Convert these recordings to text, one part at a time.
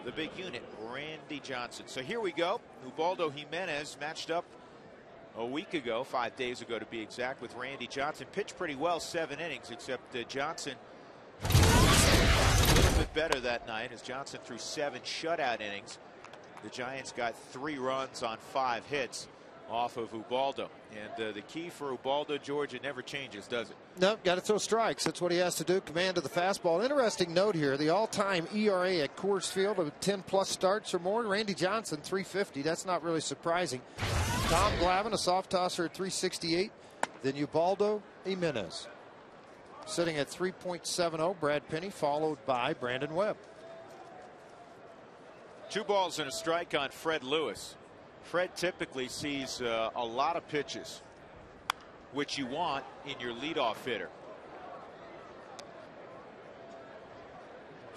the big unit, Randy Johnson. So here we go. Ubaldo Jimenez matched up a week ago, 5 days ago to be exact, with Randy Johnson. Pitched pretty well, 7 innings, except Johnson a little bit better that night as Johnson threw 7 shutout innings. The Giants got 3 runs on 5 hits off of Ubaldo. And the key for Ubaldo, George, it never changes, does it? Nope, got to throw strikes. That's what he has to do. Command of the fastball. Interesting note here, the all-time ERA at Coors Field of 10+ starts or more. Randy Johnson, 350. That's not really surprising. Tom Glavine, a soft tosser at 368. Then Ubaldo Jimenez, sitting at 3.70. Brad Penny, followed by Brandon Webb. 2 balls and a strike on Fred Lewis. Fred typically sees a lot of pitches, which you want in your leadoff hitter.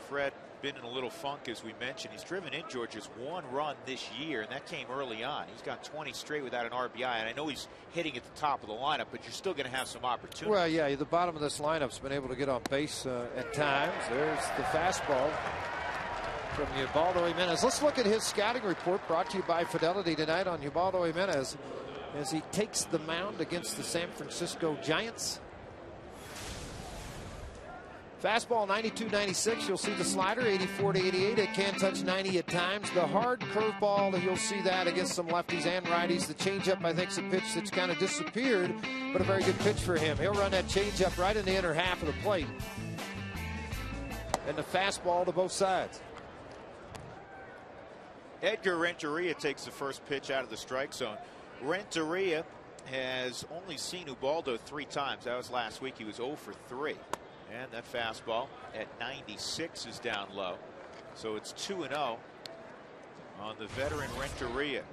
Fred been in a little funk, as we mentioned. He's driven in, George, just 1 run this year, and that came early on. He's got 20 straight without an RBI, and I know he's hitting at the top of the lineup, but you're still going to have some opportunity. Well, yeah, the bottom of this lineup's been able to get on base at times. There's the fastball from Ubaldo Jimenez. Let's look at his scouting report, brought to you by Fidelity tonight on Ubaldo Jimenez as he takes the mound against the San Francisco Giants. Fastball 92-96. You'll see the slider 84-88. It can touch 90 at times. The hard curveball, you'll see that against some lefties and righties. The changeup, I think, is a pitch that's kind of disappeared, but a very good pitch for him. He'll run that changeup right in the inner half of the plate. And the fastball to both sides. Edgar Renteria takes the first pitch out of the strike zone. Renteria has only seen Ubaldo 3 times. That was last week. He was 0 for 3. And that fastball at 96 is down low. So it's 2-0 on the veteran Renteria.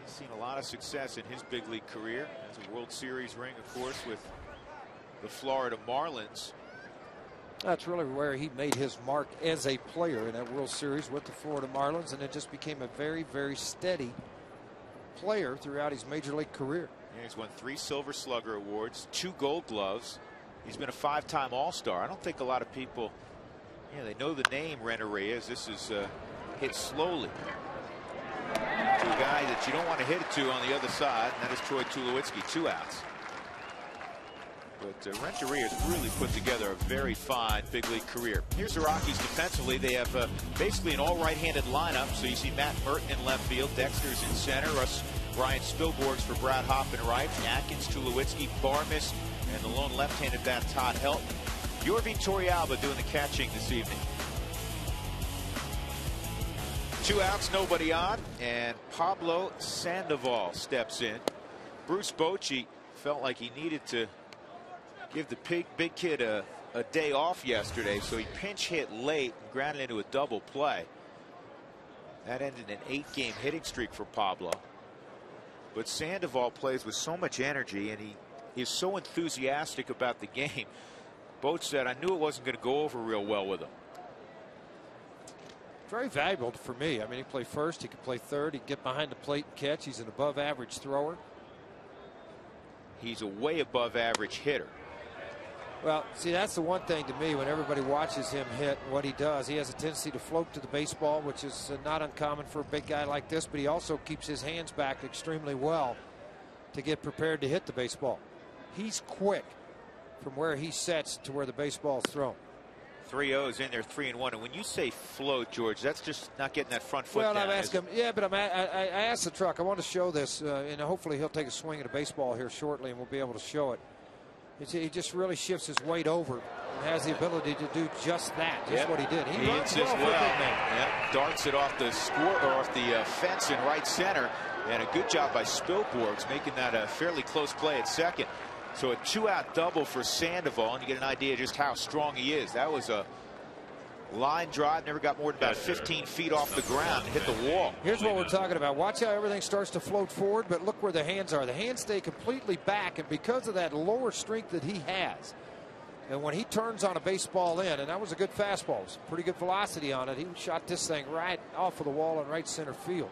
He's seen a lot of success in his big league career. Has a World Series ring, of course, with the Florida Marlins. That's really where he made his mark as a player, in that World Series with the Florida Marlins, and it just became a very, very steady player throughout his major league career. Yeah, he's won 3 Silver Slugger awards, 2 Gold Gloves. He's been a 5-time All-Star. I don't think a lot of people, they know the name Renteria, as this is hit slowly to a guy that you don't want to hit it to on the other side, and that is Troy Tulowitzki. 2 outs. But Renteria has really put together a very fine big league career. Here's the Rockies defensively. They have basically an all right-handed lineup. So you see Matt Merton in left field, Dexter's in center, Brian Spilborghs for Brad Hoffman right, Atkins, Tulowitzki, Barmis, and the lone left-handed bat Todd Helton. Yorvin Torrealba doing the catching this evening. 2 outs, nobody on, and Pablo Sandoval steps in. Bruce Bochy felt like he needed to give the big kid a day off yesterday, so he pinch hit late and grounded into a double play. That ended an 8-game hitting streak for Pablo. But Sandoval plays with so much energy, and he is so enthusiastic about the game. Boach said, I knew it wasn't going to go over real well with him. Very valuable for me. I mean, he can play first, he can play third, he can get behind the plate and catch. He's an above-average thrower. He's a way above-average hitter. Well, see, that's the one thing to me when everybody watches him hit and what he does. He has a tendency to float to the baseball, which is not uncommon for a big guy like this, but he also keeps his hands back extremely well to get prepared to hit the baseball. He's quick from where he sets to where the baseball is thrown. 3-0s in there, 3-1. And when you say float, George, that's just not getting that front foot down. Well, I'm asking him, yeah, but I asked the truck. I want to show this, and hopefully he'll take a swing at a baseball here shortly, and we'll be able to show it. He just really shifts his weight over and has the ability to do just that. Just what he did. He runs well for a big man. Yep. Darts it off the off the fence in right center, and a good job by Spilborghs making that a fairly close play at second. So a 2-out double for Sandoval, and you get an idea just how strong he is. That was a line drive, never got more than about 15 feet off the ground and hit the wall. Here's what we're talking about. Watch how everything starts to float forward, but look where the hands are. The hands stay completely back, and because of that lower strength that he has, and when he turns on a baseball in, and that was a good fastball, was pretty good velocity on it, he shot this thing right off of the wall in right center field.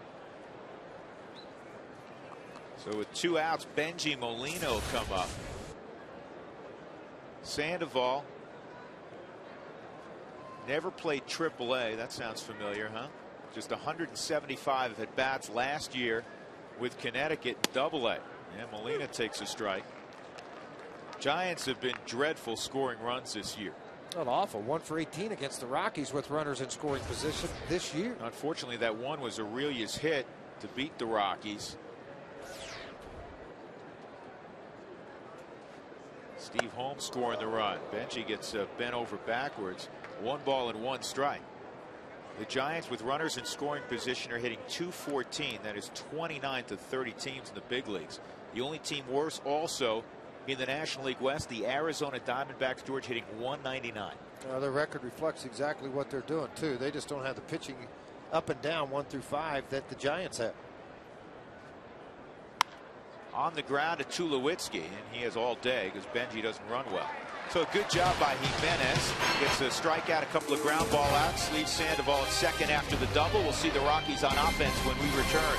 So with 2 outs, Benji Molina will come up. Sandoval never played AAA. That sounds familiar, huh? Just 175 at bats last year with Connecticut in Double-A. And Molina takes a strike. Giants have been dreadful scoring runs this year. Not awful. 1 for 18 against the Rockies with runners in scoring position this year. Unfortunately, that one was Aurelia's hit to beat the Rockies. Steve Holmes scoring the run. Benji gets bent over backwards. 1 ball and 1 strike. The Giants with runners in scoring position are hitting .214. That is 29 to 30 teams in the big leagues. The only team worse also in the National League West, the Arizona Diamondbacks, George, hitting .199. Their record reflects exactly what they're doing too. They just don't have the pitching up and down 1 through 5 that the Giants have. On the ground to Tulowitzki, and he has all day because Benji doesn't run well. So a good job by Jimenez. Gets a strikeout, a couple of ground ball outs, leaves Sandoval at second after the double. We'll see the Rockies on offense when we return.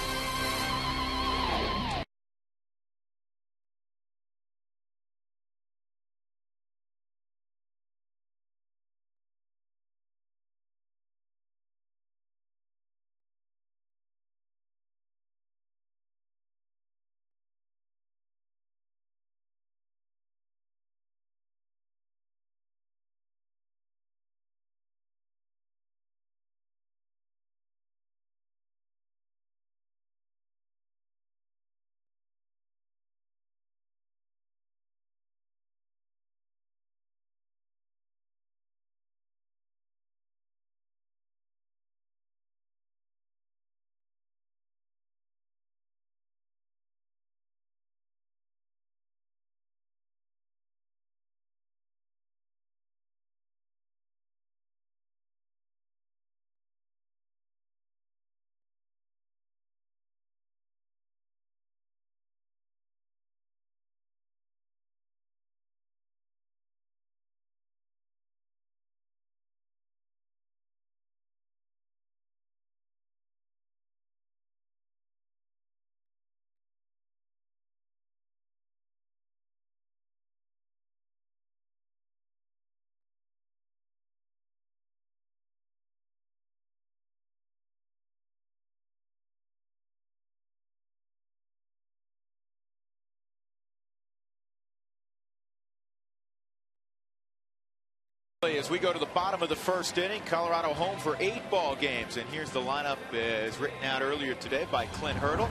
As we go to the bottom of the first inning, Colorado home for 8 ball games, and here's the lineup as written out earlier today by Clint Hurdle.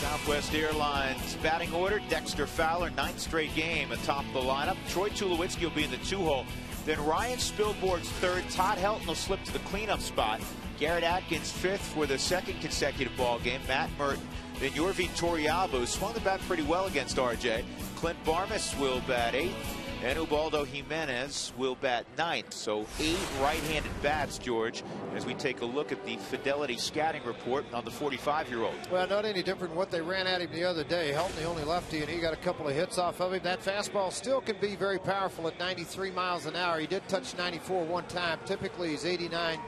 Southwest Airlines batting order: Dexter Fowler, 9th straight game atop the lineup. Troy Tulowitzki will be in the 2-hole. Then Ryan Spilborgh's 3rd. Todd Helton will slip to the cleanup spot. Garrett Atkins 5th for the 2nd consecutive ball game. Matt Merton. Then Yorvi Toriabu swung the bat pretty well against RJ. Clint Barmas will bat 8th. And Ubaldo Jimenez will bat 9th. So 8 right-handed bats, George, as we take a look at the Fidelity scouting report on the 45-year-old. Well, not any different than what they ran at him the other day. Helton, the only lefty, and he got a couple of hits off of him. That fastball still can be very powerful at 93 miles an hour. He did touch 94 one time. Typically, he's 89.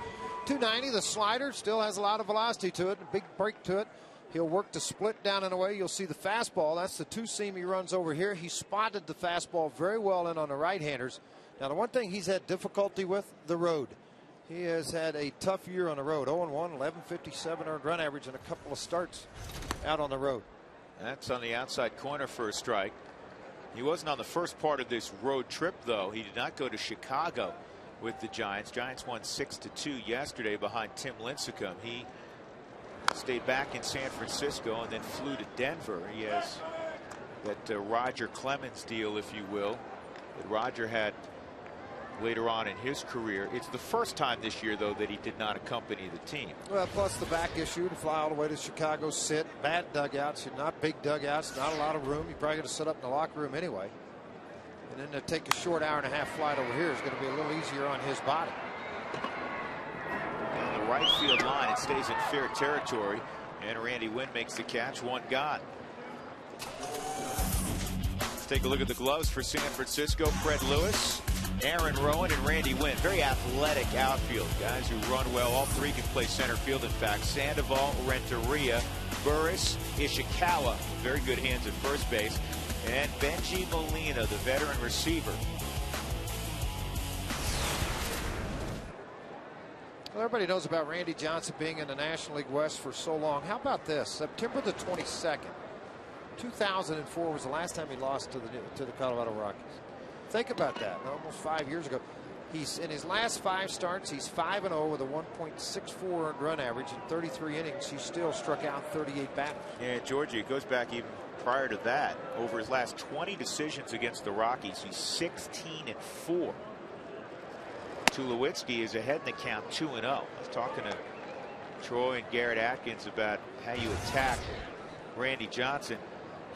290. The slider still has a lot of velocity to it, a big break to it. He'll work to split down and away. You'll see the fastball. That's the 2-seam he runs over here. He spotted the fastball very well in on the right-handers. Now, the one thing he's had difficulty with, the road. He has had a tough year on the road. 0-1, 1157 earned run average, and a couple of starts out on the road. That's on the outside corner for a strike. He wasn't on the first part of this road trip, though. He did not go to Chicago with the Giants. Giants won 6-2 yesterday behind Tim Lincecum. He stayed back in San Francisco and then flew to Denver. He has that Roger Clemens deal, if you will, that Roger had later on in his career. It's the first time this year, though, that he did not accompany the team. Well, plus the back issue to fly all the way to Chicago, sit, bad dugouts, not big dugouts, not a lot of room. You're probably going to sit up in the locker room anyway. And then to take a short hour-and-a-half flight over here is going to be a little easier on his body. On the right field line, it stays in fair territory, and Randy Wynn makes the catch. 1 gone. Let's take a look at the gloves for San Francisco. Fred Lewis, Aaron Rowan, and Randy Wynn. Very athletic outfield. Guys who run well. All 3 can play center field, in fact. Sandoval, Renteria, Burris, Ishikawa. Very good hands at first base. And Benji Molina, the veteran receiver. Well, everybody knows about Randy Johnson being in the National League West for so long. How about this? September the 22nd, 2004 was the last time he lost to the Colorado Rockies. Think about that. Almost 5 years ago. He's in his last 5 starts. He's 5-0 with a 1.64 earned run average in 33 innings. He still struck out 38 batters. Yeah, Georgia, it goes back even prior to that. Over his last 20 decisions against the Rockies, he's 16-4. Tulowitzki is ahead in the count 2-0. I was talking to Troy and Garrett Atkins about how you attack Randy Johnson.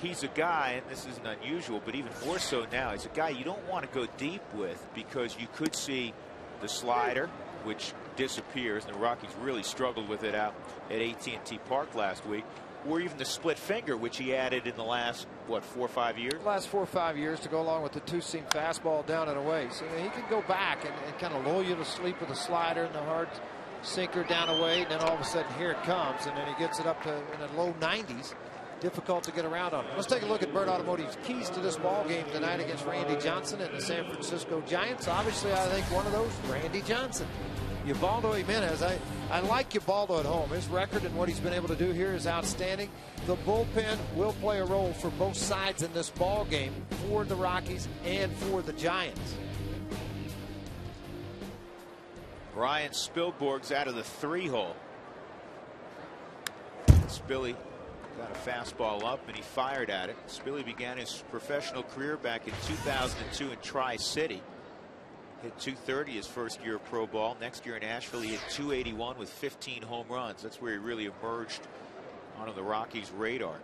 He's a guy, and this isn't unusual, but even more so now, he's a guy you don't want to go deep with because you could see the slider, which disappears, and the Rockies really struggled with it out at AT&T Park last week, or even the split finger, which he added in the last, what, 4 or 5 years? The last 4 or 5 years to go along with the two-seam fastball down and away. So he can go back and kind of lull you to sleep with a slider and the hard sinker down away, and then all of a sudden here it comes, and then he gets it up to in the low 90s. Difficult to get around on. Let's take a look at Bird Automotive's keys to this ball game tonight against Randy Johnson and the San Francisco Giants. Obviously, I think one of those, Randy Johnson. Ubaldo Jimenez, I like Ubaldo at home. His record and what he's been able to do here is outstanding. The bullpen will play a role for both sides in this ball game, for the Rockies and for the Giants. Ryan Spilborg's out of the 3-hole. Spilly got a fastball up and he fired at it. Spilly began his professional career back in 2002 in Tri-City. Hit .230 his first year of pro ball. Next year in Asheville he hit .281 with 15 home runs. That's where he really emerged onto the Rockies' radar.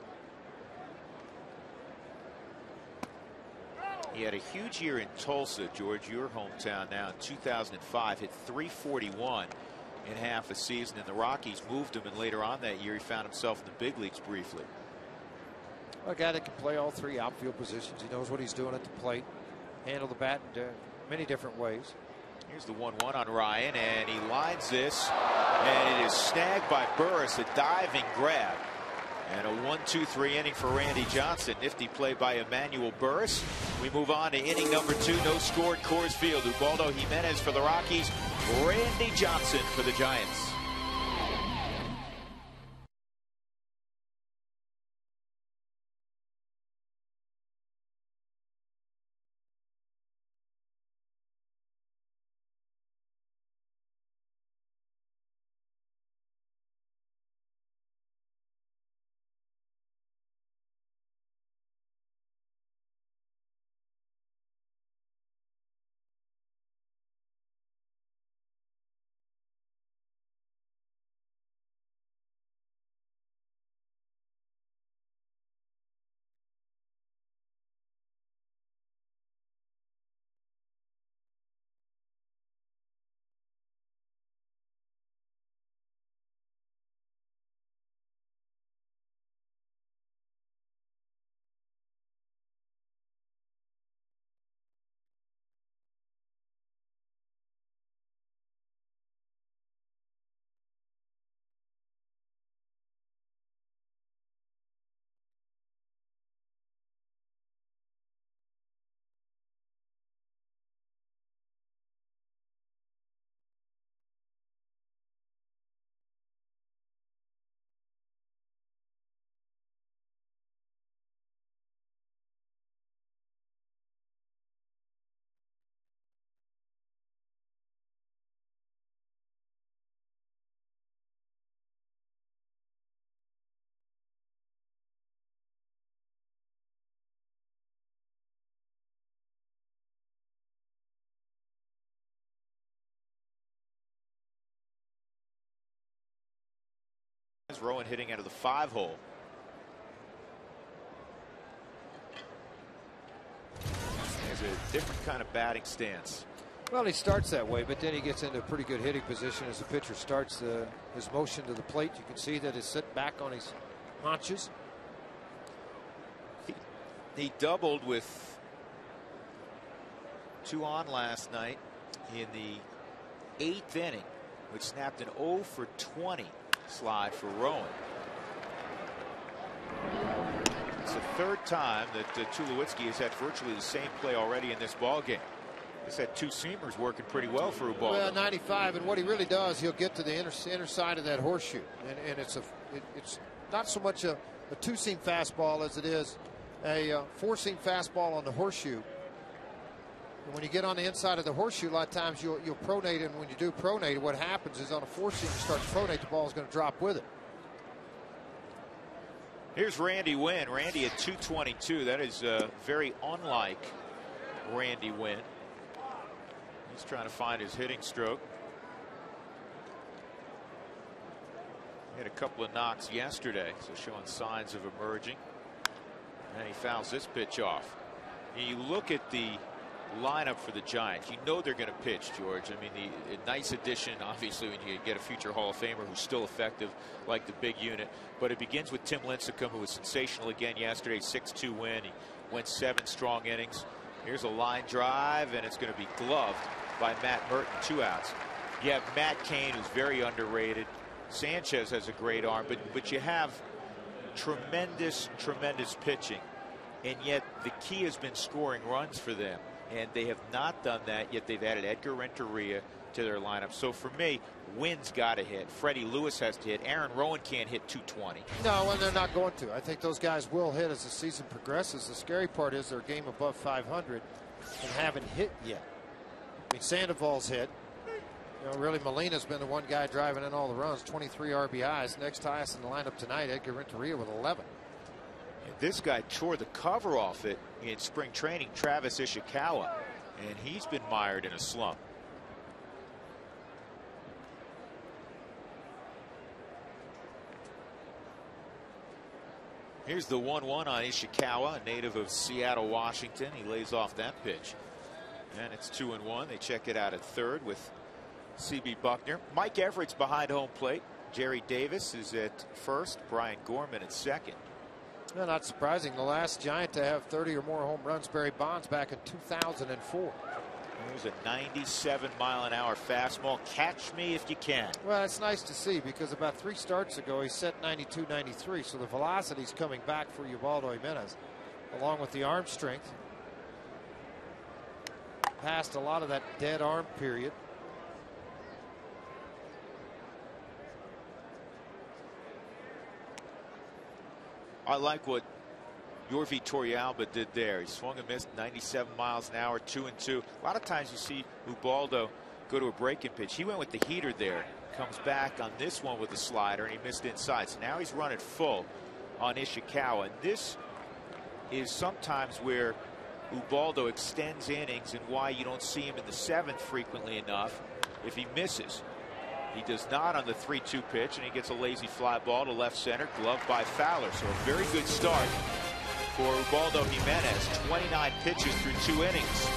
He had a huge year in Tulsa, George, your hometown now, in 2005. Hit .341 in half a season, and the Rockies moved him, and later on that year he found himself in the big leagues briefly. A guy that can play all 3 outfield positions. He knows what he's doing at the plate. Handle the bat in many different ways. Here's the 1-1 on Ryan, and he lines this, and it is snagged by Burris, a diving grab. And a 1-2-3 inning for Randy Johnson. Nifty play by Emmanuel Burris. We move on to inning number 2. No score at Coors Field. Ubaldo Jimenez for the Rockies. Randy Johnson for the Giants. Rowan hitting out of the 5-hole. There's a different kind of batting stance. Well, he starts that way, but then he gets into a pretty good hitting position as the pitcher starts his motion to the plate. You can see that he's sitting back on his haunches. He doubled with 2 on last night in the 8th inning, which snapped an 0 for 20 slide for Rowan. It's the 3rd time that Tulowitzki has had virtually the same play already in this ball game. He's had two seamers working pretty well for Ubaldo. Well, 95, and what he really does, he'll get to the inner side of that horseshoe, and it's not so much a two-seam fastball as it is a four-seam fastball on the horseshoe. And when you get on the inside of the horseshoe, a lot of times you'll pronate, and when you do pronate, what happens is on a four-seam, you start to pronate, the ball is going to drop with it. Here's Randy Wynn. Randy at 222. That is very unlike Randy Wynn. He's trying to find his hitting stroke. He had a couple of knocks yesterday, so showing signs of emerging. And he fouls this pitch off. And you look at the lineup for the Giants, you know they're going to pitch, George. I mean, a nice addition, obviously, when you get a future Hall of Famer who's still effective like the big unit. But it begins with Tim Lincecum, who was sensational again yesterday, 6-2 win. He went 7 strong innings. Here's a line drive, and it's going to be gloved by Matt Merton, 2 outs. You have Matt Cain, who's very underrated. Sanchez has a great arm, but you have tremendous pitching, and yet the key has been scoring runs for them, and they have not done that, yet they've added Edgar Renteria to their lineup. So for me, Wynn's got to hit. Freddie Lewis has to hit. Aaron Rowan can't hit 220. No, and they're not going to. I think those guys will hit as the season progresses. The scary part is they're a game above 500 and haven't hit yet. I mean, Sandoval's hit. You know, really, Molina's been the one guy driving in all the runs, 23 RBIs. Next highest in the lineup tonight, Edgar Renteria with 11. And this guy tore the cover off it in spring training, Travis Ishikawa, and he's been mired in a slump. Here's the 1-1 on Ishikawa, a native of Seattle, Washington. He lays off that pitch. And it's 2-1. They check it out at third with C.B. Buckner. Mike Everett's behind home plate. Jerry Davis is at first. Brian Gorman at second. Well, not surprising. The last Giant to have 30 or more home runs, Barry Bonds, back in 2004. There's a 97-mile-an-hour fastball. Catch me if you can. Well, it's nice to see, because about 3 starts ago he set 92, 93. So the velocity's coming back for Ubaldo Jimenez, along with the arm strength. Past a lot of that dead arm period. I like what Yorvi Torrealba did there. He swung and missed, 97 miles an hour, 2-2. A lot of times you see Ubaldo go to a breaking pitch. He went with the heater there. Comes back on this one with a slider, and he missed inside. So now he's running full on Ishikawa. And this is sometimes where Ubaldo extends innings and why you don't see him in the 7th frequently enough if he misses. He does not on the 3-2 pitch, and he gets a lazy fly ball to left center, gloved by Fowler. So a very good start for Ubaldo Jimenez. 29 pitches through 2 innings.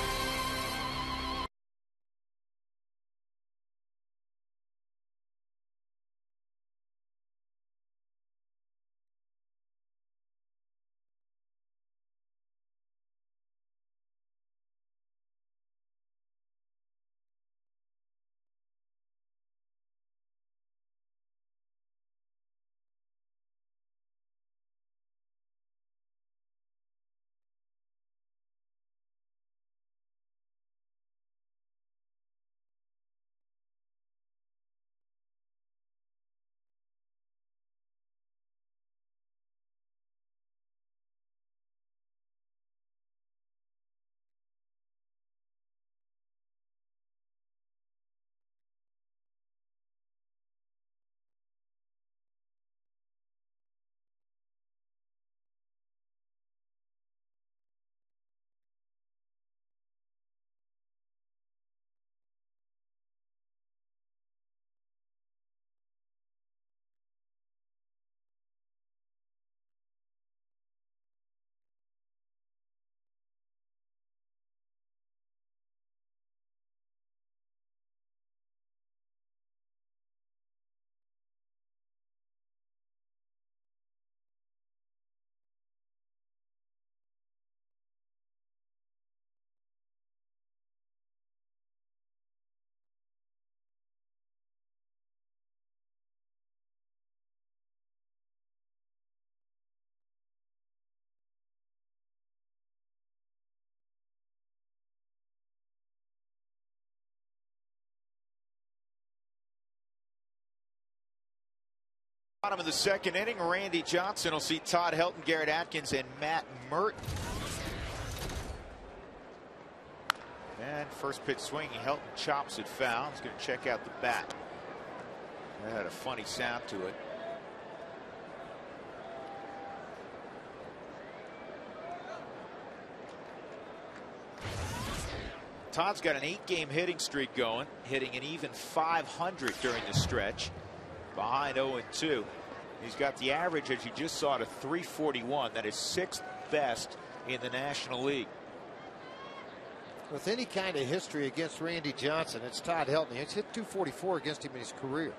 Bottom of the second inning, Randy Johnson will see Todd Helton, Garrett Atkins, and Matt Merton. And first pitch swinging, Helton chops it foul. He's going to check out the bat. That had a funny sound to it. Todd's got an 8-game hitting streak going, hitting an even .500 during the stretch. Behind 0-2. He's got the average, as you just saw, to .341. That is 6th best in the National League. With any kind of history against Randy Johnson, it's Todd Helton. He's hit .244 against him in his career.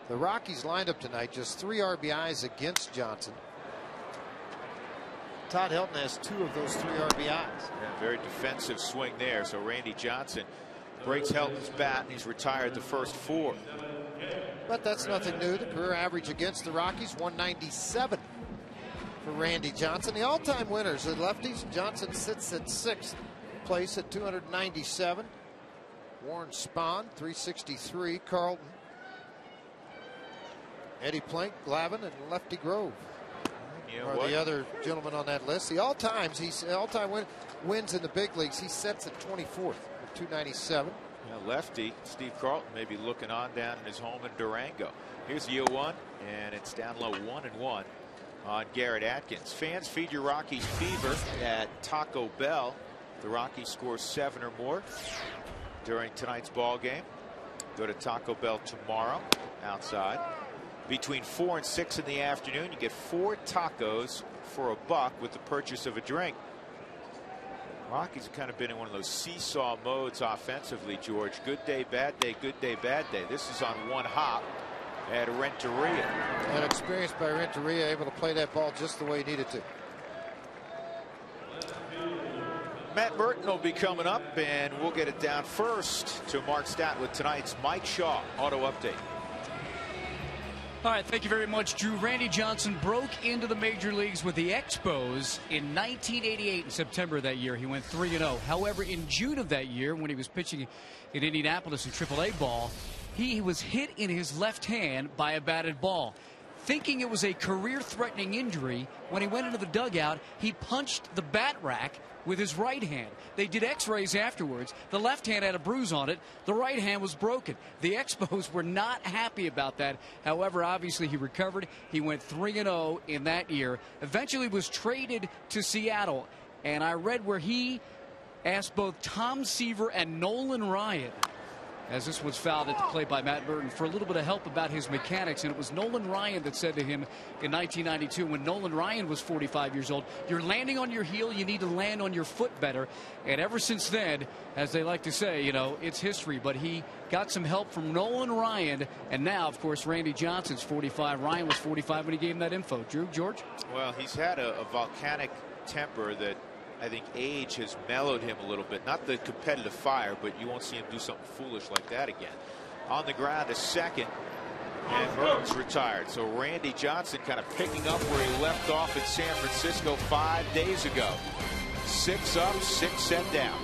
The Rockies lineup tonight, just 3 RBIs against Johnson. Todd Helton has 2 of those 3 RBIs. Yeah, very defensive swing there. So Randy Johnson breaks Helton's bat, and he's retired the first 4. But that's nothing new. The career average against the Rockies, 197 for Randy Johnson. The all-time winners, the lefties, Johnson sits at 6th place at 297. Warren Spahn, 363. Carlton, Eddie Plank, Glavine, and Lefty Grove are the other gentlemen on that list. The all-time wins in the big leagues. He sets at 24th at 297. Yeah, lefty Steve Carlton may be looking on down in his home in Durango. Here's the 0-1, and it's down low 1-1 on Garrett Atkins. Fans, feed your Rockies fever at Taco Bell. The Rockies score 7 or more during tonight's ball game. Go to Taco Bell tomorrow outside. Between 4 and 6 in the afternoon, you get 4 tacos for $1 with the purchase of a drink. Rockies have kind of been in one of those seesaw modes offensively, George. Good day, bad day, good day, bad day. This is on one hop at Renteria. And experienced by Renteria, able to play that ball just the way he needed to. Matt Merton will be coming up, and we'll get it down first to Mark Stat with tonight's Mike Shaw Auto Update. All right, thank you very much, Drew. Randy Johnson broke into the major leagues with the Expos in 1988 in September of that year. He went 3-0. However, in June of that year, when he was pitching in Indianapolis in AAA ball, he was hit in his left hand by a batted ball. Thinking it was a career-threatening injury, when he went into the dugout, he punched the bat rack with his right hand. They did x-rays afterwards. The left hand had a bruise on it. The right hand was broken. The Expos were not happy about that. However, obviously he recovered. He went 3-0 in that year. Eventually was traded to Seattle. And I read where he asked both Tom Seaver and Nolan Ryan, as this was fouled at the plate by Matt Merton, for a little bit of help about his mechanics. And it was Nolan Ryan that said to him in 1992, when Nolan Ryan was 45 years old, you're landing on your heel, you need to land on your foot better. And ever since then, as they like to say, you know, it's history. But he got some help from Nolan Ryan. And now, of course, Randy Johnson's 45. Ryan was 45 when he gave him that info. Drew, George? Well, he's had a volcanic temper that I think age has mellowed him a little bit. Not the competitive fire, but you won't see him do something foolish like that again. On the ground is second, and Merton's retired. So Randy Johnson kind of picking up where he left off in San Francisco 5 days ago. 6 up, 6 set down.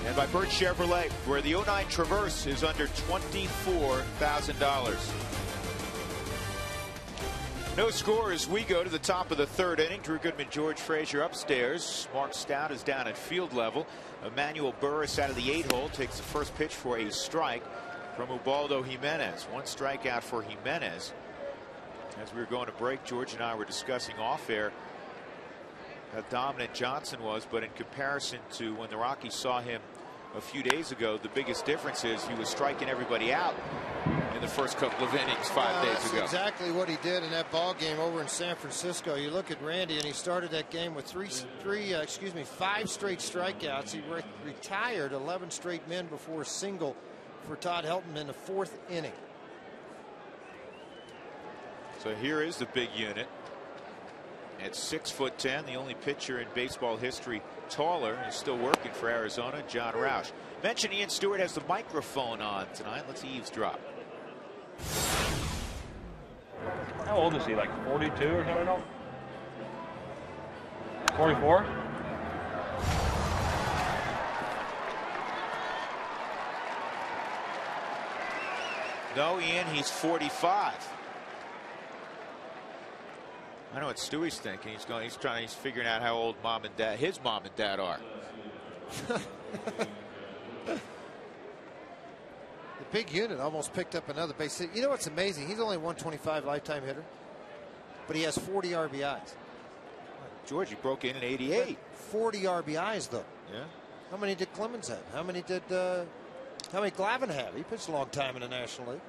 And by Burt Chevrolet, where the '09 Traverse is under $24,000. No score as we go to the top of the third inning. Drew Goodman, George Frazier upstairs. Mark Stout is down at field level. Emmanuel Burris out of the 8-hole takes the first pitch for a strike from Ubaldo Jimenez. One strikeout for Jimenez. As we were going to break, George and I were discussing off air how dominant Johnson was, but in comparison to when the Rockies saw him a few days ago, the biggest difference is he was striking everybody out in the first couple of innings 5 days ago. That's exactly what he did in that ball game over in San Francisco. You look at Randy, and he started that game with 5 straight strikeouts. He retired 11 straight men before a single for Todd Helton in the 4th inning. So here is the big unit at 6'10", the only pitcher in baseball history taller, and still working for Arizona, John Roush. Mention Ian Stewart has the microphone on tonight. Let's eavesdrop. How old is he? Like 42 or something? 44? No, Ian, he's 45. I know what Stewie's thinking. He's figuring out how old his mom and dad are. The big unit almost picked up another base hit. You know what's amazing? He's only 125 lifetime hitter, but he has 40 RBIs. George, he broke in 88. 40 RBIs though. Yeah. How many did Clemens have? How many Glavine have? He pitched a long time in the National League.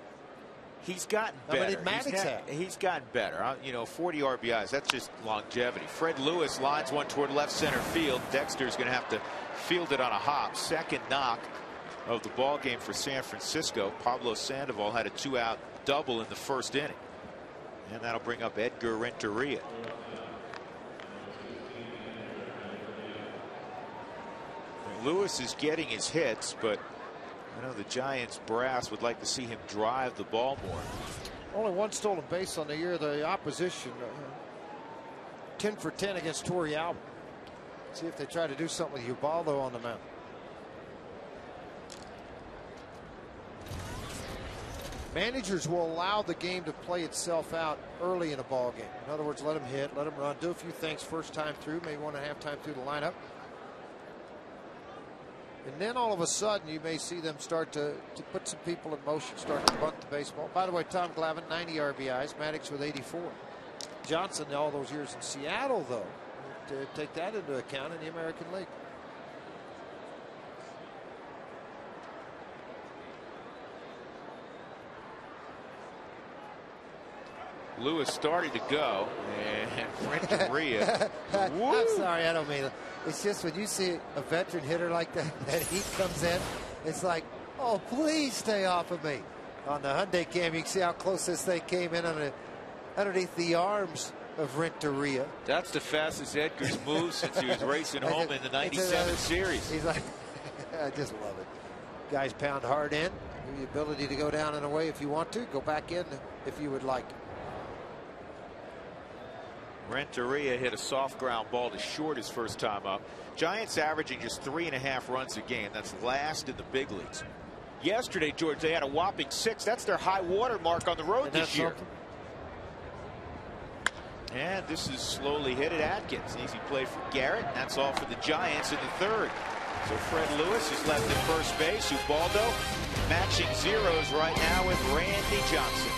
He's gotten better. How many did Maddox have? He's gotten better. 40 RBIs. That's just longevity. Fred Lewis lines one toward left center field. Dexter's going to have to field it on a hop. Second knock of the ball game for San Francisco. Pablo Sandoval had a 2-out double in the first inning, and that'll bring up Edgar Renteria. Lewis is getting his hits, but I know the Giants brass would like to see him drive the ball more. Only one stolen base on the year. The opposition 10 for 10 against Torrey Albert. See if they try to do something with Ubaldo on the mound. Managers will allow the game to play itself out early in a ball game. In other words, let them hit, let them run, do a few things first time through, maybe 1.5 time through the lineup. And then all of a sudden you may see them start to put some people in motion, start to bunt the baseball. By the way, Tom Glavine 90 RBIs, Maddox with 84. Johnson all those years in Seattle though, to take that into account in the American League. Lewis started to go, and Renteria. I'm sorry, I don't mean it. It's just when you see a veteran hitter like that heat comes in, it's like, oh, please stay off of me. On the Hyundai cam, you can see how close this thing came in underneath the arms of Renteria. That's the fastest Edgar's moved since he was racing home in the '97 series. He's like, I just love it. Guys pound hard in. The ability to go down and away if you want to. Go back in if you would like. Renteria hit a soft ground ball to short his first time up. Giants averaging just 3.5 runs a game. That's last in the big leagues. Yesterday, George, they had a whopping 6. That's their high water mark on the road this year. And this is slowly hit at Atkins. Easy play for Garrett. And that's all for the Giants in the third. So Fred Lewis is left at first base. Ubaldo matching zeros right now with Randy Johnson.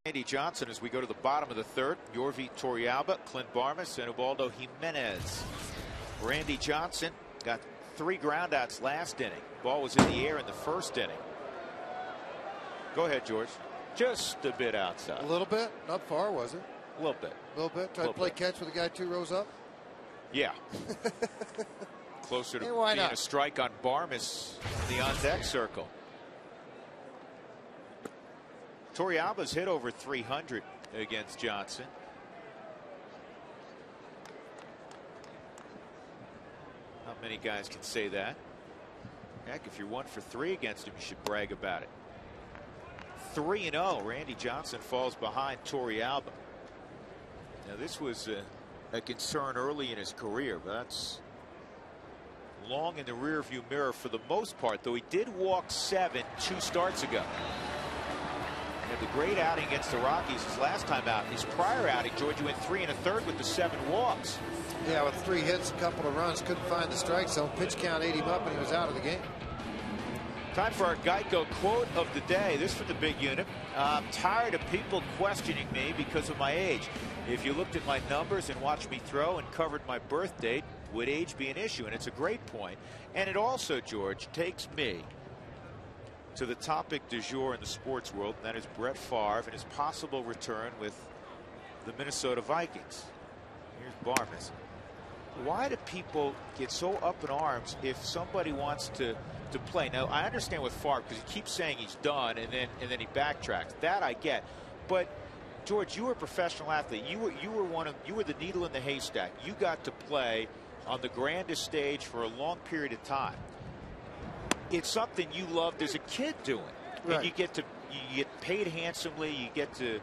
Randy Johnson as we go to the bottom of the third. Yorvi Torrealba, Clint Barmas, and Ubaldo Jimenez. Randy Johnson got 3 groundouts last inning. Ball was in the air in the first inning. Go ahead, George. Just a bit outside. A little bit? Not far, was it? A little bit. A little bit? Try to play catch with a guy 2 rows up? Yeah. Closer to why being not? a strike on Barmas in the on-deck circle. Torrealba's hit over 300 against Johnson. Not many guys can say that. Heck, if you're 1 for 3 against him, you should brag about it. 3-0. Randy Johnson falls behind Torrealba. Now, this was a concern early in his career, but that's long in the rearview mirror for the most part, though he did walk 7 2 starts ago. He had the great outing against the Rockies his last time out. His prior outing, Georgia went 3 1/3 with the 7 walks. Yeah, with 3 hits, a couple of runs, couldn't find the strike zone. Pitch count ate him up, and he was out of the game. Time for our Geico quote of the day. This for the big unit. I'm tired of people questioning me because of my age. If you looked at my numbers and watched me throw and covered my birth date, would age be an issue? And it's a great point. And it also, George, takes me to the topic du jour in the sports world, and that is Brett Favre and his possible return with the Minnesota Vikings. Here's Barmas. Why do people get so up in arms if somebody wants to play? Now, I understand with Favre because he keeps saying he's done and then he backtracks. That I get. But George, you were a professional athlete. You were the needle in the haystack. You got to play on the grandest stage for a long period of time. It's something you loved as a kid doing. Right. And you get paid handsomely, you get to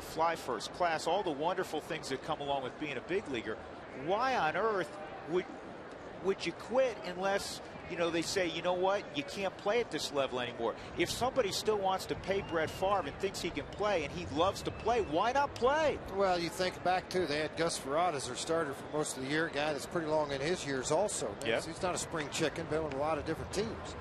fly first class, all the wonderful things that come along with being a big leaguer. Why on earth would you quit unless they say, you know what, you can't play at this level anymore? If somebody still wants to pay Brett Favre and thinks he can play and he loves to play, why not play? Well, you think back too, they had Gus Frerotte as their starter for most of the year, a guy that's pretty long in his years also. Yeah. He's not a spring chicken, been on a lot of different teams.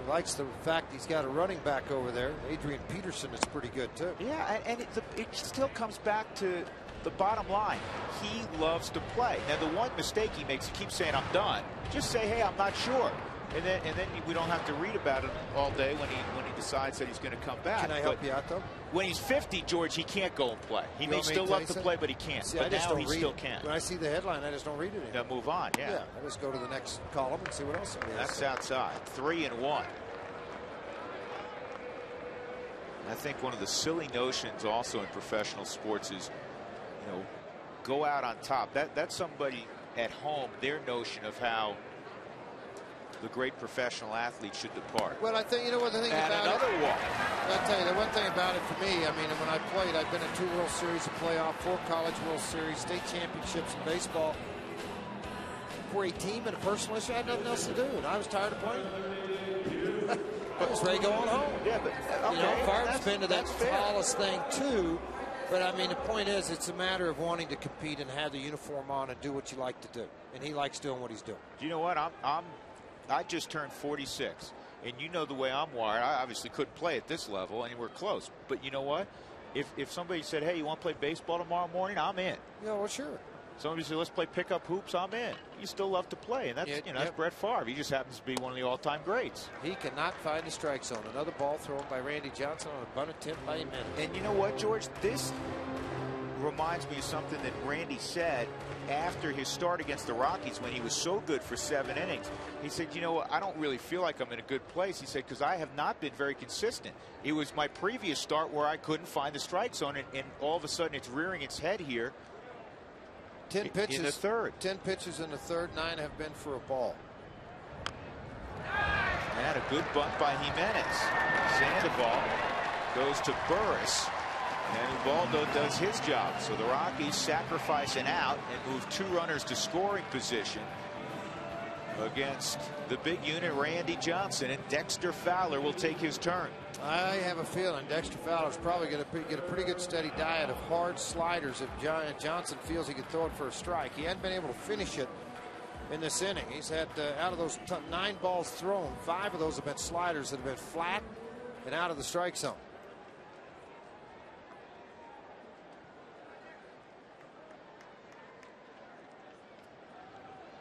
He likes the fact he's got a running back over there. Adrian Peterson is pretty good too. Yeah, and it still comes back to the bottom line. He loves to play. Now, the one mistake he makes, he keeps saying, I'm done. Just say, hey, I'm not sure. And then we don't have to read about it all day when he decides that he's going to come back. Can I help you out, though? When he's 50, George, he can't go and play. He may still love to play, but he can't. See, but now he still can. When I see the headline, I just don't read it anymore. Now move on, yeah. I just go to the next column and see what else it is. That's outside. 3-1. I think one of the silly notions also in professional sports is, go out on top. That's somebody at home, their notion of how the great professional athlete should depart. Well, I think, what the thing and about another it, walk. I'll tell you, the one thing about it for me, I mean, when I played, I've been in 2 World Series, a playoff, 4 College World Series, state championships in baseball. For a team and a personal issue, I had nothing else to do, and I was tired of playing. I was ready to go on home. Yeah, but okay, Favre's been to that tallest thing too. But I mean, the point is, it's a matter of wanting to compete and have the uniform on and do what you like to do. And he likes doing what he's doing. You know what? I just turned 46, and you know the way I'm wired. I obviously couldn't play at this level, and we're close. But you know what? If somebody said, "Hey, you want to play baseball tomorrow morning?" I'm in. Yeah, well, sure. Somebody said, "Let's play pickup hoops." I'm in. You still love to play, and that's that's Brett Favre. He just happens to be one of the all-time greats. He cannot find the strike zone. Another ball thrown by Randy Johnson on a bunt attempt by Jimenez. And you know what, George? This reminds me of something that Randy said after his start against the Rockies when he was so good for 7 innings. He said, you know what, I don't really feel like I'm in a good place. He said, because I have not been very consistent. It was my previous start where I couldn't find the strike zone, and all of a sudden it's rearing its head here. 10 pitches in the third. 10 pitches in the third, 9 have been for a ball. And a good bunt by Jimenez. Sandoval goes to Burris, and Ubaldo does his job. So the Rockies sacrifice an out and move 2 runners to scoring position against the big unit, Randy Johnson, and Dexter Fowler will take his turn. I have a feeling Dexter Fowler's probably going to get a pretty good steady diet of hard sliders if Johnson feels he can throw it for a strike. He hadn't been able to finish it in this inning. He's had, out of those 9 balls thrown, 5 of those have been sliders that have been flat and out of the strike zone.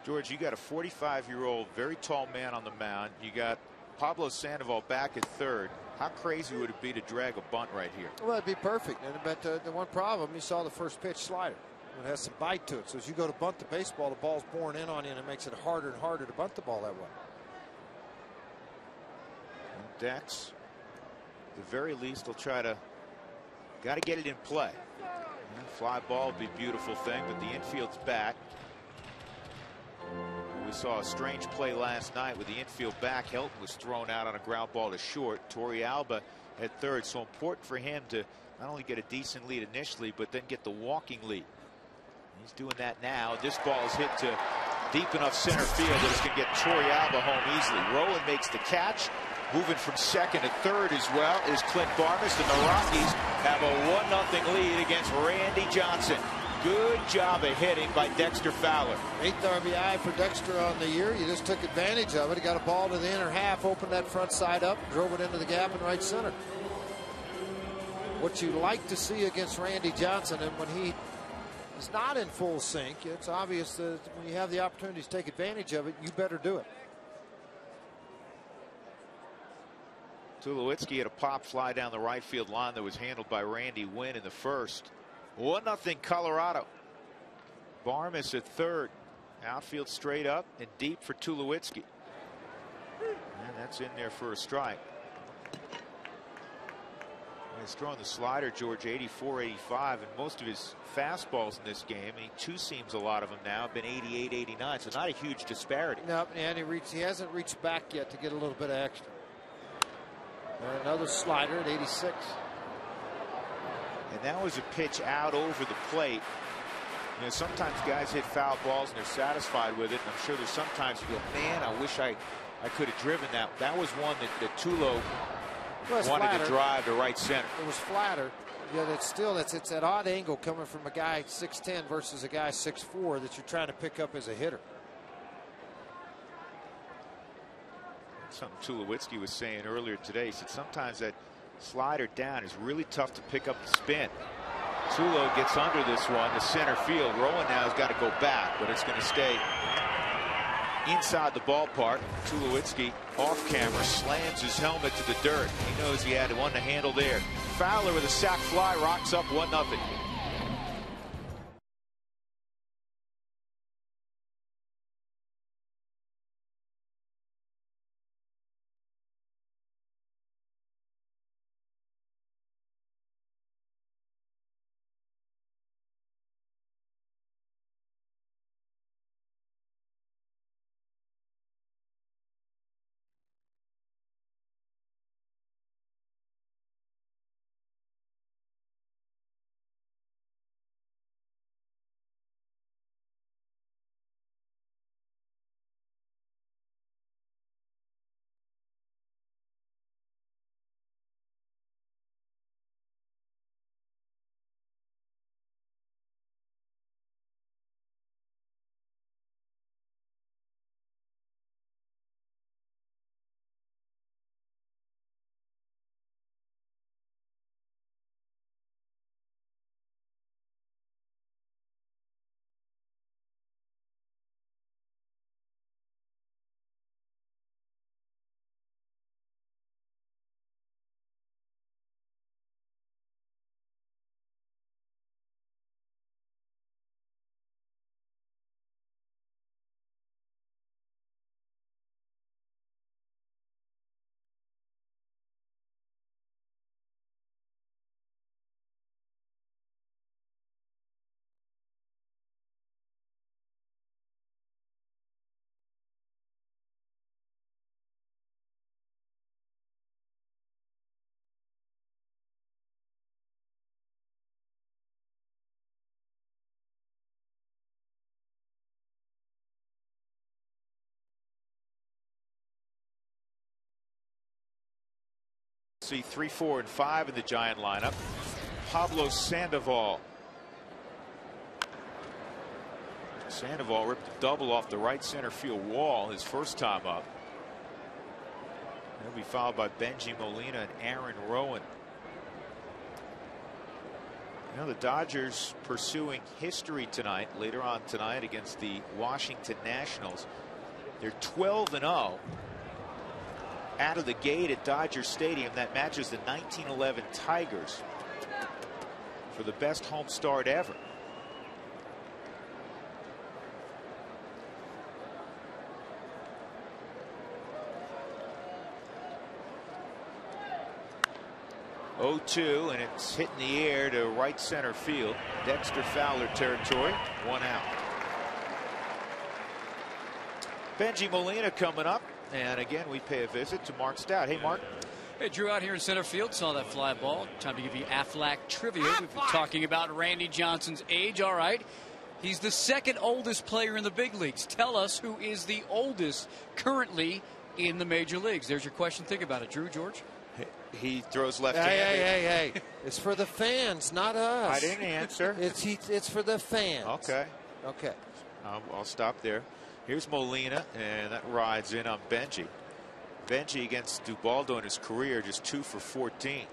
George, you got a 45-year-old, very tall man on the mound. You got Pablo Sandoval back at third. How crazy would it be to drag a bunt right here? Well, it'd be perfect. But the one problem, you saw the first pitch slider. It has some bite to it. So as you go to bunt the baseball, the ball's borne in on you, and it makes it harder and harder to bunt the ball that way. And Dex, at the very least, will try to get it in play. Fly ball would be a beautiful thing, but the infield's back. We saw a strange play last night with the infield back. Helton was thrown out on a ground ball to short. Torrey Alba at third. So important for him to not only get a decent lead initially, but then get the walking lead. He's doing that now. This ball is hit to deep enough center field that it's going to get Torrey Alba home easily. Rowan makes the catch. Moving from second to third as well is Clint Barnes, and the Rockies have a 1-0 lead against Randy Johnson. Good job of hitting by Dexter Fowler. 8th RBI for Dexter on the year. You just took advantage of it. He got a ball to the inner half, opened that front side up, drove it into the gap in right center. What you like to see against Randy Johnson, and when he is not in full sync, it's obvious that when you have the opportunity to take advantage of it, you better do it. Tulowitzki had a pop fly down the right field line that was handled by Randy Wynn in the first. 1-0 Colorado. Barmes at third. Outfield straight up and deep for Tulowitzki. And that's in there for a strike. And he's throwing the slider, George, 84, 85, and most of his fastballs in this game, two seams, a lot of them now, have been 88, 89, so not a huge disparity. No, and he hasn't reached back yet to get a little bit of extra. And another slider at 86. And that was a pitch out over the plate. You know, sometimes guys hit foul balls and they're satisfied with it. And I'm sure there's sometimes you go, man, I wish I could have driven that. That was one that Tulo wanted to drive to right center. It was flatter. Yet it's still it's that odd angle coming from a guy 6'10" versus a guy 6'4" that you're trying to pick up as a hitter. Something Tulowitzki was saying earlier today. He said sometimes that slider down is really tough to pick up the spin. Tulo gets under this one to center field. Rowan now has got to go back, but it's going to stay inside the ballpark. Tulowitzki off camera slams his helmet to the dirt. He knows he had one to handle there. Fowler with a sac fly rocks up 1-0. See 3, 4, and 5 in the Giant lineup. Pablo Sandoval. Sandoval ripped a double off the right center field wall his first time up. He'll be followed by Benji Molina and Aaron Rowan. You know, the Dodgers pursuing history tonight, later on tonight against the Washington Nationals. They're 12-0 out of the gate at Dodger Stadium. That matches the 1911 Tigers for the best home start ever. Oh-2, and it's hitting the air to right center field. Dexter Fowler territory. 1 out. Benji Molina coming up, and again we pay a visit to Mark Stout. Hey, Mark. Hey, Drew, out here in center field, saw that fly ball. Time to give you Aflac trivia. We've been talking about Randy Johnson's age. All right, he's the second oldest player in the big leagues. Tell us who is the oldest currently in the major leagues. There's your question. Think about it, Drew. George. He throws left-handed. Hey. It's for the fans, not us. I didn't answer. It's for the fans. Okay. I'll stop there. Here's Molina, and that rides in on Benji. Benji against Dubaldo in his career, just 2 for 14.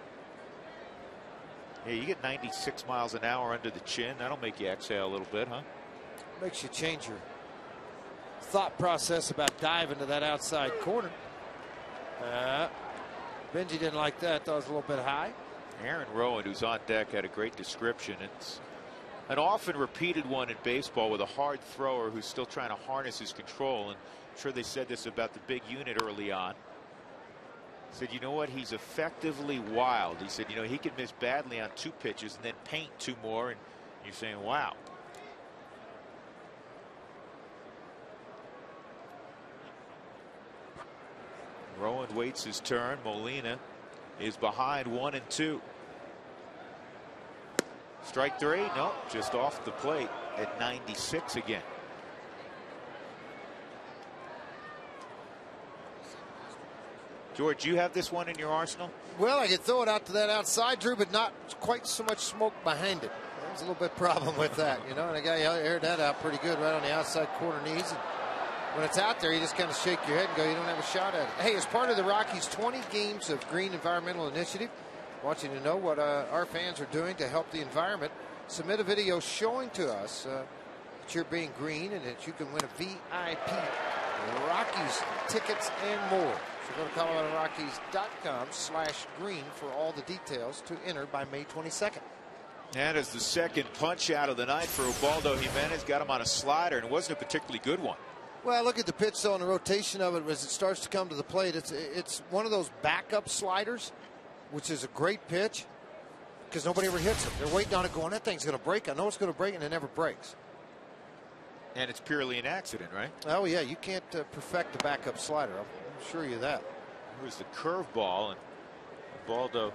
Yeah, you get 96 miles an hour under the chin. That'll make you exhale a little bit, huh? Makes you change your thought process about diving to that outside corner. Benji didn't like that. Thought it was a little bit high. Aaron Rowan, who's on deck, had a great description. It's an often repeated one in baseball with a hard thrower who's still trying to harness his control. And I'm sure they said this about the big unit early on. He said, you know what? He's effectively wild. He said, you know, he could miss badly on 2 pitches and then paint 2 more. And you're saying, wow. Rowan waits his turn. Molina is behind 1-2. Strike 3. No, just off the plate at 96 again. George, you have this one in your arsenal? Well, I could throw it out to that outside, Drew, but not quite so much smoke behind it. There's a little bit of problem with that, you know, and the guy aired that out pretty good right on the outside corner knees. And when it's out there, you just kind of shake your head and go, you don't have a shot at it. Hey, as part of the Rockies' 20 Games of Green Environmental Initiative, I want you to know what our fans are doing to help the environment. Submit a video showing to us that you're being green and that you can win a VIP Rockies tickets and more. So go to ColoradoRockies.com/green for all the details to enter by May 22nd. And as the second punch out of the night for Ubaldo Jimenez, got him on a slider, and it wasn't a particularly good one. Well, look at the pitch, though, and the rotation of it as it starts to come to the plate. It's one of those backup sliders, which is a great pitch because nobody ever hits it. They're waiting on it going, that thing's going to break. I know it's going to break, and it never breaks. And it's purely an accident, right? Oh, yeah, you can't perfect a backup slider. I'll assure you that. Here's the curveball, and Ubaldo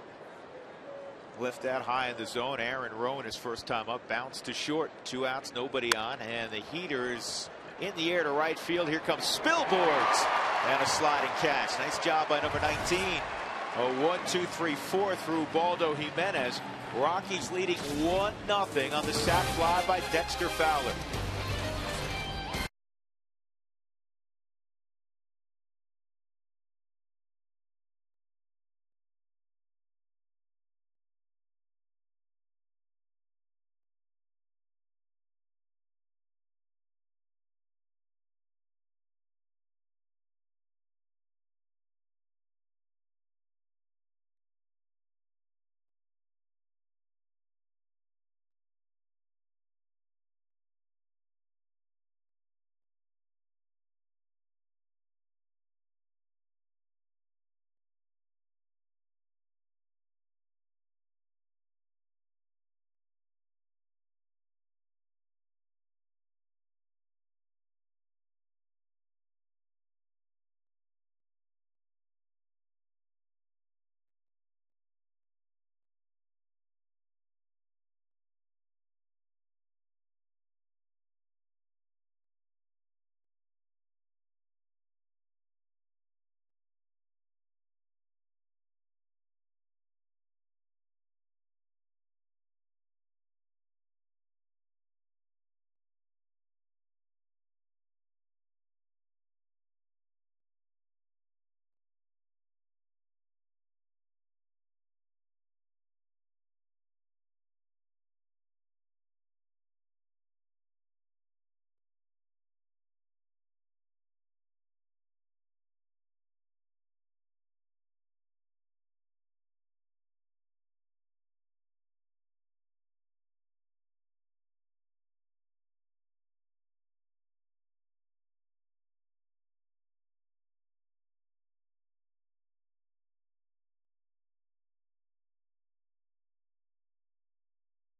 left that high in the zone. Aaron Rowan, his first time up, bounced to short. 2 outs, nobody on, and the heater is in the air to right field. Here comes Spilboards and a sliding catch. Nice job by number 19. A 1-2-3-4 through Ubaldo Jimenez. Rockies leading 1-0 on the sac fly by Dexter Fowler.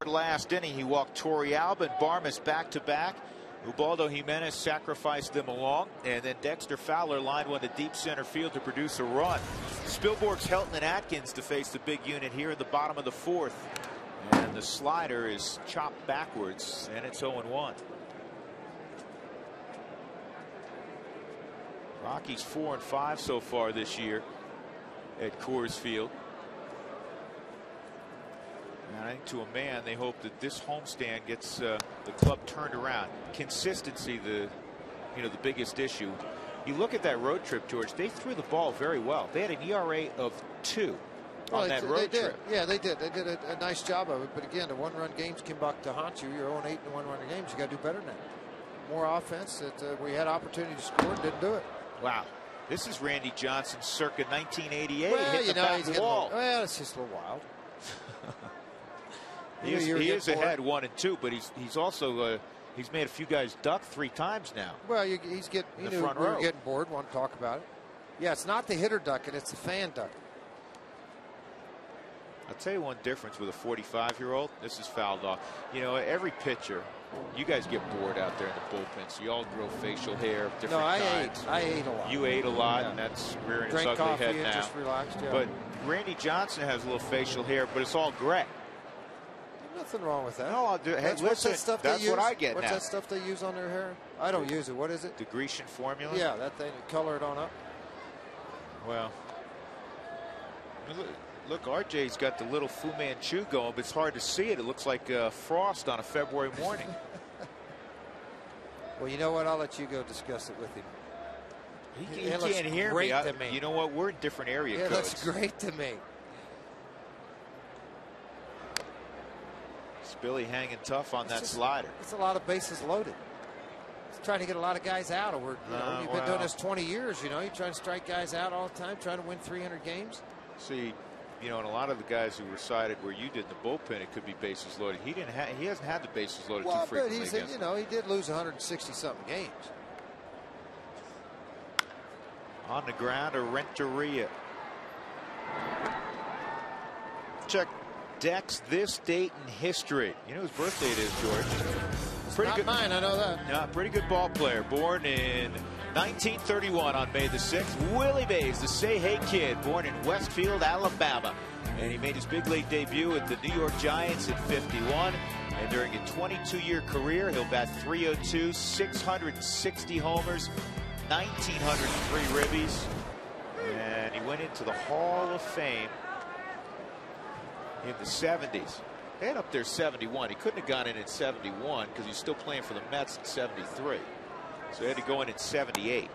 Last inning, he walked Torrey Alba and Barmas back-to-back. Ubaldo Jimenez sacrificed them along, and then Dexter Fowler lined one to deep center field to produce a run. Spielborg's Helton and Atkins to face the big unit here in the bottom of the fourth. And the slider is chopped backwards, and it's 0-1. Rockies 4-5 so far this year at Coors Field. And I think to a man, they hope that this homestand gets the club turned around. Consistency, the biggest issue. You look at that road trip, George. They threw the ball very well. They had an ERA of 2 on that road trip. Yeah, they did. They did a nice job of it. But again, the one-run games came back to haunt you. You're 0-8 in the one-run games. You got to do better than that. More offense. We had opportunity to score and didn't do it. Wow. This is Randy Johnson circa 1988. Well, hit the back wall. Well, it's just a little wild. He is ahead 1-2, but he's also he's made a few guys duck 3 times now. Well, he knew we were getting bored. Want to talk about it? Yeah, it's not the hitter ducking; it's the fan ducking. I'll tell you one difference with a 45-year-old. This is fouled off. Every pitcher, you guys get bored out there in the bullpen, so you all grow facial hair of different kinds. I ate a lot. You ate a lot, and that's rearing its ugly head now. Just relaxed, yeah. But Randy Johnson has a little facial hair, but it's all gray. Nothing wrong with that. No, I'll do. Hey, listen, that's what I get now. What's that stuff they use on their hair? I don't use it. What is it? The Grecian formula? Yeah, that thing. Color it on up. Well, look, RJ's got the little Fu Manchu going, but it's hard to see it. It looks like frost on a February morning. Well, you know what? I'll let you go discuss it with him. He can't hear me. You know what? We're in different area codes. It looks great to me. Billy hanging tough on that slider. It's a lot of bases loaded. He's trying to get a lot of guys out. You've been doing this 20 years. You're trying to strike guys out all the time, trying to win 300 games. See, and a lot of the guys who resided where you did in the bullpen, it could be bases loaded. He hasn't had the bases loaded too frequently. But he did lose 160 something games. On the ground, a Renteria. Check Dex this date in history. You know whose birthday it is, George? It's pretty good. Mine, I know that. Yeah, pretty good ball player. Born in 1931 on May the 6th. Willie Mays, the Say Hey Kid, born in Westfield, Alabama. And he made his big league debut with the New York Giants at 51. And during a 22-year career, he'll bat .302, 660 homers, 1,903 ribbies. And he went into the Hall of Fame in the 70s. They had up there 71. He couldn't have gone in 71 because he's still playing for the Mets in 73. So he had to go in 78.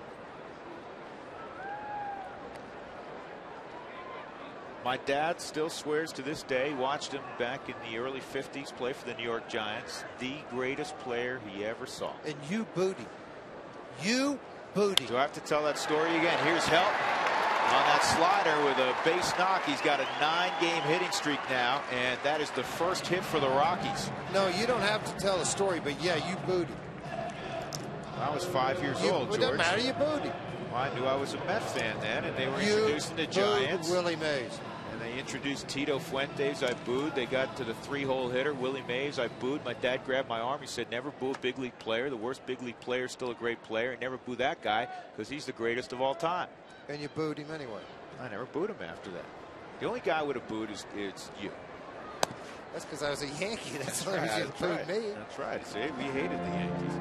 My dad still swears to this day, watched him back in the early 50s play for the New York Giants. The greatest player he ever saw. And you booty. You booty. Do I have to tell that story again? Here's Helton on that slider with a base knock. He's got a 9-game hitting streak now, and that is the first hit for the Rockies. No, you don't have to tell the story, but yeah, you booty. I was 5 years old, George. It doesn't matter, you booty. Well, I knew I was a Met fan then, and they were introducing the Giants. Willie Mays. And they introduced Tito Fuentes. I booed. They got to the 3-hole hitter, Willie Mays. I booed. My dad grabbed my arm. He said, never boo a big league player. The worst big league player is still a great player. And never boo that guy because he's the greatest of all time. And you booed him anyway. I never booed him after that. The only guy I would have booed is you. That's because I was a Yankee. That's the only reason you booed me. That's right. See, we hated the Yankees.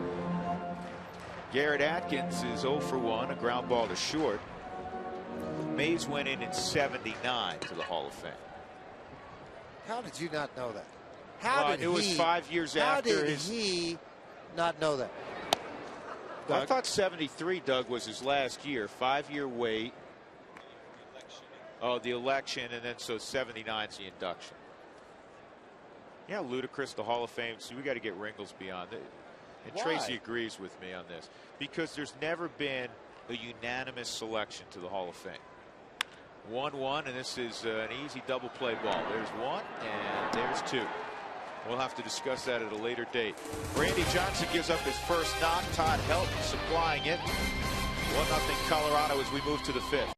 Garrett Atkins is 0 for 1, a ground ball to short. Mays went in 79 to the Hall of Fame. How did you not know that? It was 5 years after his. How did he not know that? Doug? I thought 73, Doug, was his last year. 5-year wait. Oh, the election, and then so 79 is the induction. Yeah, ludicrous, the Hall of Fame. So we got to get Ringolsby on it. And Why? Tracy agrees with me on this because there's never been a unanimous selection to the Hall of Fame. 1-1, and this is an easy double play ball. There's one, and there's two. We'll have to discuss that at a later date. Randy Johnson gives up his first knock. Todd Helton supplying it. 1-0 Colorado as we move to the 5th.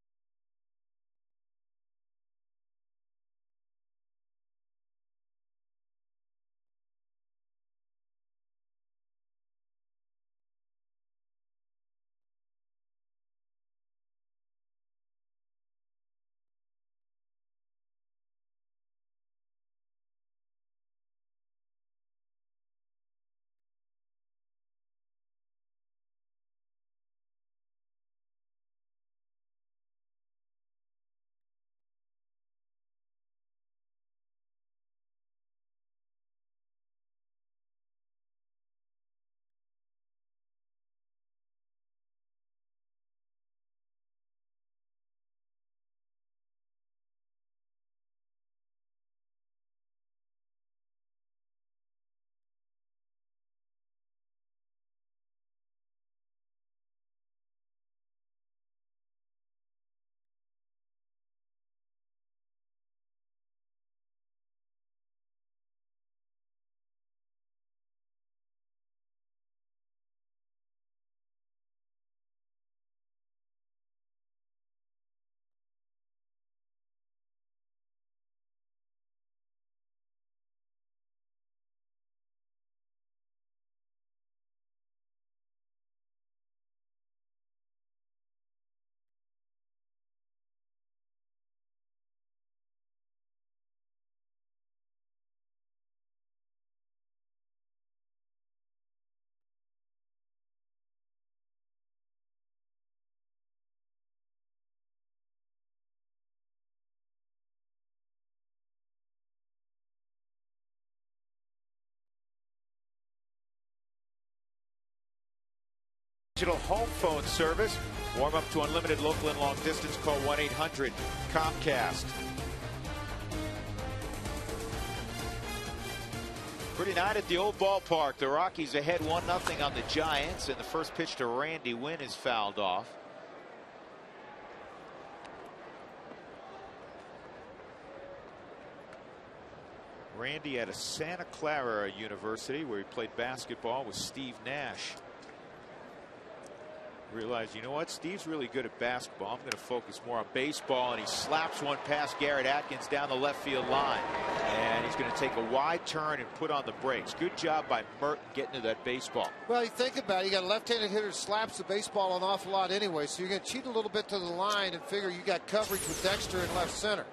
Digital home phone service. Warm up to unlimited local and long distance. Call 1-800-COMCAST. Pretty night at the old ballpark. The Rockies ahead 1-0 on the Giants, and the first pitch to Randy Wynn is fouled off. Randy at a Santa Clara University where he played basketball with Steve Nash. Realized, you know what, Steve's really good at basketball. I'm going to focus more on baseball, and he slaps one past Garrett Atkins down the left field line, and he's going to take a wide turn and put on the brakes. Good job by Merton getting to that baseball. Well, you think about it, you got a left-handed hitter who slaps the baseball an awful lot anyway, so you're going to cheat a little bit to the line and figure you got coverage with Dexter in left center.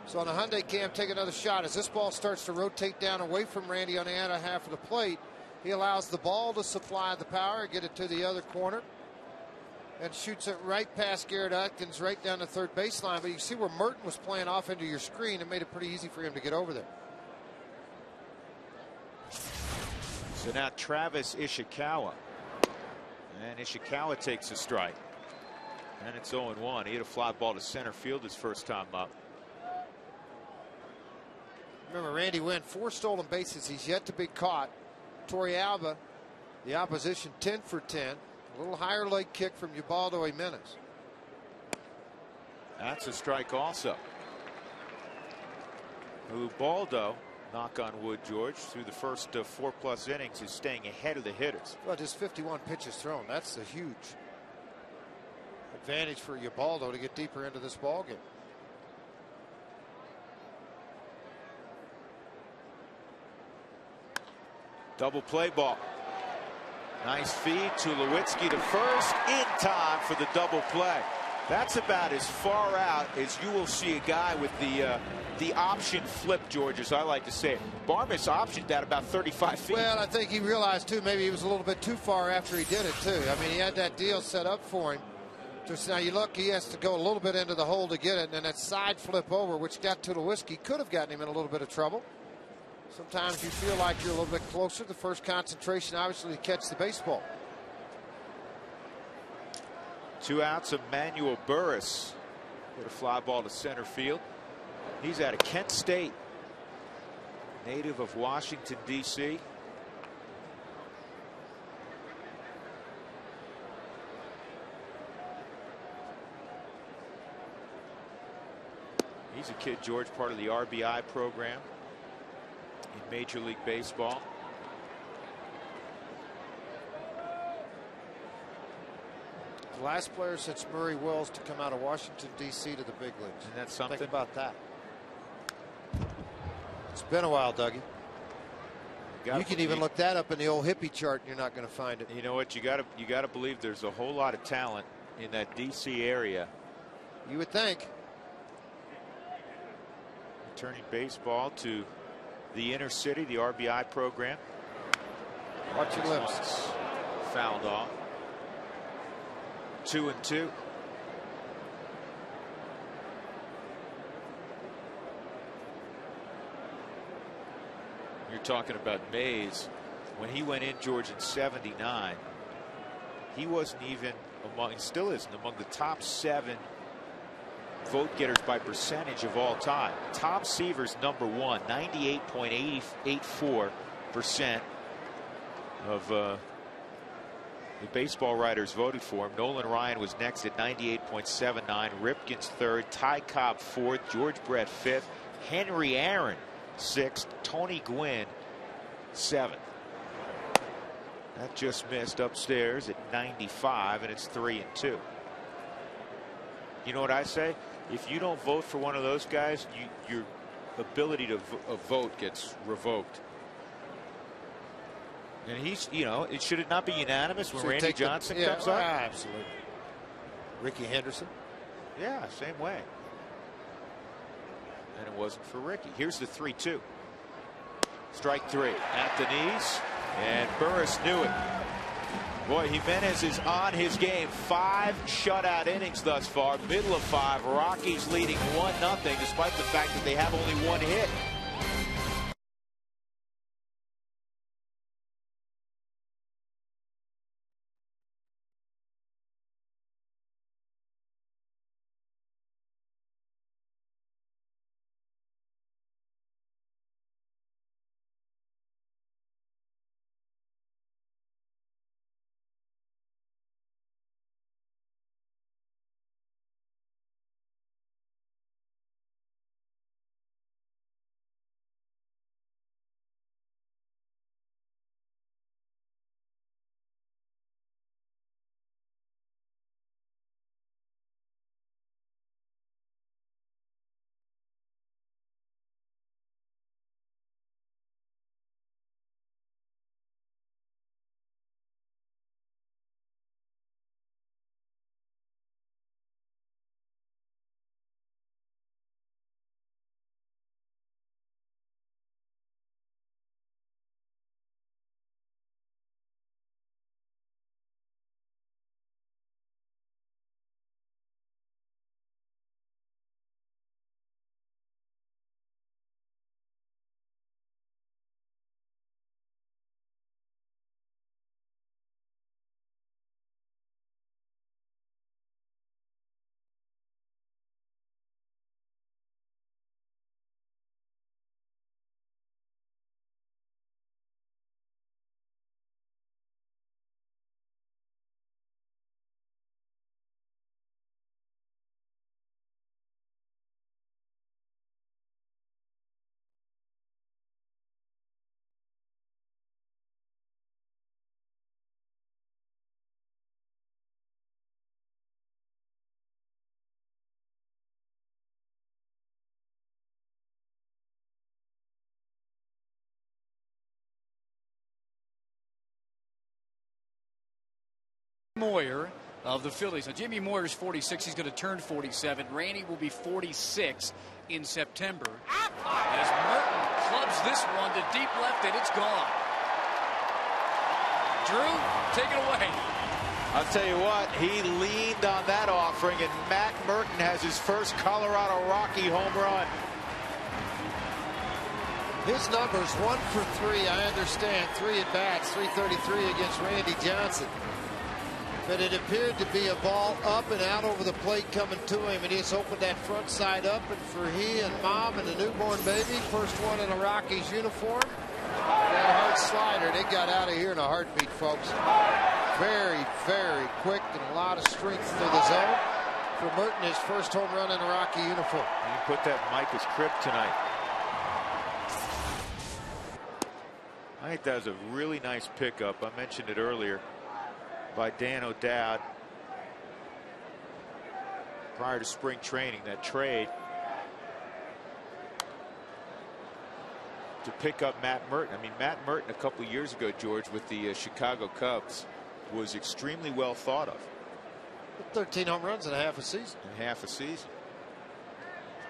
So on the Hyundai Cam, take another shot. As this ball starts to rotate down away from Randy on the outer half of the plate, he allows the ball to supply the power, get it to the other corner, and shoots it right past Garrett Atkins, right down the third baseline. But you see where Merton was playing off into your screen. It made it pretty easy for him to get over there. So now Travis Ishikawa. And Ishikawa takes a strike. And it's 0-1. He hit a fly ball to center field his first time up. Remember, Randy Wynn, 4 stolen bases. He's yet to be caught. Torrealba, the opposition, 10 for 10. A little higher leg kick from Ubaldo Jimenez. That's a strike also. Ubaldo, knock on wood, George, through the first 4+ innings is staying ahead of the hitters. Well, just 51 pitches thrown. That's a huge advantage for Ubaldo to get deeper into this ballgame. Double play ball. Nice feed to Tulowitzki to first in time for the double play. That's about as far out as you will see a guy with the option flip, George, as I like to say it. Barmes optioned that about 35 feet. Well, I think he realized too maybe he was a little bit too far after he did it too. I mean, he had that deal set up for him. Just now you look, he has to go a little bit into the hole to get it, and then that side flip over, which got Tulowitzki, could have gotten him in a little bit of trouble. Sometimes you feel like you're a little bit closer. The first concentration, obviously, to catch the baseball. 2 outs. Emmanuel Burris hit a fly ball to center field. He's out of Kent State, native of Washington, D.C. He's a kid, George, part of the RBI program in Major League Baseball. The last player since Murray Wells to come out of Washington, D.C. to the big leagues. And that's something. Think about that. It's been a while, Dougie. You can even look that up in the old hippie chart and you're not going to find it. You know what? You got to believe there's a whole lot of talent in that D.C. area. You would think. Returning baseball to the inner city, the RBI program. Watch your lips. Fouled off. 2-2. You're talking about Mays. When he went in, George, in '79, he wasn't even among, he still isn't among the top 7 vote getters by percentage of all time. Tom Seaver's #1, 98.84% of the baseball writers voted for him. Nolan Ryan was next at 98.79. Ripken's 3rd. Ty Cobb 4th. George Brett 5th. Henry Aaron 6th. Tony Gwynn 7th. That just missed upstairs at 95, and it's 3-2. You know what I say? If you don't vote for one of those guys, your ability to vote gets revoked. And he's, you know, it should it not be unanimous when Randy Johnson comes up? Absolutely. Ricky Henderson? Yeah, same way. And it wasn't for Ricky. Here's the 3-2. Strike 3 at the knees, and Burris knew it. Boy, Jimenez is on his game. 5 shutout innings thus far. Middle of 5. Rockies leading 1-0 despite the fact that they have only 1 hit. Moyer of the Phillies. Now, Jimmy Moyer is 46. He's going to turn 47. Randy will be 46 in September. As Merton clubs this one to deep left, and it's gone. Drew, take it away. I'll tell you what, he leaned on that offering, and Matt Merton has his first Colorado Rocky home run. His numbers 1 for 3, I understand. 3 at bats, 333 against Randy Johnson. But it appeared to be a ball up and out over the plate coming to him, and he just opened that front side up, and for he and mom and the newborn baby, first one in a Rockies uniform, that hard slider, they got out of here in a heartbeat, folks. Very, very quick and a lot of strength through the zone. For Merton, his first home run in a Rocky uniform. He put that in Micah's crib tonight. I think that was a really nice pickup. I mentioned it earlier by Dan O'Dowd prior to spring training, that trade to pick up Matt Merton. I mean, Matt Merton a couple years ago, George, with the Chicago Cubs was extremely well thought of. 13 home runs in a half a season.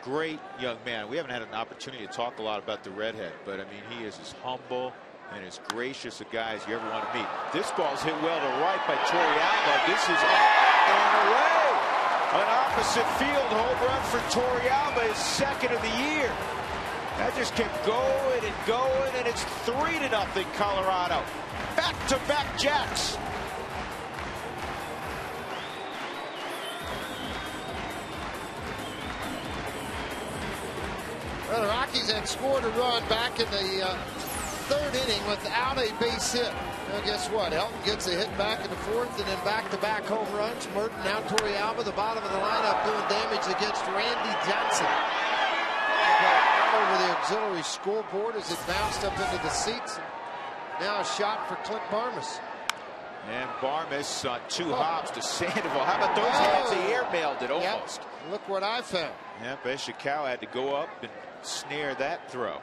Great young man. We haven't had an opportunity to talk a lot about the redhead, but I mean, he is as humble and as gracious a guy as you ever want to meet. This ball's hit well to right by Torrealba. This is up and away. An opposite field home run for Torrealba, his second of the year. That just kept going and going, and it's 3-0 Colorado. Back-to-back Jacks. Well, the Rockies had scored a run back in the third inning without a base hit. Well, guess what? Helton gets a hit back in the fourth, and then back-to-back home runs. Merton, now Torrealba, the bottom of the lineup, doing damage against Randy Johnson. Got over the auxiliary scoreboard as it bounced up into the seats. Now a shot for Clint Barmas. And Barmas on 2 hops to Sandoval. How about those hands? He airmailed it almost. Yep. Look what I found. Yeah, Ishikawa had to go up and snare that throw.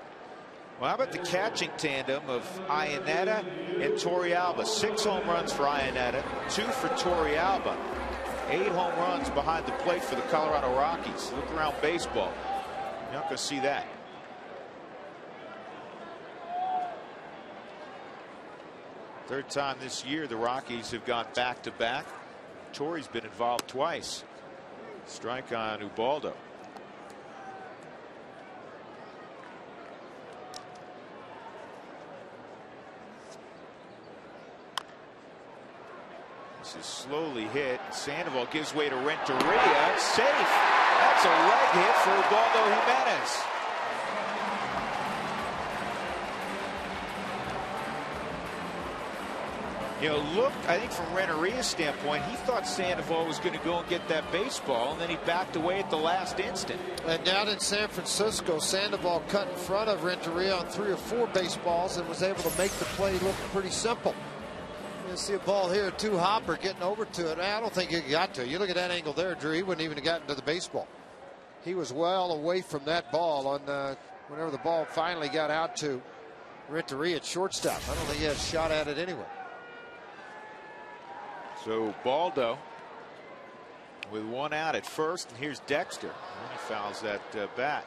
Well, how about the catching tandem of Iannetta and Torrealba? 6 home runs for Iannetta, 2 for Torrealba. 8 home runs behind the plate for the Colorado Rockies. Look around baseball. You're not going to see that. Third time this year the Rockies have gone back-to-back. Torrey's been involved twice. Strike on Ubaldo. This is slowly hit. Sandoval gives way to Renteria. Safe. That's a leg hit for Ubaldo Jimenez. You know, look, I think from Renteria's standpoint, he thought Sandoval was going to go and get that baseball, and then he backed away at the last instant. And down in San Francisco, Sandoval cut in front of Renteria on 3 or 4 baseballs and was able to make the play look pretty simple. You see a ball here, 2 hopper getting over to it. I don't think he got to it. You look at that angle there, Drew, he wouldn't even have gotten to the baseball. He was well away from that ball on whenever the ball finally got out to Renteria at shortstop. I don't think he had a shot at it anyway. So Baldo with 1 out at first, and here's Dexter. And he fouls that bat.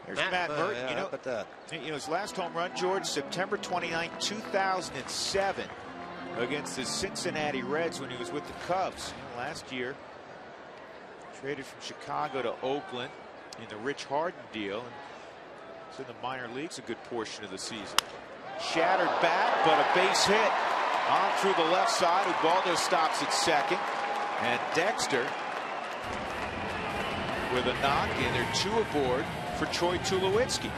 Here's Matt Merton. Yeah, you know, his last home run, George, September 29, 2007, against the Cincinnati Reds when he was with the Cubs. You know, last year, traded from Chicago to Oakland in the Rich Harden deal, and was in the minor leagues a good portion of the season. Shattered bat, but a base hit on through the left side. Ubaldo stops at second, and Dexter with a knock, and they're 2 aboard for Troy Tulowitzki.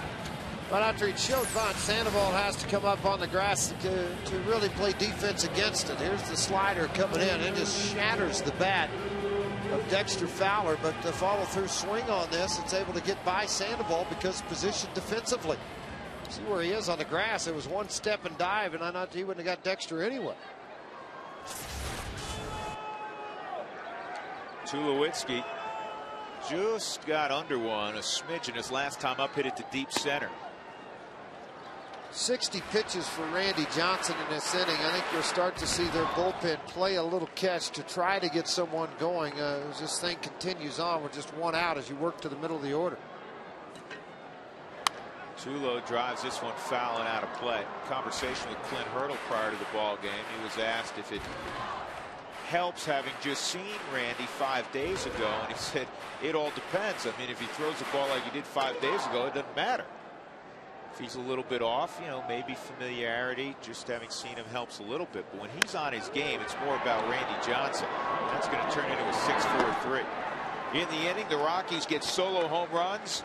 But after he showed Von Sandoval has to come up on the grass to really play defense against it. Here's the slider coming in. It just shatters the bat of Dexter Fowler, but the follow-through swing on this, it's able to get by Sandoval because positioned defensively. See where he is on the grass. It was 1 step and dive, and he wouldn't have got Dexter anyway. Tulowitzki just got under one, a smidgen. His last time up, hit it to deep center. 60 pitches for Randy Johnson in this inning. I think you'll start to see their bullpen play a little catch to try to get someone going as this thing continues on with just one out as you work to the middle of the order. Tulo drives this one foul and out of play. Conversation with Clint Hurdle prior to the ball game. He was asked if it helps having just seen Randy 5 days ago, and he said it all depends. I mean, if he throws the ball like he did 5 days ago, it doesn't matter. If he's a little bit off, you know, maybe familiarity, just having seen him helps a little bit. But when he's on his game, it's more about Randy Johnson. That's going to turn into a 6-4-3. In the inning, the Rockies get solo home runs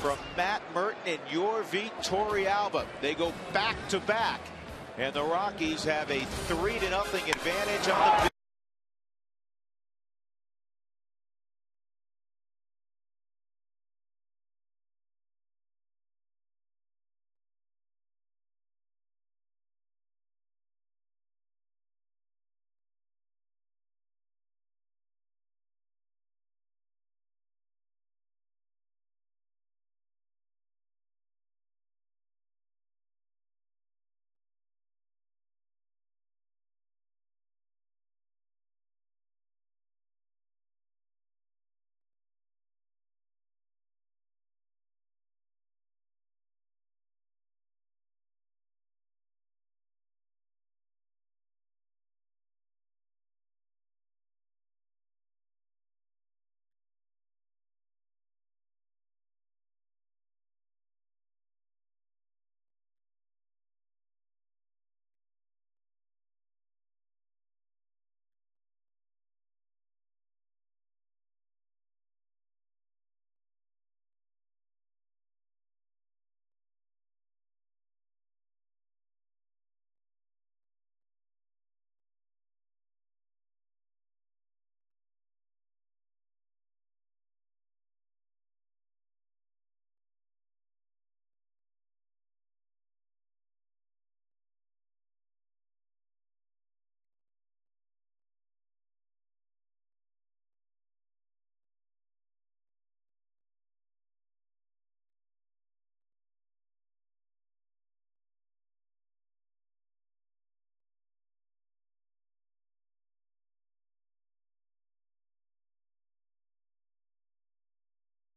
from Matt Merton and Yorvi Torrealba. They go back to back, and the Rockies have a 3-0 advantage on the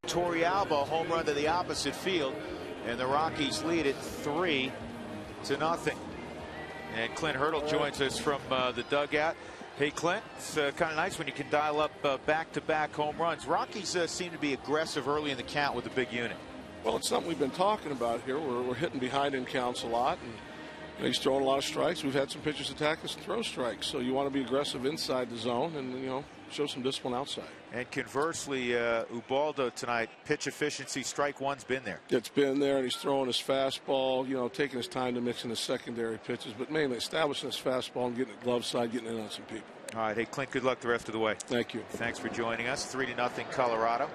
Torrealba home run to the opposite field, and the Rockies lead it 3-0. And Clint Hurdle joins us from the dugout. Hey Clint, it's kind of nice when you can dial up back-to-back home runs. Rockies seem to be aggressive early in the count with the big unit. Well, it's something we've been talking about here. We're hitting behind in counts a lot, and you know, he's throwing a lot of strikes. We've had some pitchers attack us and throw strikes, so you want to be aggressive inside the zone and, you know, show some discipline outside. And conversely, Ubaldo tonight, pitch efficiency, strike one's been there. It's been there, and he's throwing his fastball, you know, taking his time to mix in his secondary pitches, but mainly establishing his fastball and getting the glove side, getting in on some people. All right, hey Clint, good luck the rest of the way. Thank you. Thanks for joining us. 3-0 Colorado.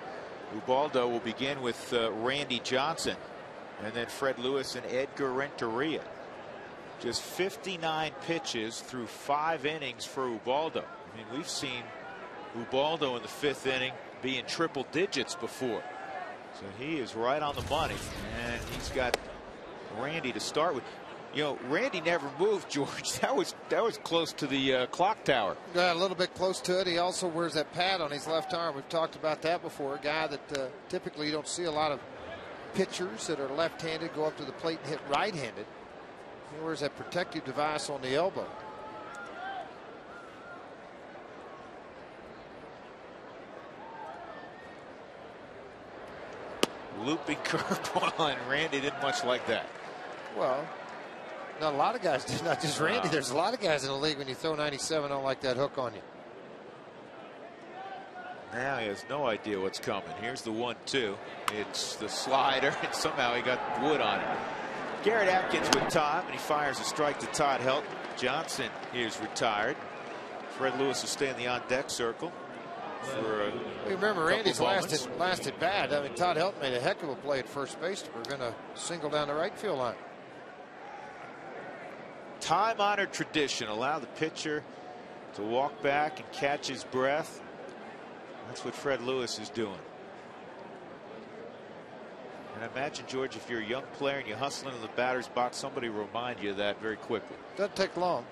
Ubaldo will begin with Randy Johnson, and then Fred Lewis and Edgar Renteria. Just 59 pitches through 5 innings for Ubaldo. I mean, we've seen Ubaldo in the 5th inning be in triple digits before. So he is right on the money, and he's got Randy to start with. You know, Randy never moved, George. That was close to the clock tower. Yeah, a little bit close to it. He also wears that pad on his left arm. We've talked about that before. A guy that typically you don't see a lot of pitchers that are left-handed go up to the plate and hit right-handed. He wears that protective device on the elbow. Looping curveball, and Randy didn't much like that. Well, not a lot of guys do, not just Randy. There's a lot of guys in the league when you throw 97 don't like that hook on you. Now he has no idea what's coming. Here's the 1-2. It's the slider, and somehow he got wood on it. Garrett Atkins with time, and he fires a strike to Todd Helton. Johnson is retired. Fred Lewis will stay in the on-deck circle. Remember, Randy's lasted bad. I mean, Todd Helton made a heck of a play at first base. We're going to single down the right field line. Time-honored tradition. Allow the pitcher to walk back and catch his breath. That's what Fred Lewis is doing. And I imagine, George, if you're a young player and you're hustling in the batter's box, somebody will remind you of that very quickly. Doesn't take long.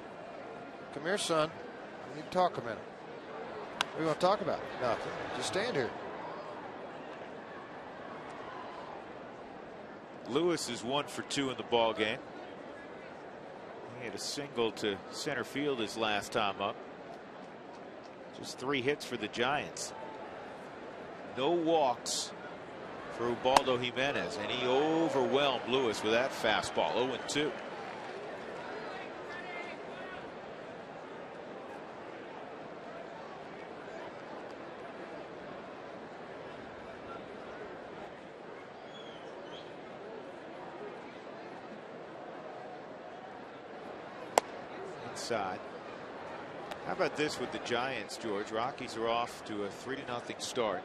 Come here, son. We need to talk a minute. What are you want to talk about? Nothing. Just stand here. Lewis is 1 for 2 in the ball game. He had a single to center field his last time up. Just 3 hits for the Giants. No walks for Ubaldo Jimenez, and he overwhelmed Lewis with that fastball. 0-2. Inside. How about this with the Giants, George? Rockies are off to a 3-0 start.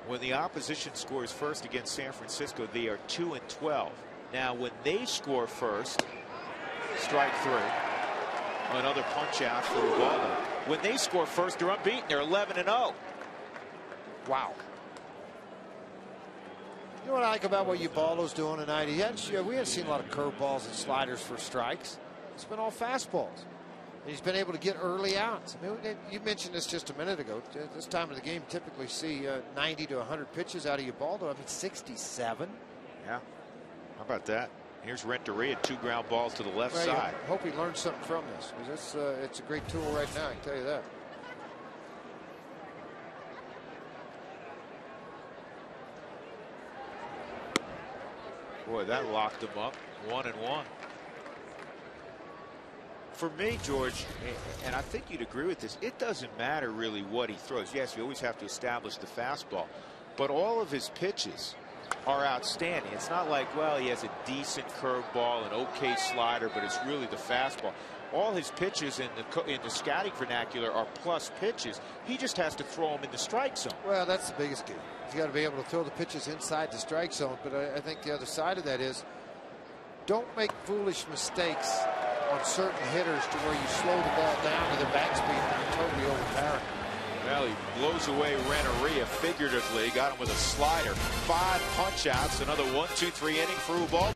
When the opposition scores first against San Francisco, they are 2-12. Now, when they score first, strike 3. Another punch out for Ubaldo. When they score first, they're unbeaten. They're 11-0. Wow. You know what I like about what Ubaldo's doing tonight? We haven't seen a lot of curveballs and sliders for strikes. It's been all fastballs. He's been able to get early outs. I mean, you mentioned this just a minute ago. This time of the game, typically see 90 to 100 pitches out of Ubaldo. I mean, 67. Yeah. How about that? Here's Renteria, 2 ground balls to the left side. I hope he learned something from this, because it's a great tool right now, I can tell you that. Boy, that locked him up. 1-1. For me, George, and I think you'd agree with this, it doesn't matter really what he throws. Yes, you always have to establish the fastball, but all of his pitches are outstanding. It's not like, well, he has a decent curveball, an okay slider, but it's really the fastball. All his pitches in the scouting vernacular are plus pitches. He just has to throw them in the strike zone. Well, that's the biggest key. He's got to be able to throw the pitches inside the strike zone. But I think the other side of that is, don't make foolish mistakes on certain hitters to where you slow the ball down to the backspeed and you're totally overpowering. Well, he blows away Renteria figuratively. Got him with a slider. 5 punch outs. Another 1-2-3 inning for Ubaldo.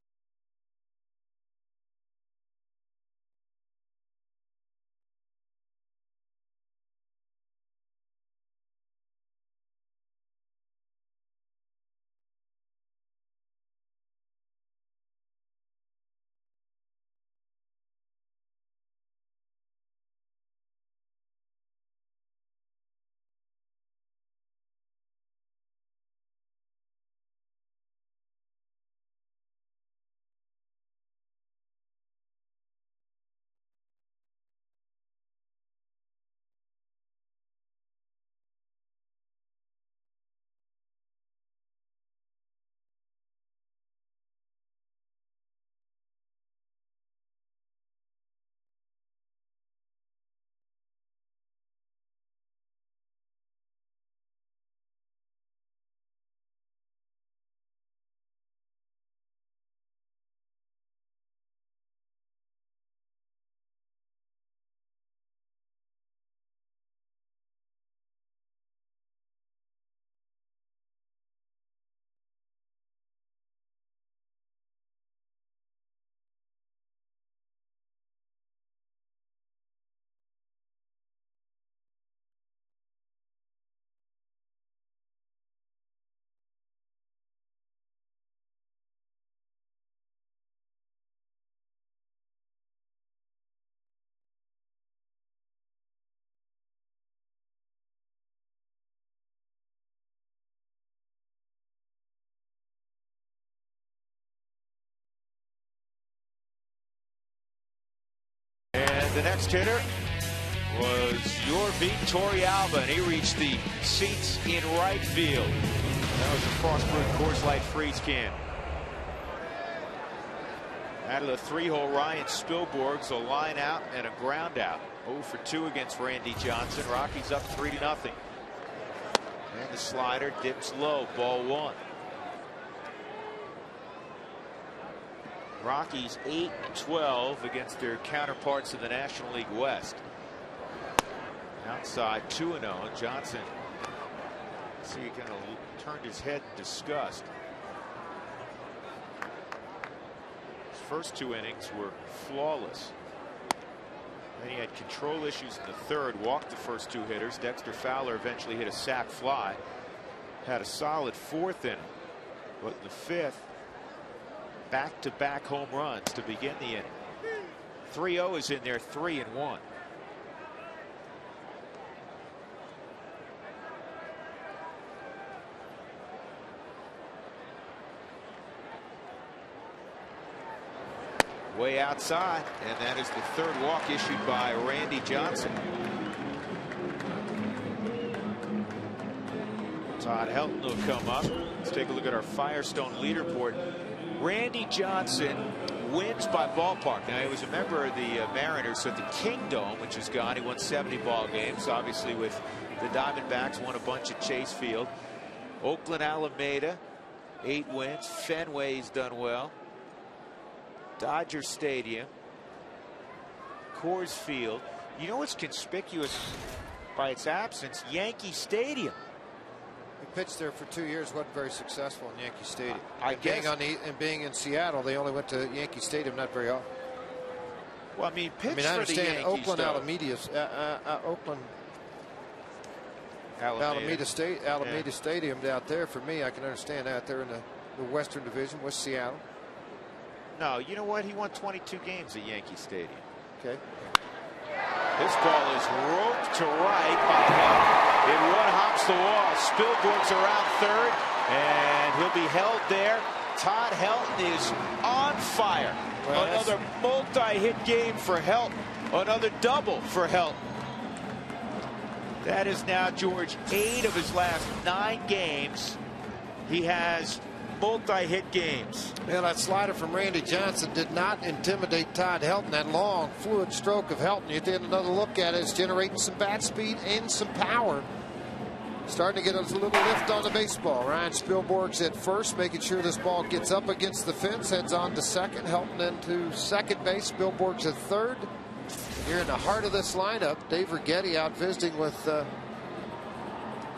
The next hitter was Yorvik Torrealba, and he reached the seats in right field. That was a Frostproof Coors Light freeze can. Added a 3-hole Ryan Spilborghs, a line out and a ground out. 0 for 2 against Randy Johnson. Rockies up 3-0. And the slider dips low, ball 1. Rockies 8-12 against their counterparts in the National League West. Outside 2-0. Johnson, see, he kind of turned his head in disgust. first 2 innings were flawless. Then he had control issues in the third, walked the first 2 hitters. Dexter Fowler eventually hit a sac fly. Had a solid 4th inning. But in the 5th, back-to-back home runs to begin the inning. 3-0 is in there, 3-1. Way outside, and that is the 3rd walk issued by Randy Johnson. Todd Helton will come up. Let's take a look at our Firestone leaderboard. Randy Johnson wins by ballpark. Now, he was a member of the Mariners, so the Kingdome, which is gone. He won 70 ball games, obviously with the Diamondbacks, won a bunch at Chase Field. Oakland, Alameda, 8 wins. Fenway's done well. Dodger Stadium, Coors Field. You know what's conspicuous by its absence? Yankee Stadium. He pitched there for 2 years, wasn't very successful in Yankee Stadium. I guess. Being in Seattle, they only went to Yankee Stadium not very often. Well, I mean, I understand Yankees, Oakland, Alameda Stadium out there. For me, I can understand that. They're in the Western Division with Seattle. No, you know what? He won 22 games at Yankee Stadium. Okay. This ball is roped to right by Helton. It one-hops the wall. Spielborg's around third, and he'll be held there. Todd Helton is on fire. Well, another multi-hit game for Helton. Another double for Helton. That is now, George, 8 of his last 9 games. He has multi-hit games. Yeah, that slider from Randy Johnson did not intimidate Todd Helton. That long, fluid stroke of Helton, you take another look at it, it's generating some bat speed and some power. Starting to get a little lift on the baseball. Ryan Spielborg's at first, making sure this ball gets up against the fence, heads on to second. Helton into second base. Spielborg's at third. Here in the heart of this lineup, Dave Righetti out visiting with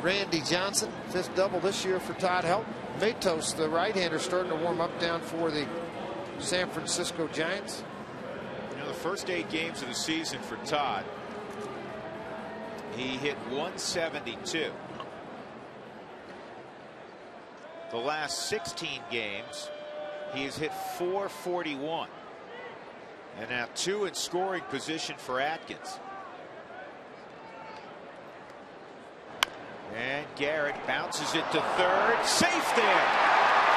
Randy Johnson. 5th double this year for Todd Helton. Matos, the right-hander, starting to warm up down for the San Francisco Giants. You know, the first 8 games of the season for Todd, he hit 172. The last 16 games, he has hit 441. And now 2 in scoring position for Atkins. And Garrett bounces it to third. Safe there.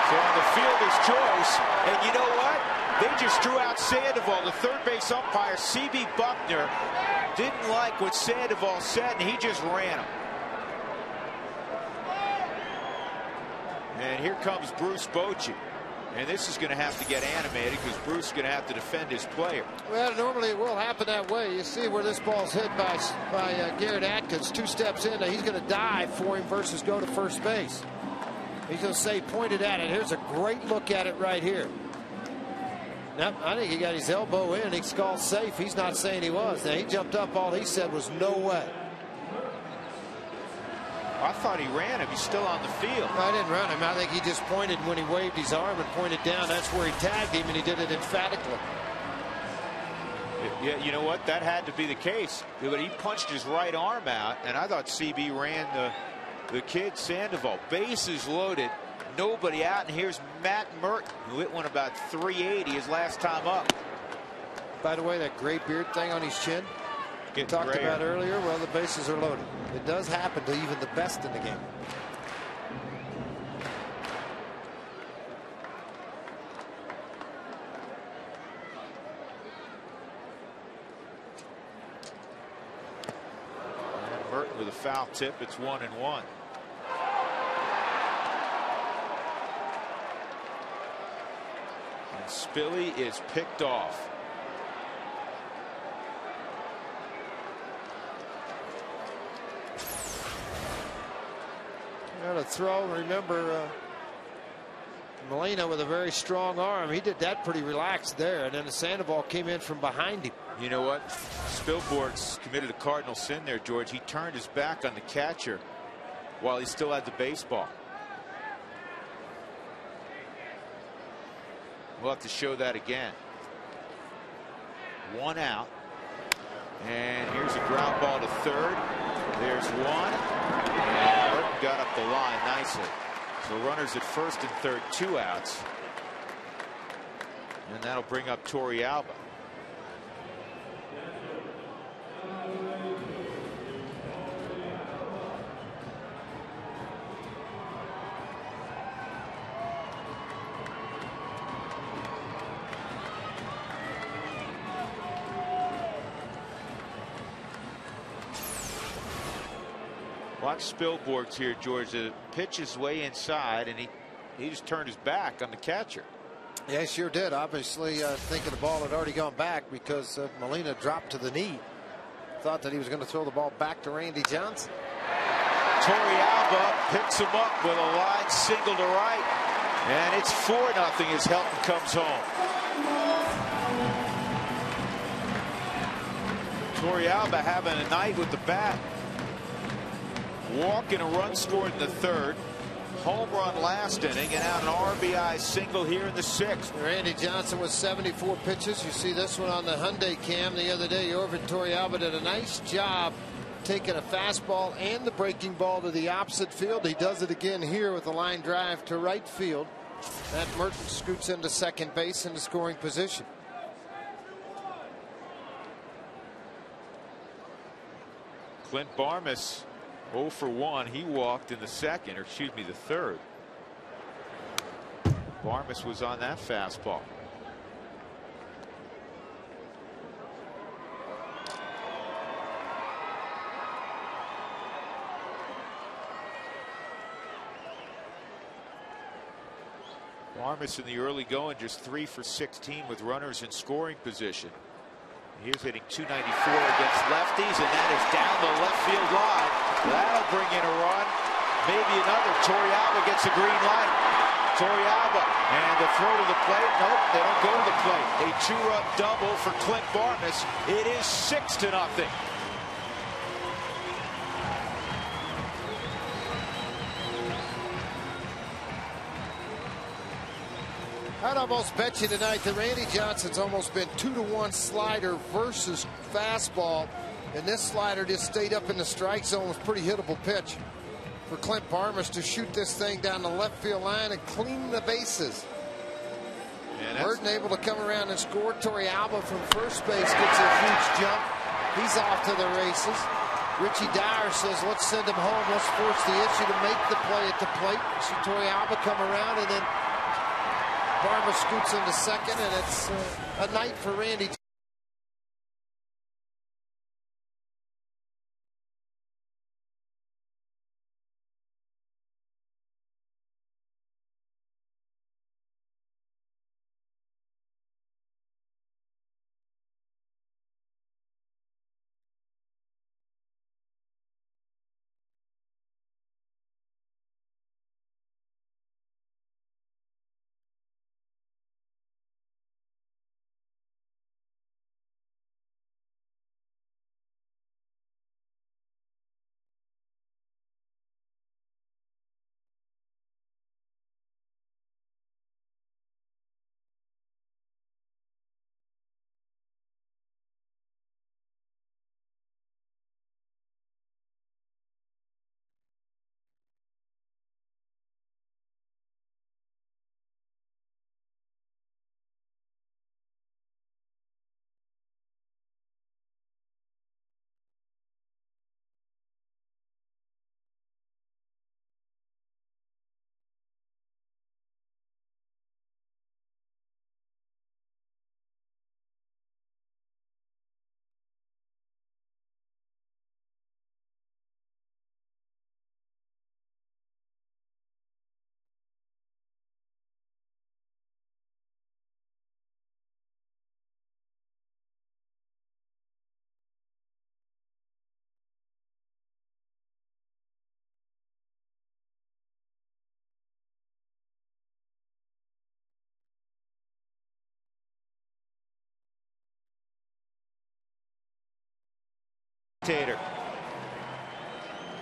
So on the fielder's choice. And you know what? They just drew out Sandoval. The third base umpire, C.B. Buckner, didn't like what Sandoval said, and he just ran him. And here comes Bruce Bochy. And this is going to have to get animated because Bruce is going to have to defend his player. Well, normally it will happen that way. You see where this ball's hit by Garrett Atkins. 2 steps in. He's going to dive for him versus go to first base. He's going to say pointed at it. Here's a great look at it right here. Now, I think he got his elbow in. He's called safe. He's not saying he was. Now, he jumped up. All he said was no way. I thought he ran him. He's still on the field. I didn't run him. I think he just pointed when he waved his arm and pointed down. That's where he tagged him, and he did it emphatically. Yeah, you know what? That had to be the case. But he punched his right arm out, and I thought CB ran the kid Sandoval. Bases loaded, nobody out, and here's Matt Merton, who hit one about 380 his last time up. By the way, that gray beard thing on his chin we talked about earlier, well, the bases are loaded. It does happen to even the best in the game. And Merton with a foul tip. It's 1-1. And Spilly is picked off. A throw. Remember Molina with a very strong arm. He did that pretty relaxed there, and then the Sandoval came in from behind him. You know what? Spielborg's committed a cardinal sin there, George. He turned his back on the catcher while he still had the baseball. We'll have to show that again. 1 out. And here's a ground ball to third. There's one. And Burton got up the line nicely. So runners at first and third, 2 outs. And that'll bring up Torrealba. Watch Spilborghs here, George. The pitch is way inside, and he just turned his back on the catcher. Yeah, he sure did. Obviously, thinking the ball had already gone back because Molina dropped to the knee. Thought that he was going to throw the ball back to Randy Johnson. Torrealba picks him up with a line single to right, and it's 4-0 as Helton comes home. Torrealba having a night with the bat. Walk and a run scored in the third. Home run last inning, and out an RBI single here in the 6th. Randy Johnson with 74 pitches. You see this one on the Hyundai cam the other day. Orvin Torrealba did a nice job taking a fastball and the breaking ball to the opposite field. He does it again here with a line drive to right field. Matt Merton scoots into second base into scoring position. Clint Barmas 0 for 1. He walked in the second, or excuse me, the third. Barmas was on that fastball. Barmas in the early going just 3 for 16 with runners in scoring position. He's hitting .294 against lefties, and that is down the left field line. That'll bring in a run, maybe another. Torrealba gets a green light. Torrealba, and the throw to the plate. Nope, they don't go to the plate. A 2-run double for Clint Barmas. It is 6-0. I'd almost bet you tonight that Randy Johnson's almost been 2-to-1 slider versus fastball, and this slider just stayed up in the strike zone. Was a pretty hittable pitch for Clint Barmas to shoot this thing down the left field line and clean the bases. Burton able to come around and score. Torrealba from first base gets a huge jump. He's off to the races. Richie Dyer says, let's send him home. Let's force the issue to make the play at the plate. See Torrealba come around, and then Barmas scoots into second, and it's a night for Randy.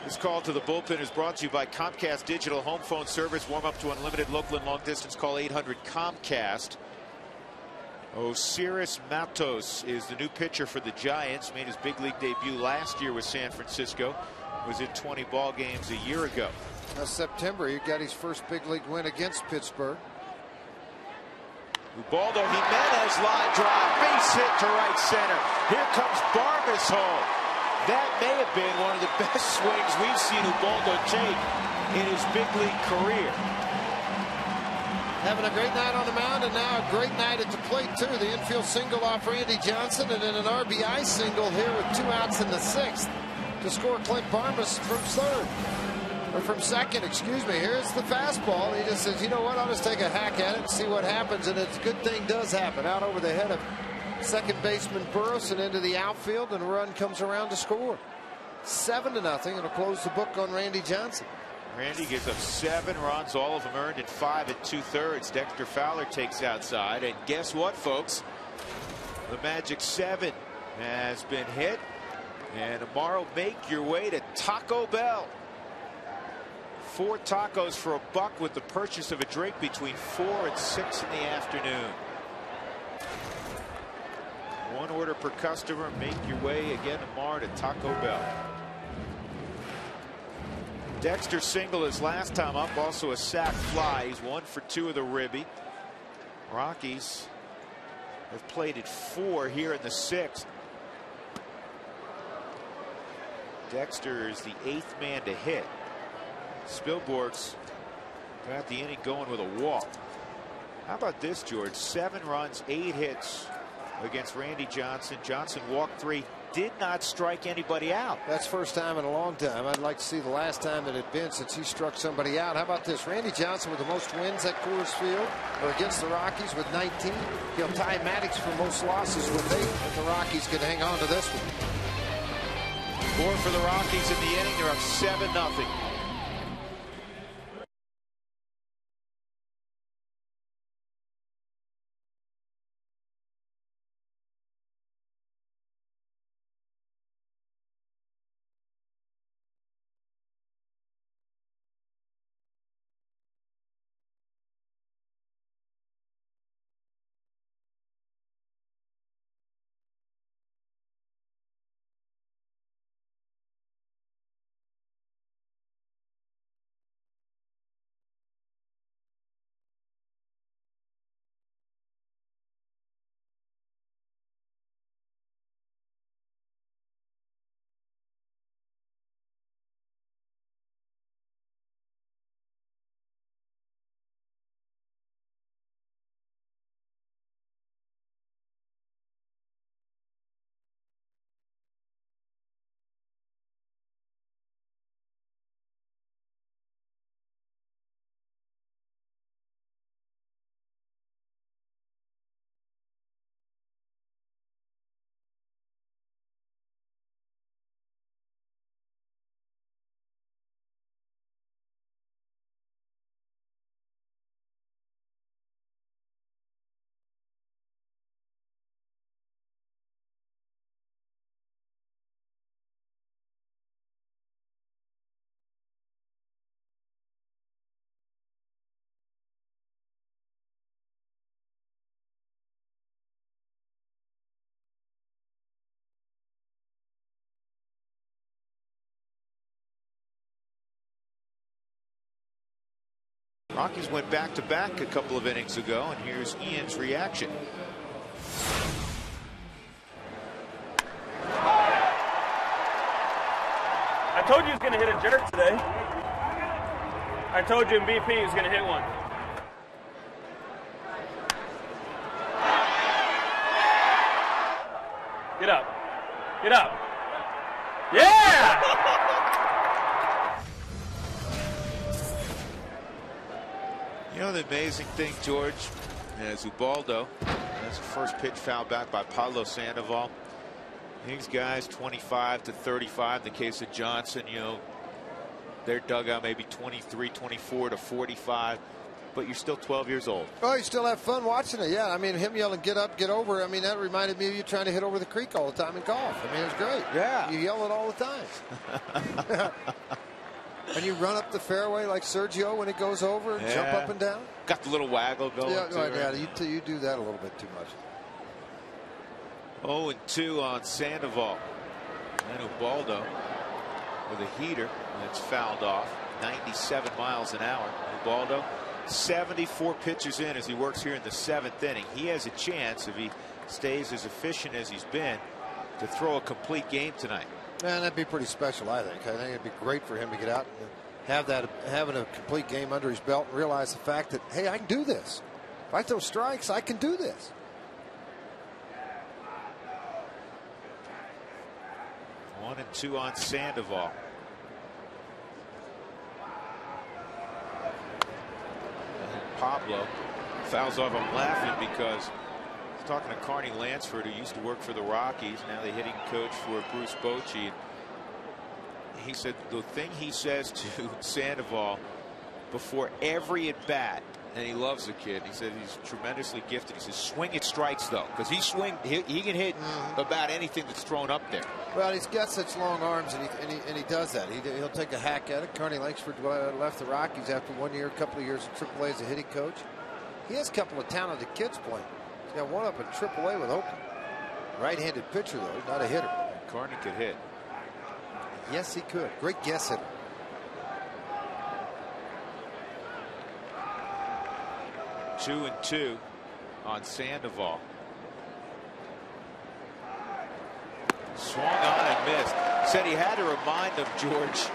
This call to the bullpen is brought to you by Comcast Digital Home Phone Service. Warm up to unlimited local and long distance. Call 800-COMCAST. Osiris Matos is the new pitcher for the Giants. Made his big league debut last year with San Francisco. Was in 20 ball games a year ago. September, he got his first big league win against Pittsburgh. Ubaldo Jimenez line drive, base hit to right center. Here comes Barmes home. That may have been one of the best swings we've seen Ubaldo take in his big league career. Having a great night on the mound, and now a great night at the plate, too. The infield single off Randy Johnson, and then an RBI single here with 2 outs in the 6th to score Clint Barmes from third. Or from second, excuse me. Here's the fastball. He just says, you know what, I'll just take a hack at it and see what happens. And it's a good thing does happen. Out over the head of second baseman Burris and into the outfield, and a run comes around to score. 7-0. It'll close the book on Randy Johnson. Randy gives up 7 runs, all of them earned in 5 2/3. Dexter Fowler takes outside, and guess what, folks? The magic 7 has been hit, and tomorrow make your way to Taco Bell. 4 tacos for $1 with the purchase of a drink between 4 and 6 in the afternoon. 1 order per customer. Make your way again tomorrow to Taco Bell. Dexter single his last time up, also a sac fly. He's 1 for 2 of the ribby. Rockies have played at 4 here in the 6th. Dexter is the 8th man to hit. Spilborgh's got the inning going with a walk. How about this, George? 7 runs, 8 hits against Randy Johnson. Johnson walked 3. Did not strike anybody out. That's first time in a long time. I'd like to see the last time that it had been since he struck somebody out. How about this? Randy Johnson with the most wins at Coors Field or against the Rockies with 19. He'll tie Maddox for most losses with 8. But the Rockies can hang on to this one. 4 for the Rockies in the inning. They're up 7-0. Rockies went back-to-back a couple of innings ago, and here's Ian's reaction. I told you he was going to hit a jerk today. I told you in BP he was going to hit one. Get up. Get up. Yeah! You know the amazing thing, George, as Ubaldo, that's the first pitch foul back by Pablo Sandoval. These guys 25 to 35. In the case of Johnson, you know, their dugout maybe 23, 24 to 45. But you're still 12 years old. Oh, you still have fun watching it. Yeah, I mean, him yelling, get up, get over. I mean, that reminded me of you trying to hit over the creek all the time in golf. I mean, it was great. Yeah. You yell it all the time. And you run up the fairway like Sergio when it goes over and jump up and down. Got the little waggle going. Yeah, you do that a little bit too much. 0-2 on Sandoval. And Ubaldo with a heater that's fouled off. 97 miles an hour. Ubaldo 74 pitches in as he works here in the 7th inning. He has a chance, if he stays as efficient as he's been, to throw a complete game tonight. Man, that'd be pretty special, I think. I think it'd be great for him to get out and having a complete game under his belt and realize the fact that, hey, I can do this. If I throw strikes, I can do this. One and two on Sandoval. And Pablo fouls off. I'm laughing because I was talking to Carney Lansford, who used to work for the Rockies, now the hitting coach for Bruce Bochy. He said the thing he says to Sandoval before every at bat, and he loves the kid. He said he's tremendously gifted. He says, swing at strikes, though, because he can hit about anything that's thrown up there. Well, he's got such long arms, and he does that. He'll take a hack at it. Carney Lansford left the Rockies after 1 year, a couple of years in AAA as a hitting coach. He has a couple of talented kids playing. He's got one up in AAA with Oakland. Right-handed pitcher, though, not a hitter. Carney could hit. Yes, he could. Great guess hitter. Two and two on Sandoval. Swung on and missed. Said he had to remind him, George,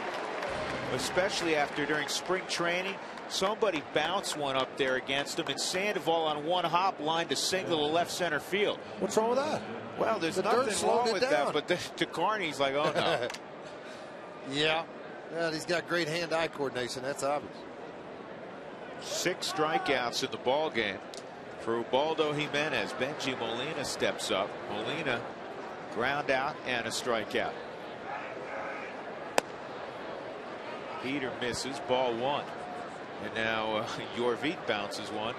especially after during spring training, somebody bounced one up there against him, and Sandoval on one hop lined a single to left center field. What's wrong with that? Well, there's nothing wrong with that, but to Carney, he's like, oh no. Yeah. Well, he's got great hand-eye coordination. That's obvious. 6 strikeouts in the ball game for Ubaldo Jimenez. Benji Molina steps up. Molina ground out and a strikeout. Peter misses, ball 1. And now Yorvit bounces one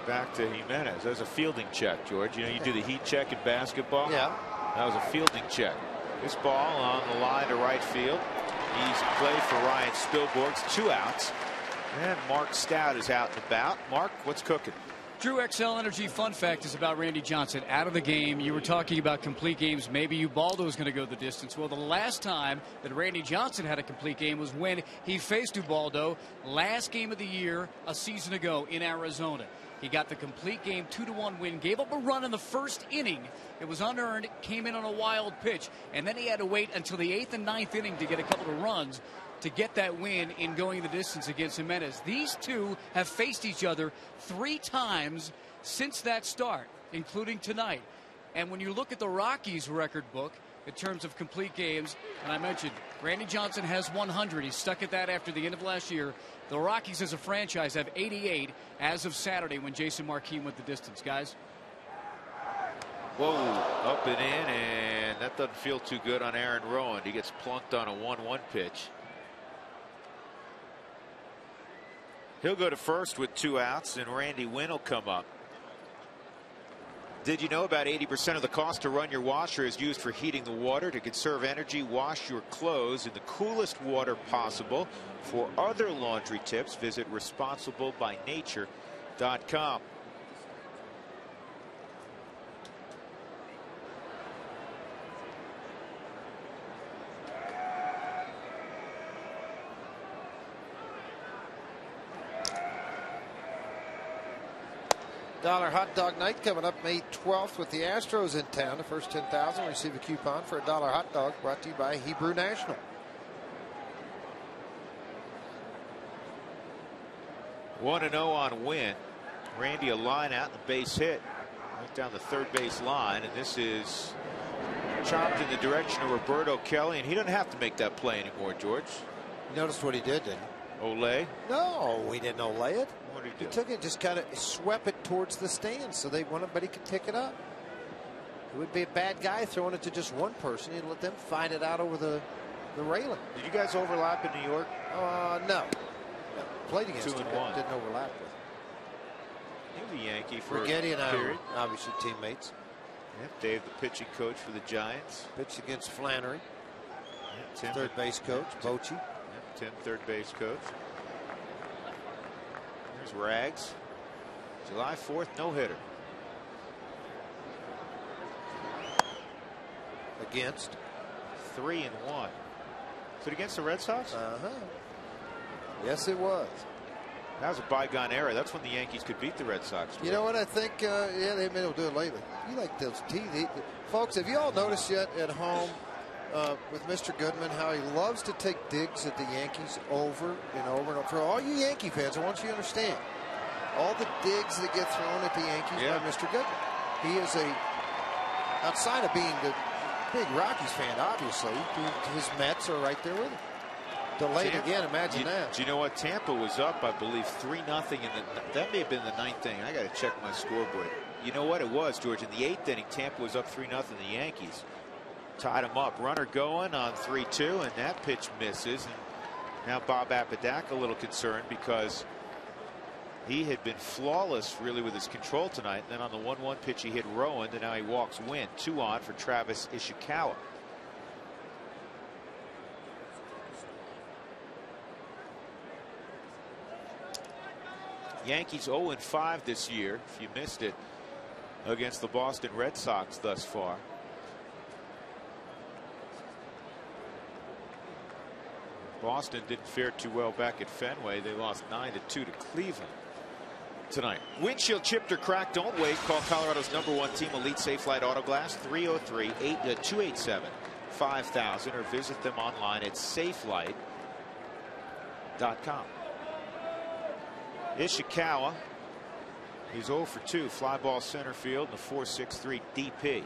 back to Jimenez. There's a fielding check, George. You know, you do the heat check in basketball. Yeah. That was a fielding check. This ball on the line to right field. Easy play for Ryan Spilborghs. 2 outs. And Mark Stout is out and about. Mark, what's cooking? Drew, XL Energy fun fact is about Randy Johnson out of the game. You were talking about complete games. Maybe Ubaldo is going to go the distance. Well, the last time that Randy Johnson had a complete game was when he faced Ubaldo last game of the year a season ago in Arizona. He got the complete game, 2-1 win, gave up a run in the first inning. It was unearned, came in on a wild pitch, and then he had to wait until the 8th and 9th inning to get a couple of runs to get that win in going the distance against Jimenez. These two have faced each other 3 times since that start, including tonight. And when you look at the Rockies record book in terms of complete games, and I mentioned Randy Johnson has 100. He's stuck at that after the end of last year. The Rockies as a franchise have 88 as of Saturday when Jason Marquis went the distance. Guys. Whoa, up and in, and that doesn't feel too good on Aaron Rowan. He gets plunked on a 1-1 pitch. He'll go to first with 2 outs, and Randy Wynn will come up. Did you know about 80% of the cost to run your washer is used for heating the water? To conserve energy, wash your clothes in the coolest water possible. For other laundry tips, visit responsiblebynature.com. $1 hot dog night coming up May 12th with the Astros in town. The first 10,000 receive a coupon for a $1 hot dog, brought to you by Hebrew National. One and 0 on Wynn. Randy a line out and a base hit right down the third base line, and this is chopped in the direction of Roberto Kelly, and he doesn't have to make that play anymore, George. You noticed what he did, didn't you? Olay? No, we didn't olay it. What did he do? He took it, just kind of swept it towards the stands so nobody could pick it up. It would be a bad guy throwing it to just one person. He'd let them find it out over the railing. Did you guys overlap in New York? No. Played against him, 2-1. didn't overlap with him. He was a Yankee for Rigetti a and I period. were obviously teammates. Yep, Dave, the pitching coach for the Giants. Pitched against Flannery, Yep, Tim, third base coach, Bochy. Yep, Tim, third base coach. Here's Rags. July 4th, no-hitter. Against? 3-1. Is it against the Red Sox? Yes, it was. That was a bygone era. That's when the Yankees could beat the Red Sox. You know what I think? Yeah, they may do it lately. You like those TV. Folks, have you all noticed yet at home with Mr. Goodman how he loves to take digs at the Yankees over and over and over? For all you Yankee fans, I want you to understand all the digs that get thrown at the Yankees by Mr. Goodman. He is outside of being the big Rockies fan, obviously, his Mets are right there with him. Delayed again, imagine that. Do you know what? Tampa was up, I believe, 3-0 that may have been the 9th inning. I got to check my scoreboard. You know what it was, George? In the 8th inning, Tampa was up 3-0. The Yankees tied them up. Runner going on 3-2, and that pitch misses. And now Bob Apodaca a little concerned because he had been flawless really with his control tonight. And then on the 1-1 pitch, he hit Rowan, and now he walks Wynn. 2 on for Travis Ishikawa. Yankees 0-5 this year, if you missed it, against the Boston Red Sox thus far. Boston didn't fare too well back at Fenway. They lost 9-2 to Cleveland tonight. Windshield chipped or cracked, don't wait. Call Colorado's #1 team, Elite Safelite Auto Glass, 303-287-5000, or visit them online at safelite.com. Ishikawa is 0 for 2, fly ball center field, and a 4.63 DP.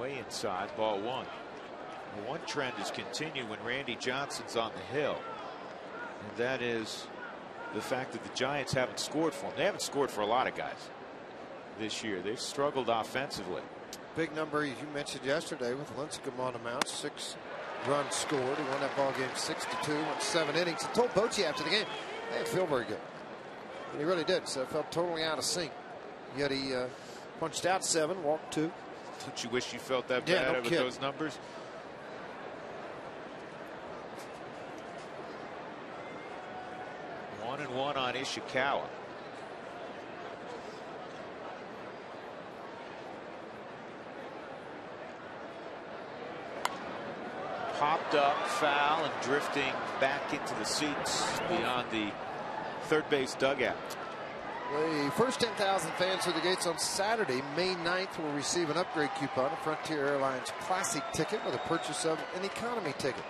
Way inside, ball 1. The one trend has continued when Randy Johnson's on the hill, and that is the fact that the Giants haven't scored for him. They haven't scored for a lot of guys this year. They've struggled offensively. Big number, as you mentioned yesterday, with Lincecum on the mound. 6 runs scored. He won that ball game 6-2, went 7 innings. I told Bochy after the game, I didn't feel very good. And he really did. So I felt totally out of sync. Yet he punched out 7, walked 2. Don't you wish you felt that bad with those numbers? One and one on Ishikawa. Popped up, foul, and drifting back into the seats beyond the third base dugout. The first 10,000 fans through the gates on Saturday, May 9th, will receive an upgrade coupon, a Frontier Airlines Classic ticket with a purchase of an economy ticket.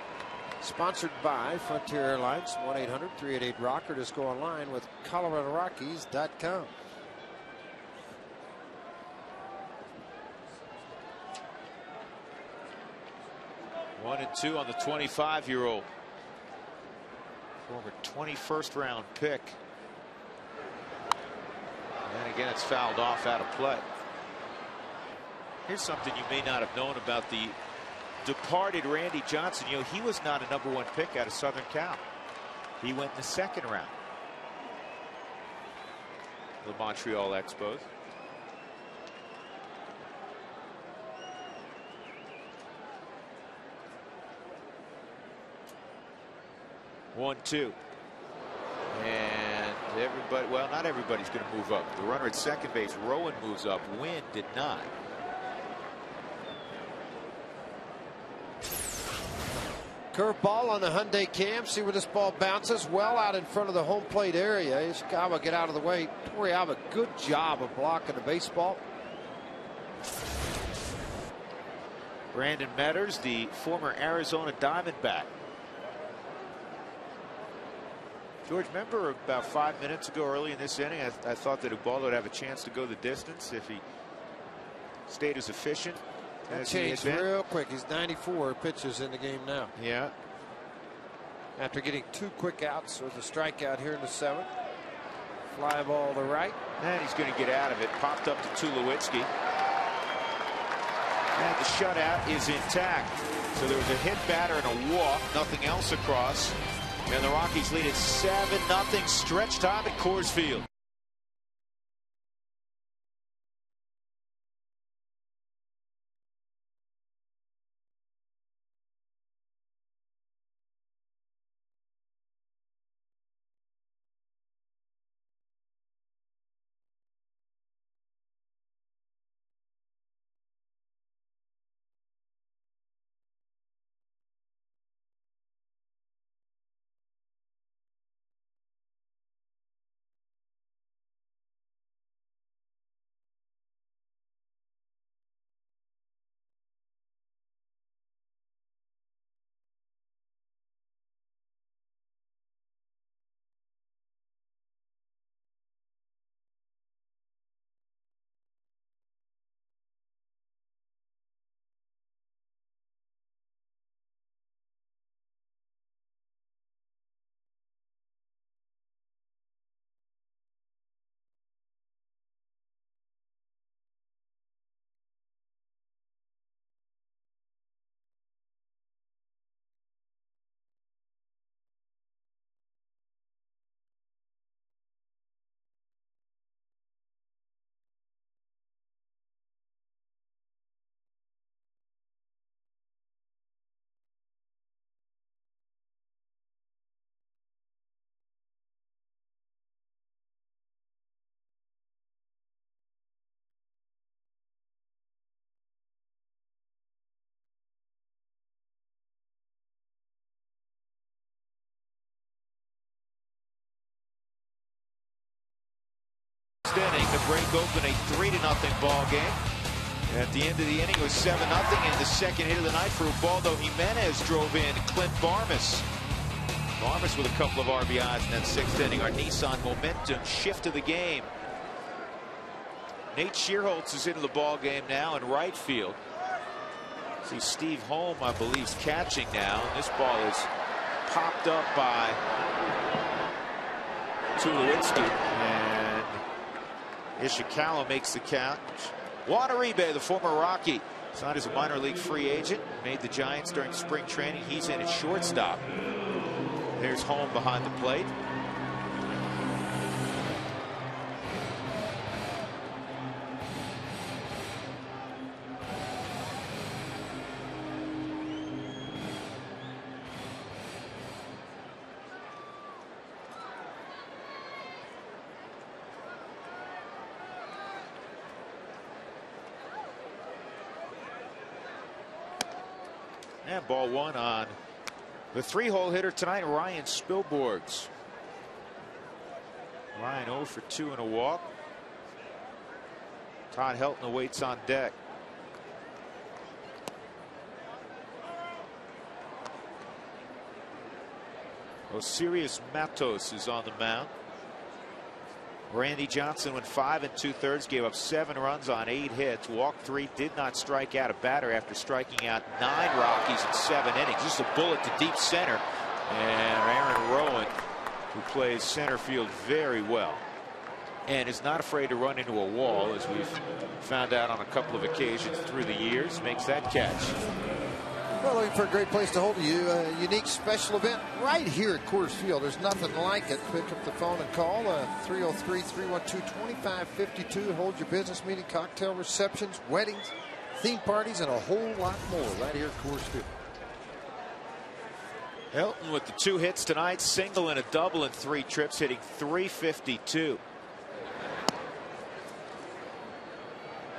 Sponsored by Frontier Airlines. 1-800-388-ROCK, or just go online with ColoradoRockies.com. One and two on the 25-year-old. Former 21st round pick. And again, it's fouled off out of play. Here's something you may not have known about the departed Randy Johnson. You know, he was not a #1 pick out of Southern Cal. He went in the 2nd round. The Montreal Expos. One, two. And everybody, well, not everybody's going to move up. The runner at second base, Rowan, moves up. Wynn did not. Curveball on the Hyundai Cam. See where this ball bounces. Well out in front of the home plate area. Ishikawa get out of the way. Toriyama, good job of blocking the baseball. Brandon Metters, the former Arizona Diamondback. George, remember about 5 minutes ago early in this inning, I thought that Ubaldo would have a chance to go the distance if he stayed as efficient. That changed real quick. He's 94 pitches in the game now. Yeah. After getting 2 quick outs with a strikeout here in the 7th. Fly ball to right. And he's going to get out of it. Popped up to Tulowitzki. And the shutout is intact. So there was a hit batter and a walk. Nothing else across. And the Rockies lead at 7-0 stretch time at Coors Field. inning to break open a 3-0 ball game. At the end of the inning, it was 7-0, and the second hit of the night for Ubaldo Jimenez drove in Clint Barmas. Barmas with a couple of RBIs in that 6th inning. Our Nissan momentum shift to the game. Nate Shearholtz is into the ball game now in right field. See Steve Holm, I believe, is catching now. And this ball is popped up by Tulowitzki, and Ishikawa makes the count. Watanabe, the former Rocky, signed as a minor league free agent, made the Giants during spring training. He's in at shortstop. There's Holm behind the plate. And ball one on the 3-hole hitter tonight, Ryan Spilborghs. Ryan 0 for 2 and a walk. Todd Helton awaits on deck. Osiris Matos is on the mound. Randy Johnson went 5 2/3, gave up 7 runs on 8 hits, walked 3, did not strike out a batter after striking out 9 Rockies in 7 innings. Just a bullet to deep center, and Aaron Rowan, who plays center field very well and is not afraid to run into a wall, as we've found out on a couple of occasions through the years, makes that catch. Well, looking for a great place to hold you. A unique special event right here at Coors Field. There's nothing like it. Pick up the phone and call 303-312-2552. Hold your business meeting, cocktail receptions, weddings, theme parties, and a whole lot more right here at Coors Field. Helton with the 2 hits tonight, single and a double in 3 trips, hitting .352.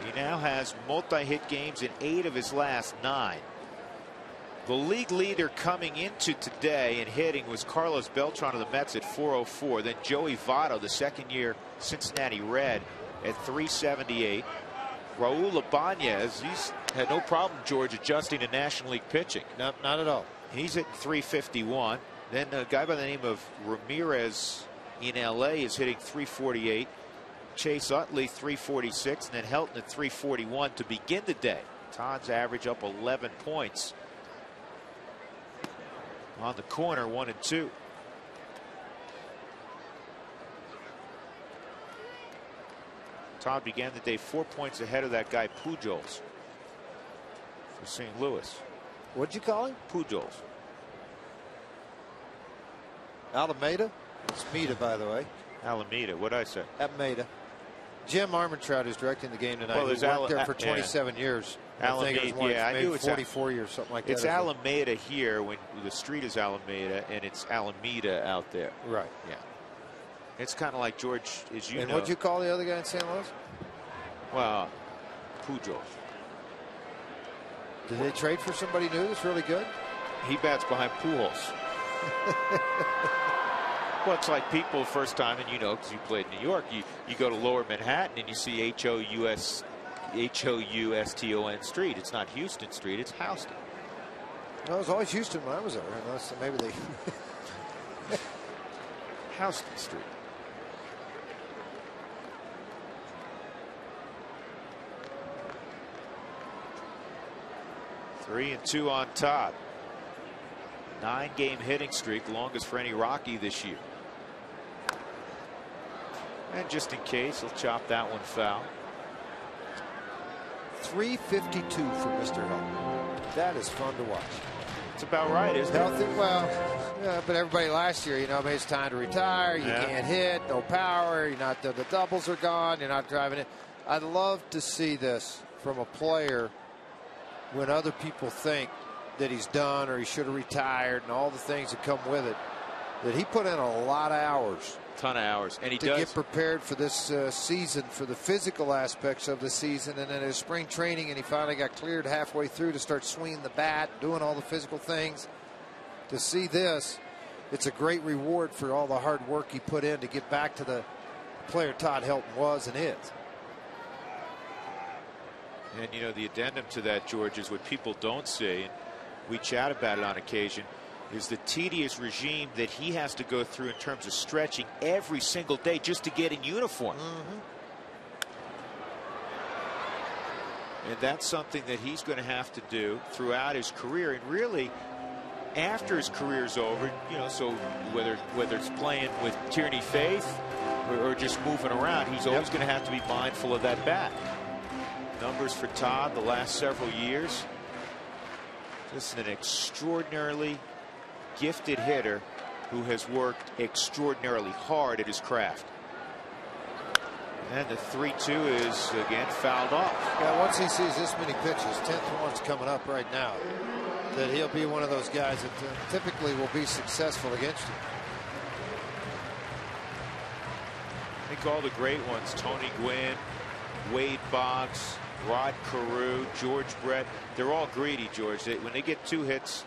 He now has multi-hit games in 8 of his last 9. The league leader coming into today in hitting was Carlos Beltran of the Mets at .404. Then Joey Votto, the second-year Cincinnati Red, at .378. Raul Ibanez, he's had no problem, George, adjusting to National League pitching. No, not at all. He's at .351. Then a guy by the name of Ramirez in LA is hitting .348. Chase Utley .346, and then Helton at .341 to begin the day. Todd's average up 11 points. On the corner, 1 and 2. Todd began the day 4 points ahead of that guy Pujols for St. Louis. What'd you call him? Pujols. Alameda? It's Meta, by the way. Alameda. What'd I say? Alameda. Jim Armentrout is directing the game tonight. Well, He's worked there for 27 years. Alameda, I knew it's 44 years, something like that. It's Alameda here, when the street is Alameda, and it's Alameda out there. Right. Yeah. It's kind of like, George, as you know. And what'd you call the other guy in St. Louis? Well, Pujols. Did they trade for somebody new that's really good? He bats behind Pujols. Well, it's like people first time, and you know, because you played in New York, you go to Lower Manhattan and you see Houston Street. It's not Houston Street, it's Houston. Well, it was always Houston when I was there, unless maybe they Houston Street. Three and 2 on Todd. 9-game hitting streak, longest for any Rocky this year. And just in case, he'll chop that one foul. 352 for Mr. Helton. That is fun to watch. It's about right, isn't it? Healthy, well, yeah, but everybody last year, you know, it's time to retire. You can't hit, no power. You're not the doubles are gone. You're not driving it. I'd love to see this from a player when other people think that he's done or he should have retired and all the things that come with it. That he put in a lot of hours. Ton of hours, and he to does get prepared for this season, for the physical aspects of the season, and then his spring training, and he finally got cleared halfway through to start swinging the bat, doing all the physical things. To see this, it's a great reward for all the hard work he put in to get back to the player Todd Helton was and is. And you know, the addendum to that, George, is what people don't see, and we chat about it on occasion, is the tedious regime that he has to go through in terms of stretching every single day just to get in uniform. And that's something that he's going to have to do throughout his career, and really after his career's over, you know, so whether it's playing with Tierney Faith or just moving around, he's always going to have to be mindful of that bat. Numbers for Todd the last several years. Just an extraordinarily gifted hitter who has worked extraordinarily hard at his craft. And the 3-2 is again fouled off. Yeah, once he sees this many pitches, 10th one's coming up right now, that he'll be one of those guys that typically will be successful against you. I think all the great ones, Tony Gwynn, Wade Boggs, Rod Carew, George Brett, they're all greedy, George. When they get 2 hits,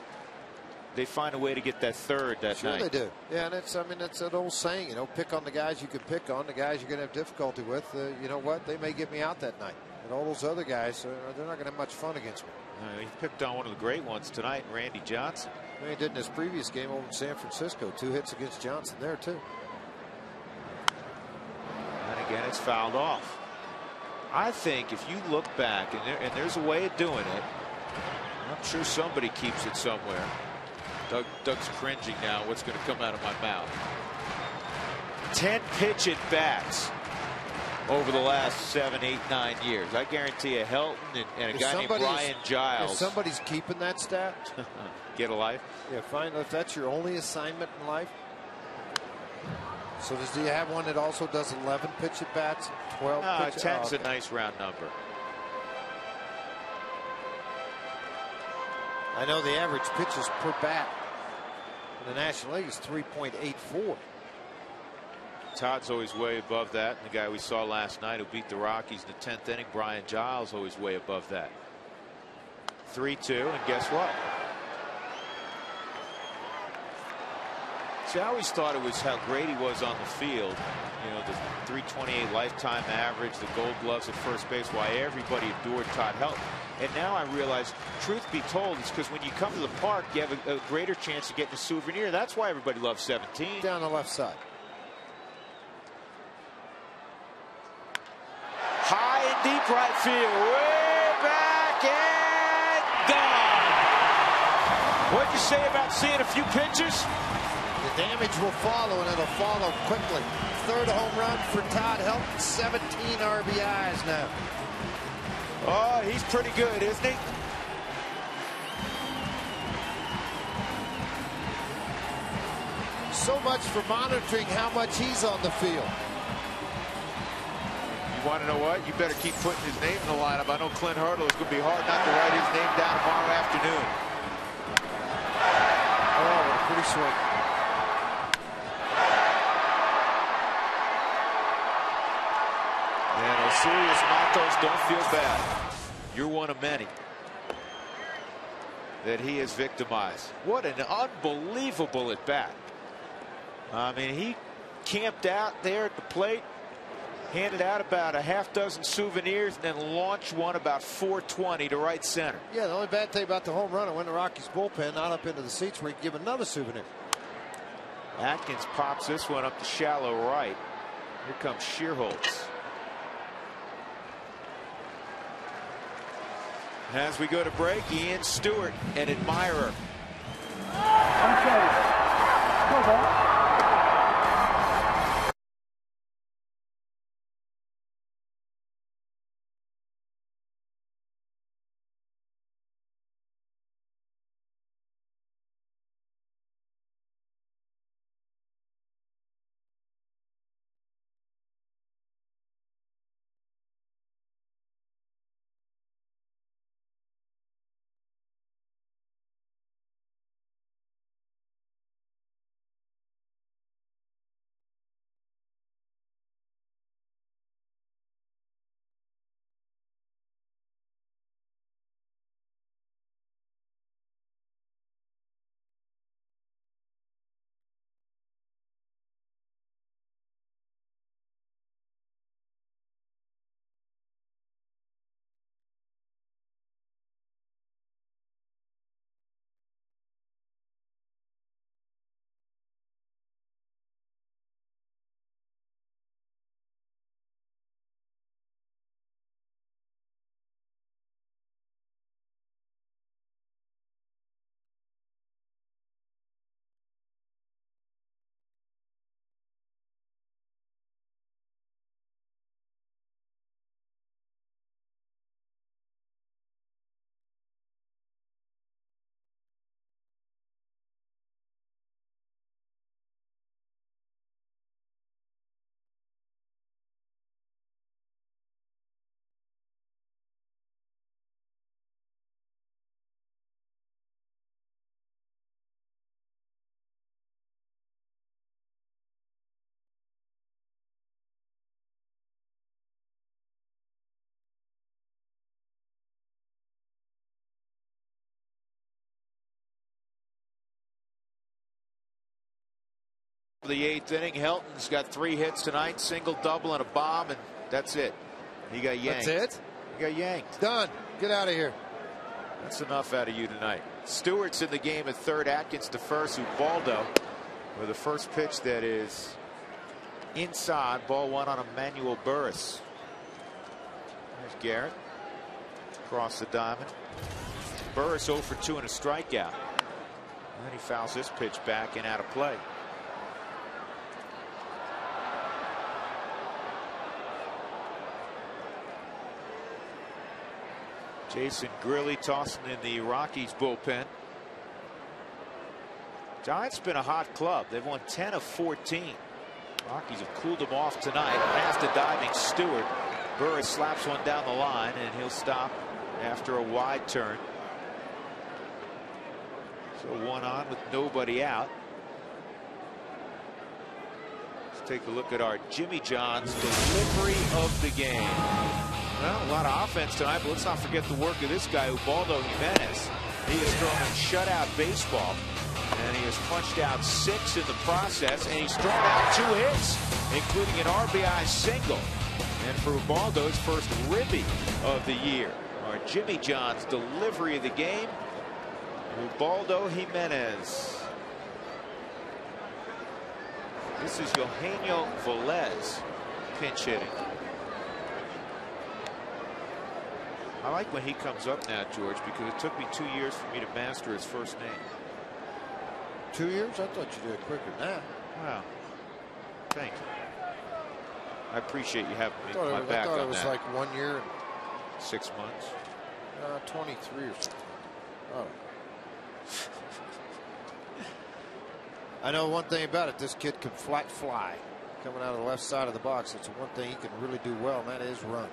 they find a way to get that third that night. Sure they do. Yeah, and it's, I mean, it's an old saying, you know, pick on the guys you can pick on. The guys you're going to have difficulty with, you know what, they may get me out that night. And all those other guys, they're not going to have much fun against me. He picked on one of the great ones tonight, Randy Johnson. He did in his previous game over in San Francisco. 2 hits against Johnson there, too. And again, it's fouled off. I think if you look back, and there's a way of doing it, I'm sure somebody keeps it somewhere. Doug's cringing now. What's going to come out of my mouth? 10 pitch at bats over the last 7, 8, 9 years. I guarantee you, Helton and a guy named Brian Giles. If somebody's keeping that stat, get a life. Yeah, fine. If that's your only assignment in life. So do you have one that also does 11 pitch at bats, 12 pitch? 10's a nice round number. I know the average pitches per bat in the National League is 3.84. Todd's always way above that. And the guy we saw last night who beat the Rockies in the 10th inning, Brian Giles, always way above that. 3-2, and guess what? See, I always thought it was how great he was on the field. You know, the 328 lifetime average, the Gold Gloves at first base, why everybody adored Todd Helton. And now I realize, truth be told, it's because when you come to the park, you have a greater chance of getting a souvenir. That's why everybody loves 17. Down the left side. High and deep right field, way back and gone. What'd you say about seeing a few pitches? The damage will follow, and it'll follow quickly. 3rd home run for Todd Helton, 17 RBIs now. Oh, he's pretty good, isn't he? So much for monitoring how much he's on the field. You want to know what? You better keep putting his name in the lineup. I know Clint Hurdle is going to be hard not to write his name down tomorrow afternoon. Oh, what a pretty swing. And Osirius Matos, don't feel bad. You're one of many that he has victimized. What an unbelievable at bat. I mean, he camped out there at the plate, handed out about a half dozen souvenirs, and then launched one about 420 to right center. Yeah, the only bad thing about the home run, it went to Rocky's bullpen, not up into the seats where he could give another souvenir. Atkins pops this one up to shallow right. Here comes Shearholtz. As we go to break, Ian Stewart, an admirer. The 8th inning, Helton's got 3 hits tonight, single, double, and a bomb, and that's it. He got yanked. That's it? He got yanked. Done. Get out of here. That's enough out of you tonight. Stewart's in the game at third, Atkins to first, Ubaldo with a first pitch that is inside, ball 1 on Emmanuel Burris. There's Garrett across the diamond. Burris 0 for 2 and a strikeout. And then he fouls this pitch back and out of play. Jason Grilly tossing in the Rockies bullpen. Giants been a hot club. They've won 10 of 14. Rockies have cooled them off tonight. Past a diving Stewart. Burris slaps one down the line, and he'll stop after a wide turn. So 1 on with nobody out. Let's take a look at our Jimmy John's delivery of the game. Well, a lot of offense tonight, but let's not forget the work of this guy, Ubaldo Jimenez. He has thrown a shutout baseball, and he has punched out 6 in the process, and he's thrown out 2 hits, including an RBI single. And for Ubaldo, his first ribby of the year. Our Jimmy John's delivery of the game, Ubaldo Jimenez. This is Eugenio Velez pinch hitting. I like when he comes up now, George, because it took me 2 years for me to master his first name. 2 years? I thought you did it quicker than that. Wow. Thank you. I appreciate you having me my back on that. I thought it was like 1 year and 6 months. 23 or something. Oh. I know one thing about it. This kid can flat fly. Coming out of the left side of the box. It's one thing he can really do well, and that is run.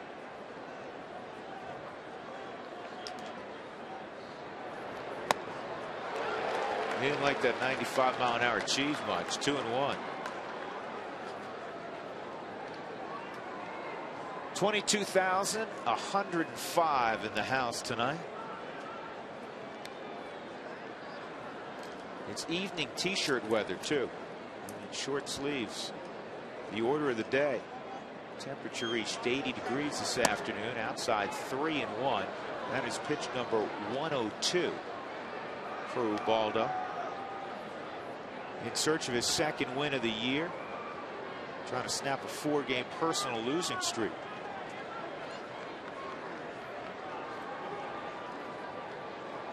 He didn't like that 95-mile-an-hour cheese much. 2-1. 22,105 in the house tonight. It's evening t-shirt weather too. And short sleeves. The order of the day. Temperature reached 80 degrees this afternoon. Outside 3-1. That is pitch number 102 for Ubaldo. In search of his second win of the year. Trying to snap a 4-game personal losing streak.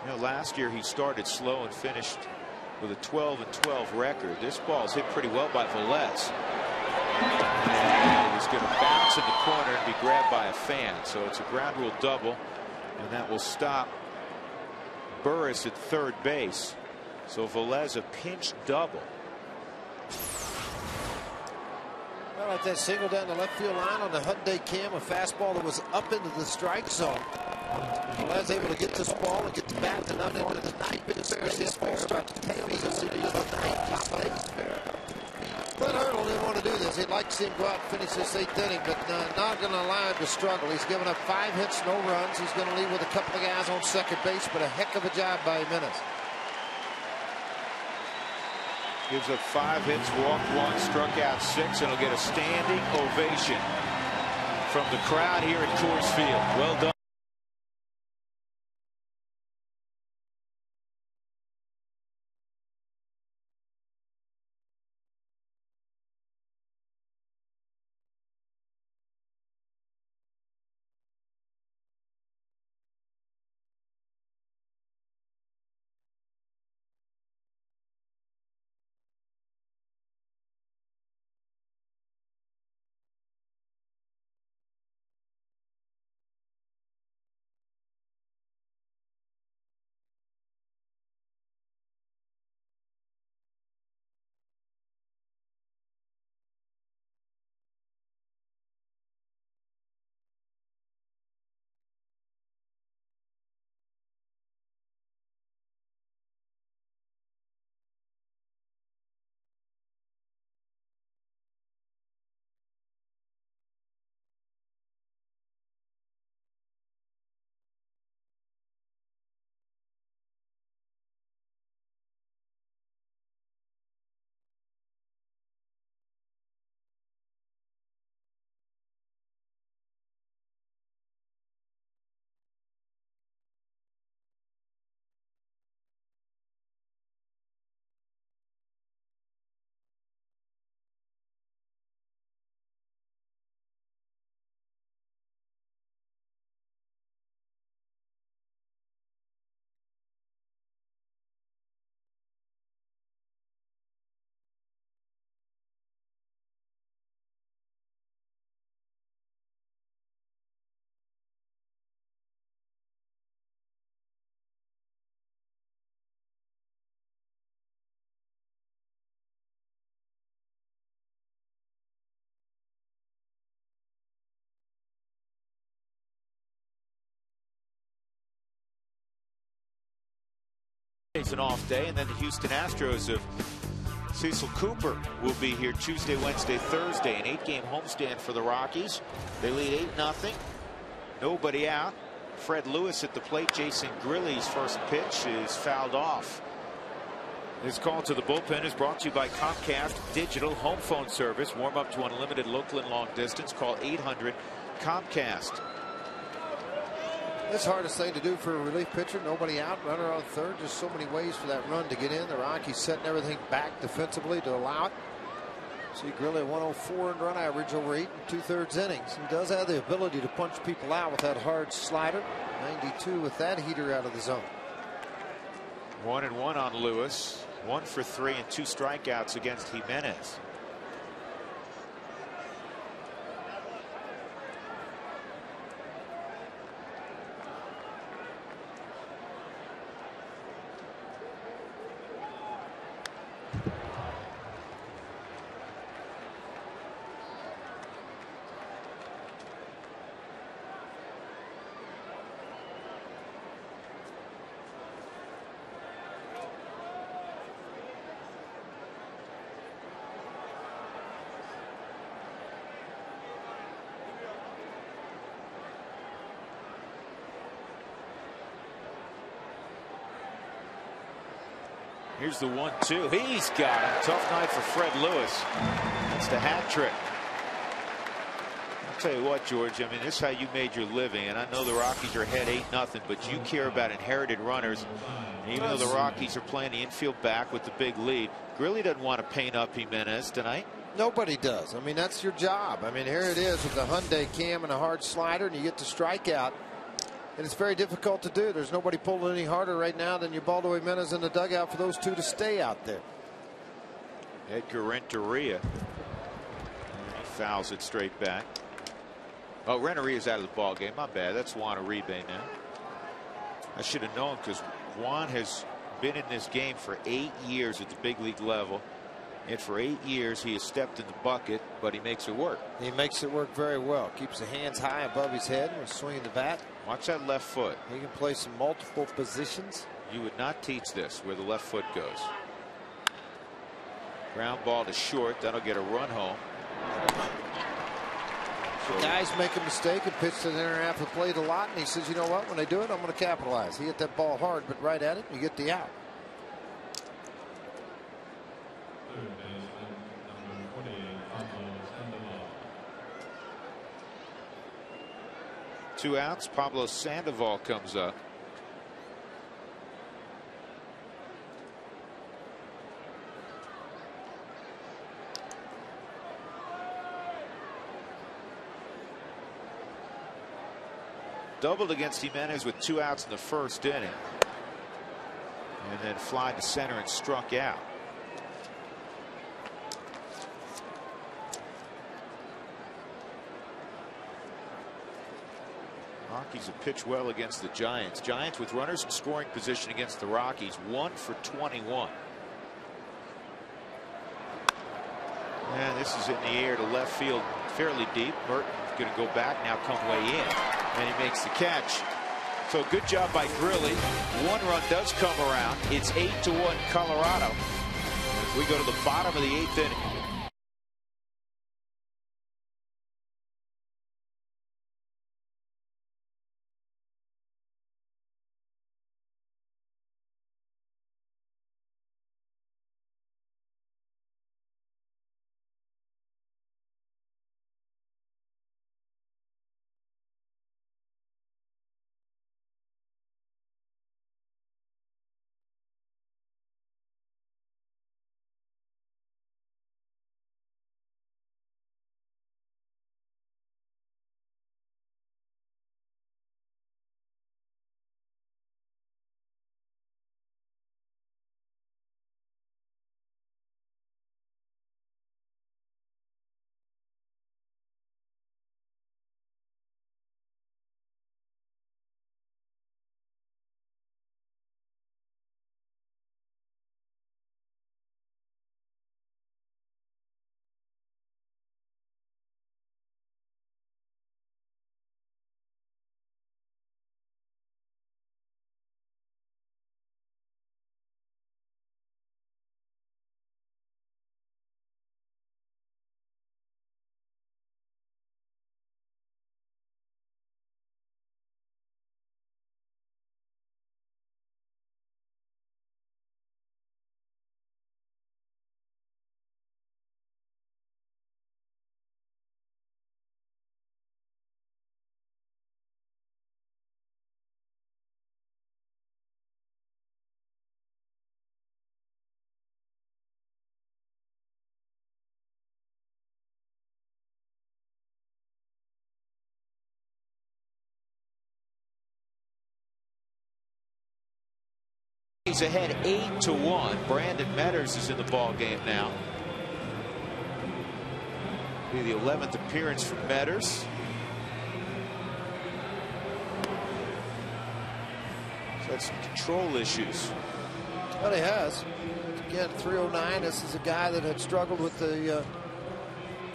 You know, last year he started slow and finished with a 12-12 record. This ball's hit pretty well by Velez. And he's going to bounce in the corner and be grabbed by a fan. So it's a ground rule double, and that will stop Burris at third base. So Velez a pinch double. Well, like that single down the left field line on the Hyundai Cam, a fastball that was up into the strike zone. Velez able to get this ball and get the bat and out into the night. Clint Hurdle didn't want to do this. He'd like to see him go out and finish this 8th inning, but not going to allow him to struggle. He's given up 5 hits, no runs. He's going to leave with a couple of guys on second base, but a heck of a job by Jimenez. Gives up 5 hits, walked 1, struck out 6, and he'll get a standing ovation from the crowd here at Coors Field. Well done. It's an off day, and then the Houston Astros of Cecil Cooper will be here Tuesday, Wednesday, Thursday. An 8-game homestand for the Rockies. They lead 8-0. Nobody out. Fred Lewis at the plate. Jason Grilly's first pitch is fouled off. This call to the bullpen is brought to you by Comcast Digital Home Phone Service. Warm up to unlimited local and long distance. Call 800-COMCAST. It's the hardest thing to do for a relief pitcher. Nobody out, runner on third. Just so many ways for that run to get in. The Rockies setting everything back defensively to allow it. See Grilly 104 and run average over 8 2/3 innings. He does have the ability to punch people out with that hard slider. 92 with that heater out of the zone. 1-1 on Lewis. 1 for 3 and 2 strikeouts against Jimenez. Here's the 1-2. He's got him. Tough night for Fred Lewis. That's the hat trick. I'll tell you what, George, I mean, this is how you made your living. And I know the Rockies are ahead 8-0, but you care about inherited runners. And even though the Rockies are playing the infield back with the big lead, Grilly doesn't want to paint up Jimenez tonight. Nobody does. I mean, that's your job. I mean, here it is with a Hyundai Cam and a hard slider, and you get to strike out. And it's very difficult to do. There's nobody pulling any harder right now than Ubaldo Jimenez in the dugout for those two to stay out there. Edgar Renteria. He fouls it straight back. Oh, Renteria's out of the ball game. My bad. That's Juan Uribe now. I should have known because Juan has been in this game for 8 years at the big league level. And for 8 years he has stepped in the bucket, but he makes it work. He makes it work very well. Keeps the hands high above his head when swinging the bat. Watch that left foot. He can play some multiple positions. You would not teach this where the left foot goes. Ground ball to short. That'll get a run home. So guys make a mistake and pitch to the inner half of the plate a lot, and he says, you know what, when I do it, I'm going to capitalize. He hit that ball hard, but right at it, you get the out. Two outs. Pablo Sandoval comes up. Doubled against Jimenez with 2 outs in the first inning. And then fly to center and struck out. Rockies have pitched well against the Giants. Giants with runners in scoring position against the Rockies. 1 for 21. And this is in the air to left field fairly deep. Merton's going to go back now, come way in. And he makes the catch. So good job by Grilly. 1 run does come around. It's 8-1 Colorado. As we go to the bottom of the 8th inning. Rockies ahead 8-1. Brandon Metters is in the ball game now. Be the 11th appearance for Metters. So that's some control issues. Well, he has. Again, 309. This is a guy that had struggled with the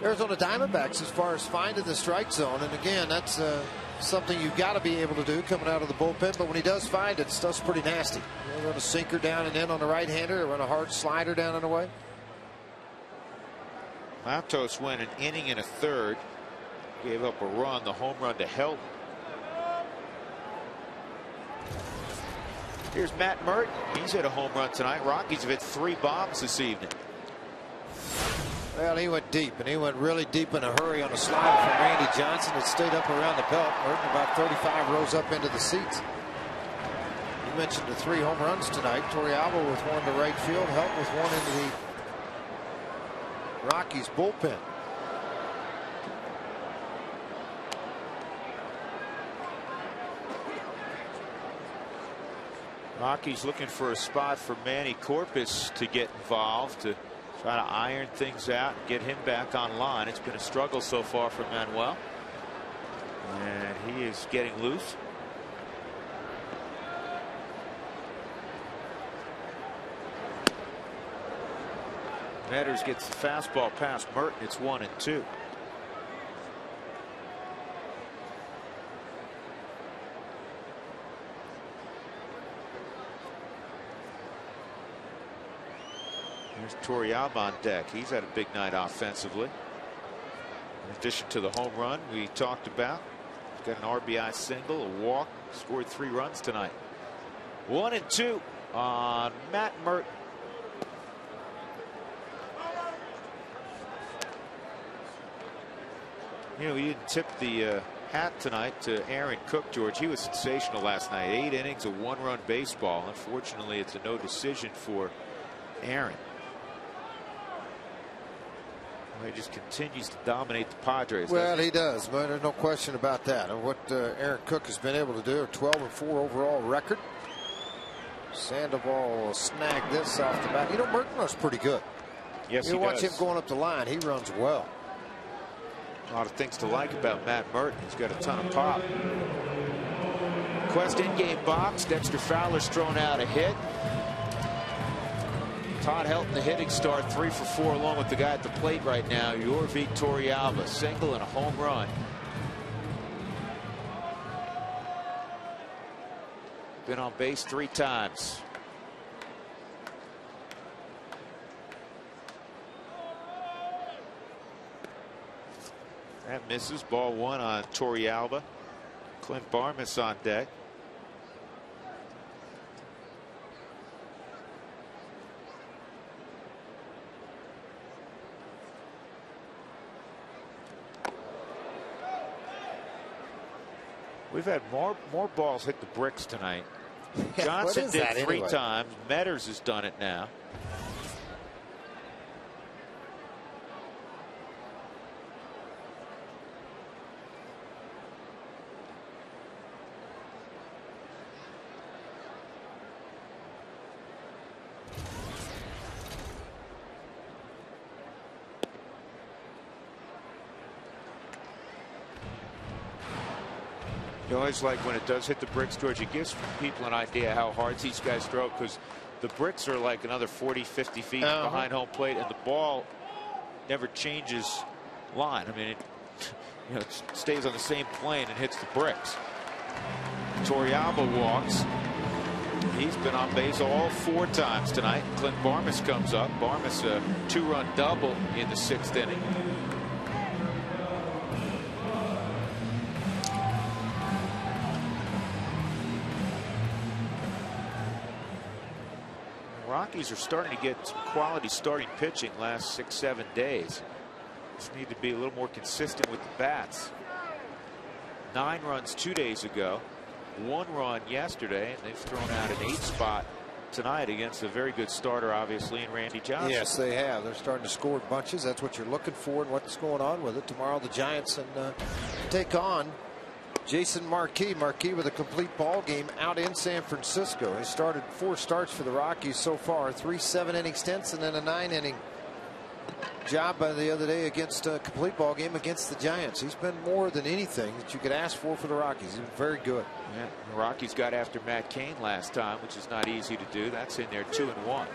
Arizona Diamondbacks as far as finding the strike zone. And again, that's something you've got to be able to do coming out of the bullpen. But when he does find it, stuff's pretty nasty. He'll run a sinker down and in on the right-hander, or run a hard slider down and away. Matos went an inning and a third. Gave up a run, the home run to Helton. Here's Matt Merton. He's hit a home run tonight. Rockies have hit 3 bombs this evening. Well, he went deep, and he went really deep in a hurry on a slider from Randy Johnson. It stayed up around the belt. Merton about 35 rows up into the seats. You mentioned the 3 home runs tonight. Torrealba with one to right field, Helton with one into the Rockies bullpen. Rockies looking for a spot for Manny Corpus to get involved, to try to iron things out and get him back online. It's been a struggle so far for Manuel, and he is getting loose. Metters gets the fastball past Merton. It's 1-2. There's Torrealba on deck. He's had a big night offensively. In addition to the home run we talked about, he's got an RBI single, a walk, scored 3 runs tonight. 1-2 on Matt Merton. You know, he didn't tip the hat tonight to Aaron Cook, George. He was sensational last night. 8 innings of 1-run baseball. Unfortunately, it's a no decision for Aaron. He just continues to dominate the Padres. Well, he does, but there's no question about that. And what Aaron Cook has been able to do, a 12-4 overall record. Sandoval snagged this off the bat. You know, Merton runs pretty good. Yes, he does. You watch him going up the line, he runs well. A lot of things to like about Matt Merton. He's got a ton of pop. Quest in-game box. Dexter Fowler's thrown out a hit. Todd Helton, the hitting star, 3 for 4, along with the guy at the plate right now, Yorvik Torrealba, single and a home run. Been on base 3 times. That misses. Ball 1 on Torrealba. Clint Barmas on deck. We've had more balls hit the bricks tonight. Johnson did 3 times. Metters has done it now. You always like when it does hit the bricks, George. It gives people an idea how hard these guys throw, because the bricks are like another 40, 50 feet behind home plate, and the ball never changes line. I mean, it stays on the same plane and hits the bricks. Torrealba walks. He's been on base all 4 times tonight. Clint Barmas comes up. Barmas a 2-run double in the 6th inning. Rockies are starting to get some quality starting pitching last 6-7 days. Just need to be a little more consistent with the bats. 9 runs 2 days ago, 1 run yesterday, and they've thrown out an 8 spot tonight against a very good starter, obviously, in Randy Johnson. Yes, they have. They're starting to score bunches. That's what you're looking for and what's going on with it. Tomorrow the Giants take on Jason Marquis with a complete ball game out in San Francisco. He started 4 starts for the Rockies so far, 3 7-inning stints and then a 9-inning job by the other day against a complete ball game against the Giants. He's been more than anything that you could ask for the Rockies. He's been very good. Yeah, the Rockies got after Matt Cain last time, which is not easy to do. That's in there 2-1. How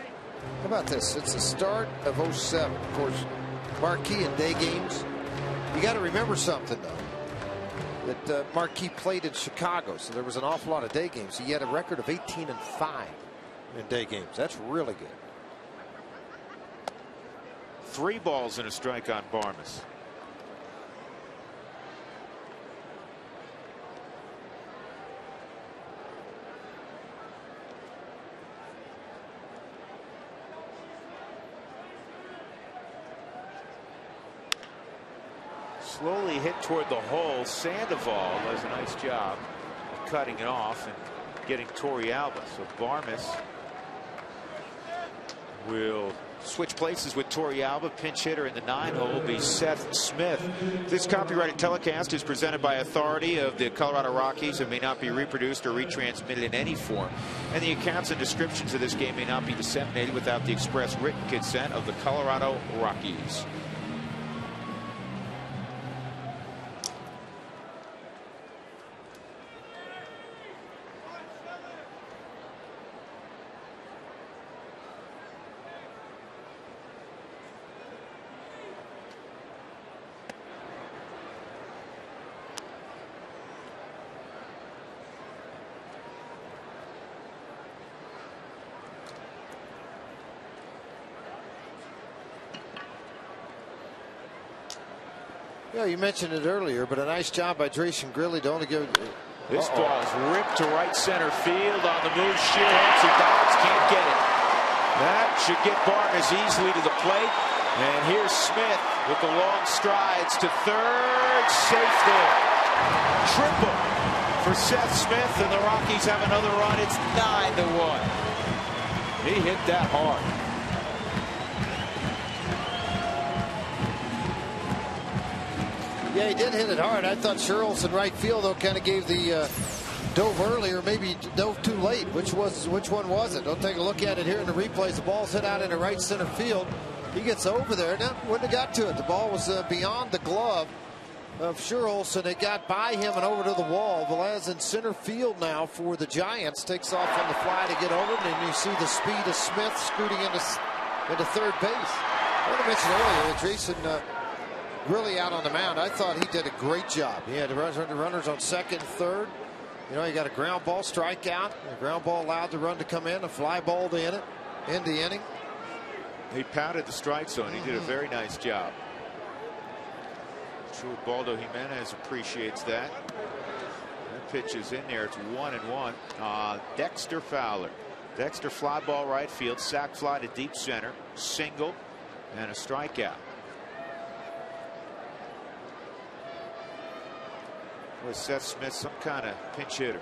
about this? It's the start of 07. Of course, Marquis in day games. You got to remember something though. That Marquis played in Chicago, so there was an awful lot of day games. He had a record of 18-5 in day games. That's really good. 3 balls and a strike on Barmes. Slowly hit toward the hole. Sandoval does a nice job of cutting it off and getting Torrealba. So Barmes will switch places with Torrealba. Pinch hitter in the 9-hole will be Seth Smith. This copyrighted telecast is presented by authority of the Colorado Rockies and may not be reproduced or retransmitted in any form. And the accounts and descriptions of this game may not be disseminated without the express written consent of the Colorado Rockies. Yeah, you mentioned it earlier, but a nice job by Drayson Grilly to only give. This ball is ripped to right center field on the move. Shearhans and Dobbs can't get it. That should get Barmes easily to the plate. And here's Smith with the long strides to third. Safe there. Triple for Seth Smith, and the Rockies have another run. It's 9-1. He hit that hard. Yeah, he did hit it hard. I thought Scherles in right field, though, kind of gave the dove early, or maybe dove too late. Which one was it? Don't take a look at it here in the replays. The ball's hit out into right center field. He gets over there. Now, wouldn't have got to it. The ball was beyond the glove of Scherles, and it got by him and over to the wall. Velez in center field now for the Giants. Takes off on the fly to get over it, and you see the speed of Smith scooting into third base. I want to mention earlier that Jason Grilly out on the mound. I thought he did a great job. He had runners on second, third. You know, he got a ground ball strikeout. A ground ball allowed the run to come in. A fly ball to end the inning. He pounded the strike zone. He did a very nice job. Sure, Baldo Jimenez appreciates that. That pitch is in there. It's 1-1. Dexter Fowler. Dexter fly ball right field. Sac fly to deep center. Single and a strikeout. Was Seth Smith some kind of pinch hitter?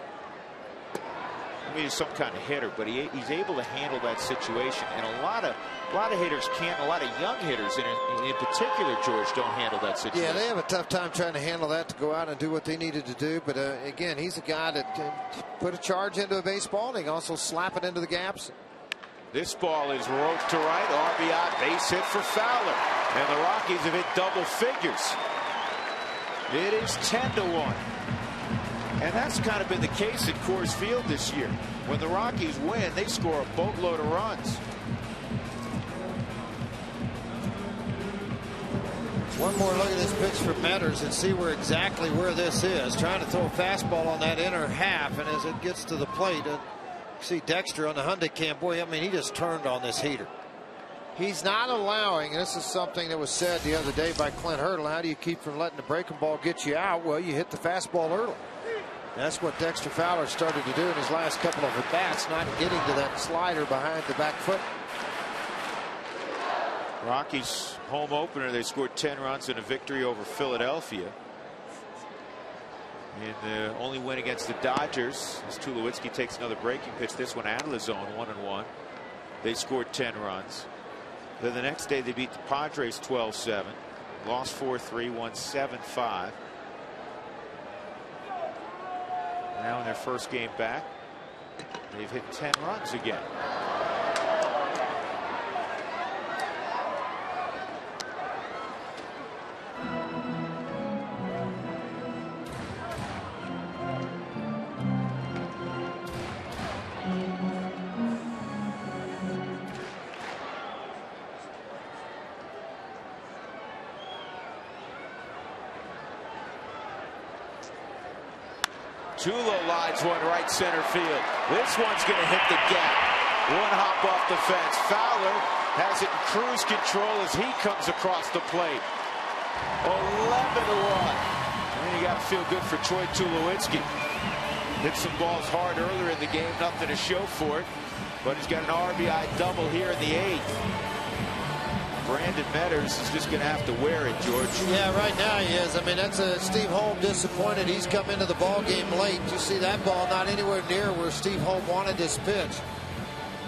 I mean, he's some kind of hitter, but he's able to handle that situation. And a lot of hitters can't. A lot of young hitters, in particular, George, don't handle that situation. Yeah, they have a tough time trying to handle that, to go out and do what they needed to do. But again, he's a guy that can put a charge into a baseball, and he can also slap it into the gaps. This ball is roped to right. RBI base hit for Fowler, and the Rockies have hit double figures. It is 10-1. And that's kind of been the case at Coors Field this year. When the Rockies win, they score a boatload of runs. One more look at this pitch from Metters and see exactly where this is. Trying to throw a fastball on that inner half, and as it gets to the plate, you see Dexter on the Hyundai cam. Boy, I mean, he just turned on this heater. He's not allowing, and this is something that was said the other day by Clint Hurdle, how do you keep from letting the breaking ball get you out? Well, you hit the fastball early. That's what Dexter Fowler started to do in his last couple of at-bats, not getting to that slider behind the back foot. Rockies home opener, they scored 10 runs in a victory over Philadelphia. In the only win against the Dodgers, as Tulowitzki takes another breaking pitch, this one out of the zone, 1-1. They scored 10 runs. Then the next day they beat the Padres 12-7, lost 4-3, won 7-5. Now in their first game back, they've hit 10 runs again. Tulo lines one right center field. This one's going to hit the gap. One hop off the fence. Fowler has it in cruise control as he comes across the plate. 11-1. And you got to feel good for Troy Tulowitzki. Hit some balls hard earlier in the game, nothing to show for it. But he's got an RBI double here in the 8th. Brandon Metters is just going to have to wear it, George. Yeah, right now he is. I mean, that's Steve Holm disappointed. He's come into the ball game late. You see that ball not anywhere near where Steve Holm wanted this pitch.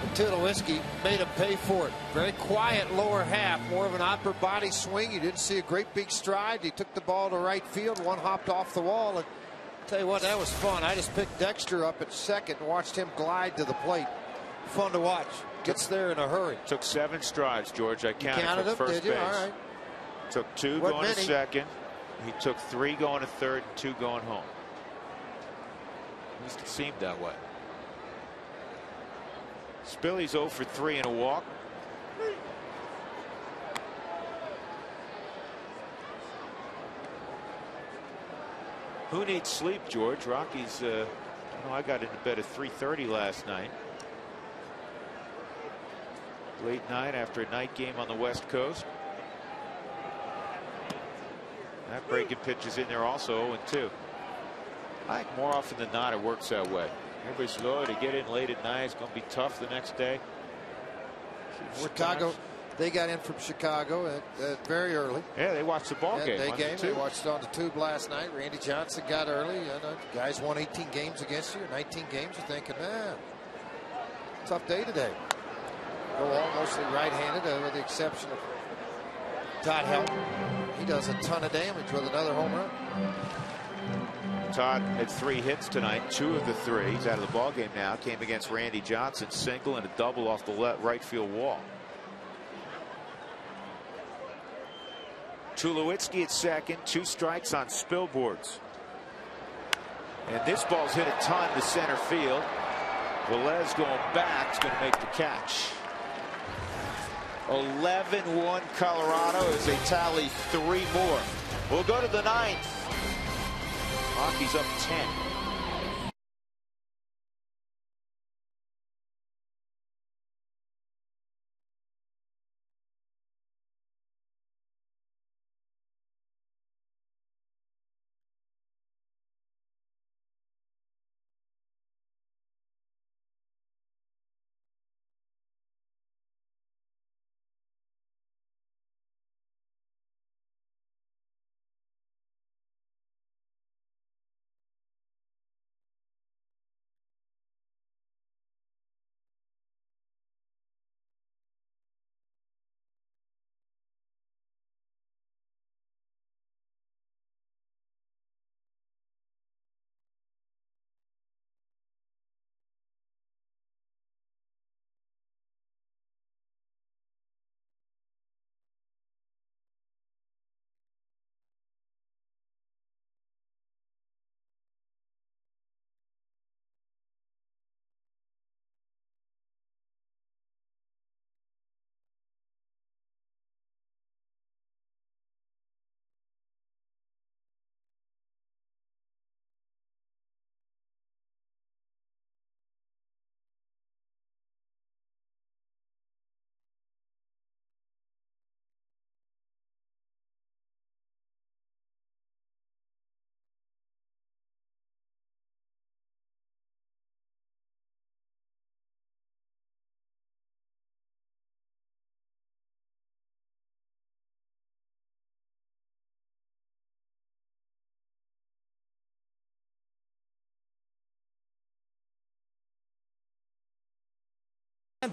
And Tulowitzki made him pay for it. Very quiet lower half, more of an upper body swing. You didn't see a great big stride. He took the ball to right field. One hopped off the wall. And I'll tell you what, that was fun. I just picked Dexter up at second and watched him glide to the plate. Fun to watch. Gets there in a hurry. Took 7 strides, George. I counted from first base. All right. Took 2 going to second. He took 3 going to third and 2 going home. At least it seemed that way. Spilly's 0 for 3 and a walk. Who needs sleep, George? Rockies. I got into bed at 3:30 last night. Late night after a night game on the West Coast. That breaking pitch is in there also, 0-2. I think more often than not it works that way. Everybody's slow to get in late at night. It's going to be tough the next day. Chicago, they got in from Chicago very early. Yeah, they watched the ball game. They watched it on the tube last night. Randy Johnson got early. Guys won 18 games against you, 19 games. You're thinking, man, tough day today. Go all mostly right-handed, with the exception of Todd Helton. He does a ton of damage with another home run. Todd had 3 hits tonight. 2 of the 3. He's out of the ball game now. Came against Randy Johnson, single and a double off the right field wall. Tulowitzki at second. 2 strikes on Spilboards. And this ball's hit a ton to center field. Velez going back is going to make the catch. 11-1 Colorado as they tally 3 more. We'll go to the 9th. Rockies up 10.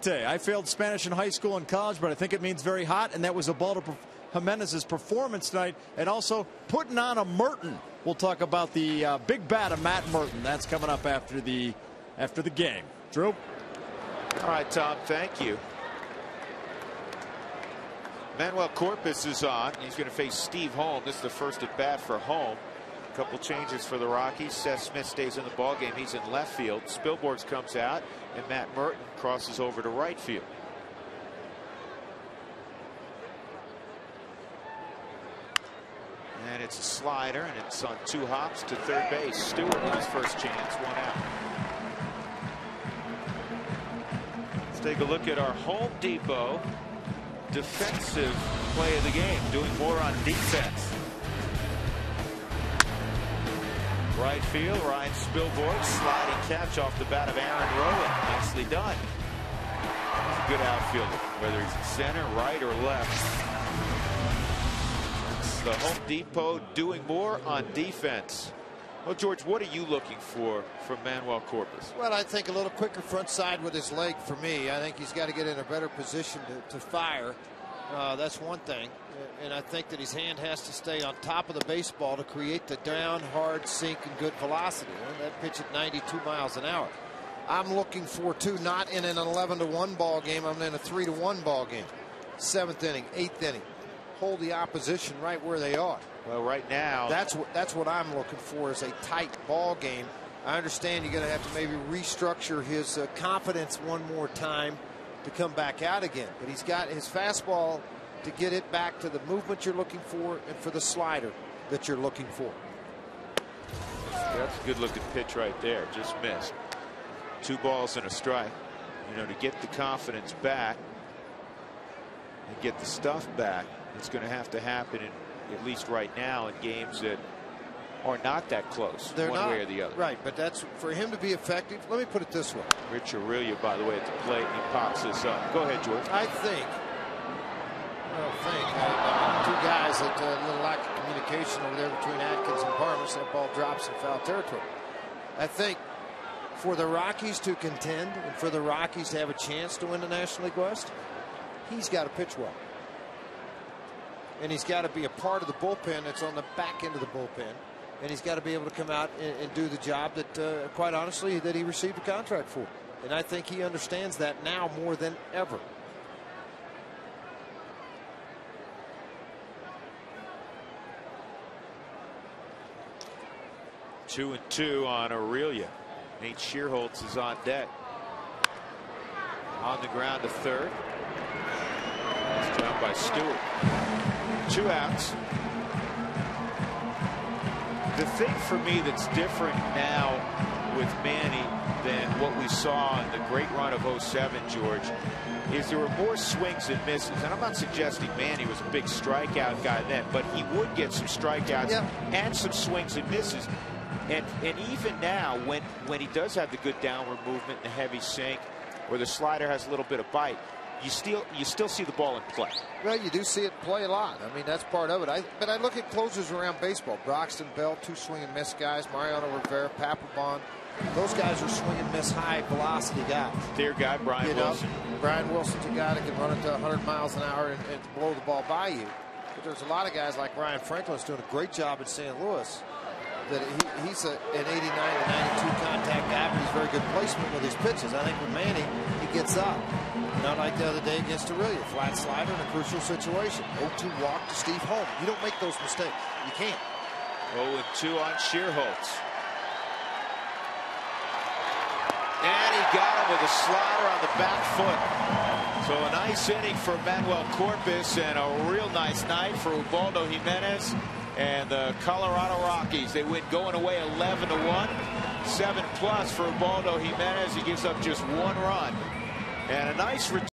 I failed Spanish in high school and college, but I think it means very hot, and that was Ubaldo Jimenez's performance tonight, and also putting on a Merton We'll talk about the big bat of Matt Merton. That's coming up after the game. Drew? All right, Tom, thank you. Manuel Corpus is on. He's going to face Steve Holm. This is the first at bat for Holm. A couple changes for the Rockies. Seth Smith stays in the ballgame. He's in left field. Spilborghs comes out, and Matt Merton crosses over to right field. And it's a slider, and it's on 2 hops to third base. Stewart with his first chance, 1 out. Let's take a look at our Home Depot defensive play of the game, doing more on defense. Right field, Ryan Spilborghs, sliding catch off the bat of Aaron Rowan. Nicely done. He's a good outfielder, whether he's in center, right, or left. It's the Home Depot doing more on defense. Well, George, what are you looking for from Manuel Corpus? Well, I think a little quicker front side with his leg for me. I think he's got to get in a better position to fire. That's one thing. And I think that his hand has to stay on top of the baseball to create the down, hard sink, and good velocity. And that pitch at 92 miles an hour. I'm looking for two, not in an 11-1 ball game. I'm in a 3-1 ball game. 7th inning, 8th inning. Hold the opposition right where they are. Well, right now, that's what I'm looking for, is a tight ball game. I understand you're going to have to maybe restructure his confidence one more time to come back out again, but he's got his fastball to get it back to the movement you're looking for and for the slider that you're looking for. That's a good looking pitch right there. Just missed. 2 balls and a strike. You know, to get the confidence back and get the stuff back, it's going to happen in, at least right now, in games that are not that close. They're one not, way or the other. Right, but that's for him to be effective. Let me put it this way. Rich Aurelia, by the way, at the plate, and he pops this up. Go ahead, George. I think 2 guys that a little lack of communication over there between Atkins and Parmas. That ball drops in foul territory. I think for the Rockies to contend and for the Rockies to have a chance to win the National League West, he's got to pitch well. And he's got to be a part of the bullpen that's on the back end of the bullpen. And he's got to be able to come out and do the job that, quite honestly, that he received a contract for. And I think he understands that now more than ever. Two and 2 on Aurelia. Nate Shearholtz is on deck. On the ground to third. It's down by Stewart. 2 outs. The thing for me that's different now with Manny than what we saw in the great run of 07, George, is there were more swings and misses. And I'm not suggesting Manny was a big strikeout guy then, but he would get some strikeouts and some swings and misses. And even now, when he does have the good downward movement and the heavy sink, or the slider has a little bit of bite, you still see the ball in play. Well, you do see it play a lot. I mean, that's part of it. But I look at closers around baseball. Broxton Bell, 2 swing and miss guys. Mariano Rivera, Papelbon. Those guys are swing and miss, high velocity guys. Their guy, Brian Wilson. Brian Wilson's a guy that can run it to 100 miles an hour and blow the ball by you. But there's a lot of guys like Ryan Franklin's doing a great job in St. Louis. That he's an 89 to 92 contact guy, but he's very good placement with his pitches. I think with Manny, he gets up. Not like the other day against Aurelia. Flat slider in a crucial situation. 0-2 walk to Steve Holm. You don't make those mistakes. You can't. 0-2 on Shearholtz. And he got him with a slider on the back foot. So a nice inning for Manuel Corpus and a real nice night for Ubaldo Jimenez and the Colorado Rockies. They win going away 11-1. 7+ for Ubaldo Jimenez. He gives up just 1 run. And a nice return.